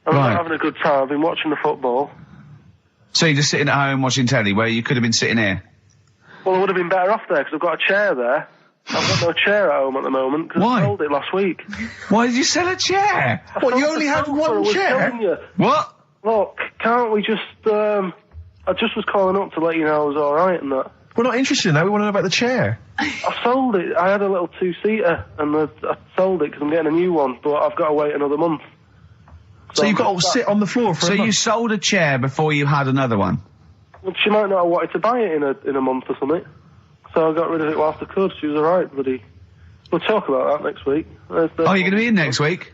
I'm not having a good time. I've been watching the football. So you're just sitting at home watching telly where you could have been sitting here? Well, I would have been better off there because I've got a chair there. I've got no chair at home at the moment because I sold it last week. Why did you sell a chair? What, you only had one chair? What? Look, can't we just, I just was calling up to let you know I was alright and that. We're not interested in that, we want to know about the chair. I sold it. I had a little 2-seater and I sold it because I'm getting a new one, but I've got to wait another month. So you've got to sit on the floor for So a month. you sold a chair before you had another one? Well, she might not have wanted to buy it in a month or something. So I got rid of it whilst I could. She was alright, buddy. We'll talk about that next week. Oh, you're going to be in next week?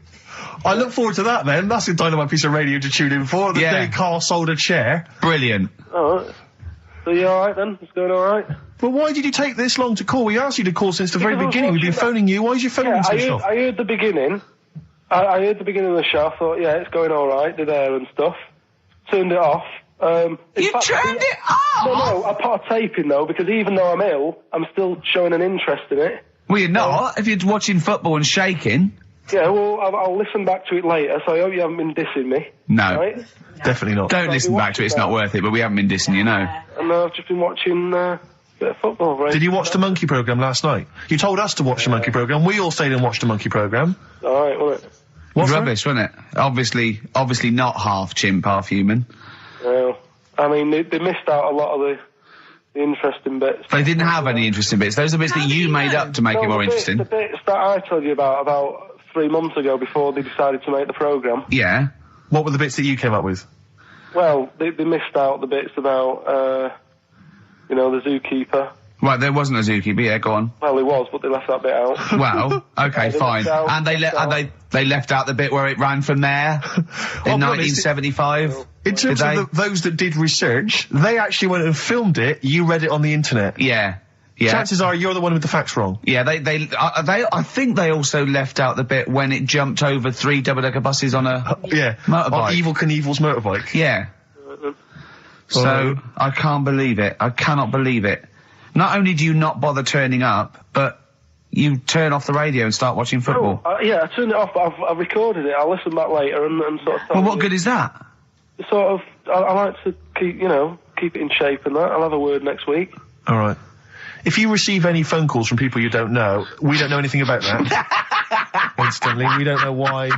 I look forward to that then. That's a dynamite piece of radio to tune in for. The day Carl sold a chair. Brilliant. Alright. So you alright then? It's going alright? But why did you take this long to call? We asked you to call since the very beginning. We've been phoning you. Why did you phone so long? I heard the beginning. I heard the beginning of the show. I thought, yeah, it's going alright. They're there and stuff. Turned it off. You turned it off? No, I put a tape in though, because even though I'm ill, I'm still showing an interest in it. Well, you're not. If you're watching football and shaking. Yeah, well, I'll listen back to it later, so I hope you haven't been dissing me. No. Right? Definitely not. Don't listen back to it, it's not worth it, but we haven't been dissing you, no. And I've just been watching a bit of football, right? Did you watch the Monkey programme last night? You told us to watch the Monkey programme. We all stayed and watched the Monkey programme. Alright, wasn't it? It was rubbish, wasn't it? Obviously not half chimp, half human. Well, I mean, they missed out a lot of the interesting bits. They didn't have any interesting bits. Those are bits that you made up to make it more interesting. The bits that I told you about 3 months ago before they decided to make the programme. Yeah. What were the bits that you came up with? Well, they missed out the bits about, the zookeeper. Right, there wasn't a zookeeper, yeah, go on. Well, there was, but they left that bit out. Well, okay, fine. And they left out the bit where it ran from there in 1975. In terms of those that did research, they actually went and filmed it. You read it on the internet. Yeah. Yeah. Chances are you're the one with the facts wrong. Yeah, I think they also left out the bit when it jumped over 3 double-decker buses on a motorbike. On Evel Knievel's motorbike. Yeah. So, I can't believe it. I cannot believe it. Not only do you not bother turning up, but you turn off the radio and start watching football. Yeah, I turned it off, but I've recorded it. I'll listen back later and sort of... Well, what good is that? Sort of, I like to keep it in shape and that. I'll have a word next week. Alright. If you receive any phone calls from people you don't know, we don't know anything about that. Instantly, we don't know why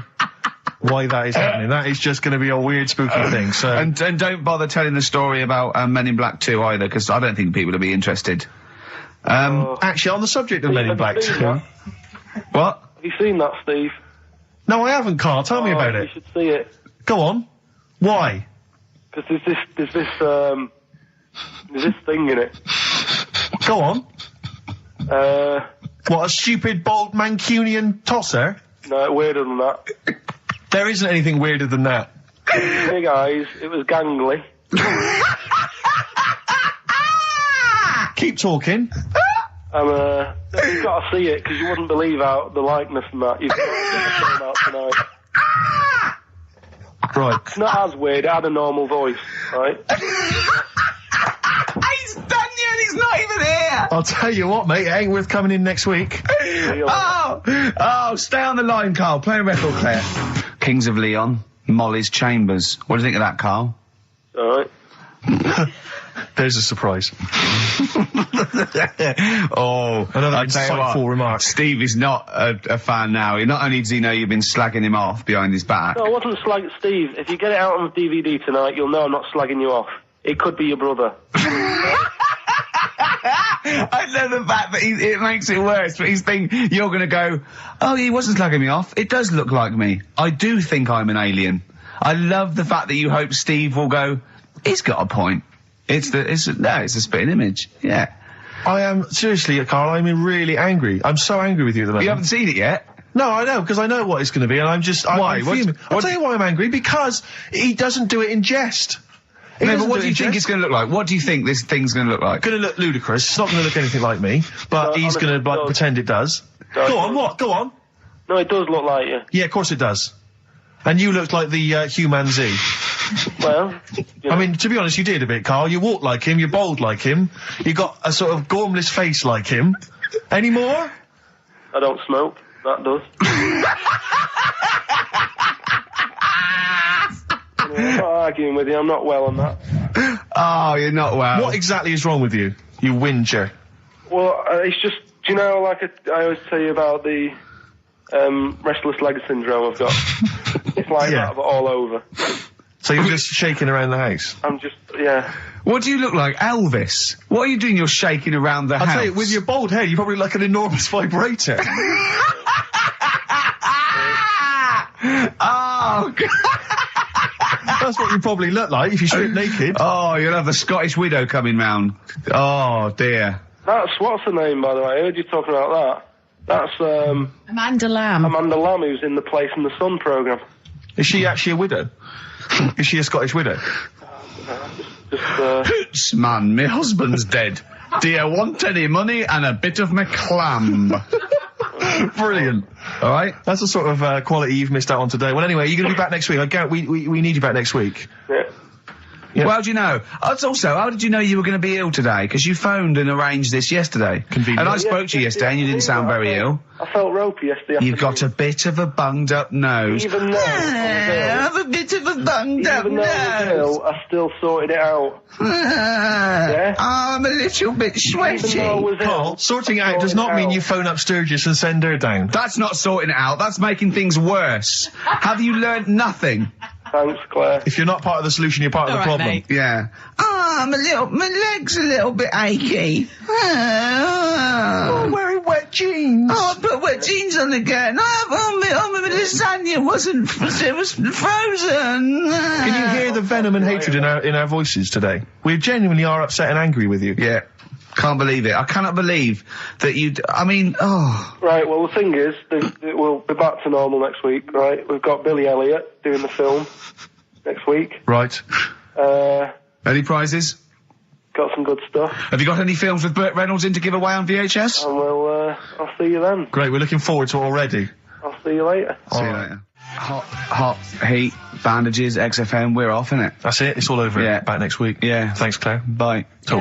that is happening. That is just going to be a weird, spooky thing. So and don't bother telling the story about Men in Black 2 either, because I don't think people will be interested. Actually, on the subject of Men in Black 2, what? Have you seen that, Steve? No, I haven't, Carl. Tell me about it. You should see it. Go on. Why? Because there's this thing in it. Go on. What, a stupid, bald Mancunian tosser? No, weirder than that. There isn't anything weirder than that. Big eyes, it was gangly. Keep talking. You've got to see it, because you wouldn't believe the likeness and that. You've got to get the film out tonight. Right. It's not as weird, it had a normal voice, right? He's done you and he's not even here! I'll tell you what, mate, it ain't worth coming in next week. Stay on the line, Carl. Play a record player. Kings of Leon, Molly's Chambers. What do you think of that, Carl? Alright. There's a surprise. Another insightful remark. Steve is not a fan now. Not only does he know you've been slagging him off behind his back. No, I wasn't slagging Steve. If you get it out on the DVD tonight, you'll know I'm not slagging you off. It could be your brother. I love the fact that it makes it worse, but he's thinking you're going to go, oh, he wasn't slagging me off. It does look like me. I do think I'm an alien. I love the fact that you hope Steve will go, he's got a point. It's a spitting image. Yeah. I am, seriously, Carl, I'm really angry. I'm so angry with you at the moment. You haven't seen it yet? No, I know, because I know what it's going to be, and I'm just... Why? I'm fuming. I'll tell you why I'm angry, because he doesn't do it in jest. No, but what do you think it's going to look like? What do you think this thing's going to look like? Going to look ludicrous. It's not going to look anything like me, but he's going to pretend it does. Go on, what? Go on. No, it does look like you. Yeah, of course it does. And you look like the Human Z. Well, I mean, to be honest, you did a bit, Carl. You walk like him, you're bold like him, you got a sort of gormless face like him. Any more? I don't smoke. That does. I'm not arguing with you. I'm not well on that. Oh, you're not well. What exactly is wrong with you, you whinger? Well, it's just, do you know, like I always tell you about the restless leg syndrome I've got. It's like that, but all over. So you're just shaking around the house? I'm just, yeah. What do you look like, Elvis? What are you doing? You're shaking around the house. I'll tell you, with your bald head, you probably look like an enormous vibrator. Oh, Oh, God. That's what you probably look like if you strip naked. Oh, you'll have the Scottish widow coming round. Oh, dear. That's, what's her name, by the way? I heard you talking about that. That's, Amanda Lamb. Amanda Lamb, who's in the Place in the Sun programme. Is she actually a widow? Is she a Scottish widow? Hoots, man, my husband's dead. Do you want any money and a bit of my clam? Brilliant. All right? That's the sort of quality you've missed out on today. Well, anyway, you're going to be back next week. We need you back next week. Yeah. Yeah. Well, how do you know? Also, how did you know you were going to be ill today? Because you phoned and arranged this yesterday. Convenient. And I spoke to you yesterday and you didn't sound very ill. I felt ropey yesterday. You've got a bit of a bunged up nose. Even though I have a bit of a bunged up was ill, I still sorted it out. Yeah? I'm a little bit sweaty. Even though I was Carl, ill, sorting it out does not mean you phone up Sturgis and send her down. That's not sorting it out. That's making things worse. Have you learnt nothing? Thanks, Claire. If you're not part of the solution, you're part of the All right, problem. mate. Yeah. My leg's a little bit achy. Wearing wet jeans. I put wet jeans on again. My lasagna it was frozen. Can you hear the venom and hatred in our voices today? We genuinely are upset and angry with you. Yeah. Can't believe it. I cannot believe that Right, well, the thing is, we'll be back to normal next week, right? We've got Billy Elliot doing the film next week. Right. Any prizes? Got some good stuff. Have you got any films with Burt Reynolds in to give away on VHS? And I'll see you then. Great, we're looking forward to it already. I'll see you later. See you later. Hot heat, bandages, XFM, we're off, innit? That's it, it's all over. Yeah. Back next week. Yeah. Thanks, Claire. Bye. Talk.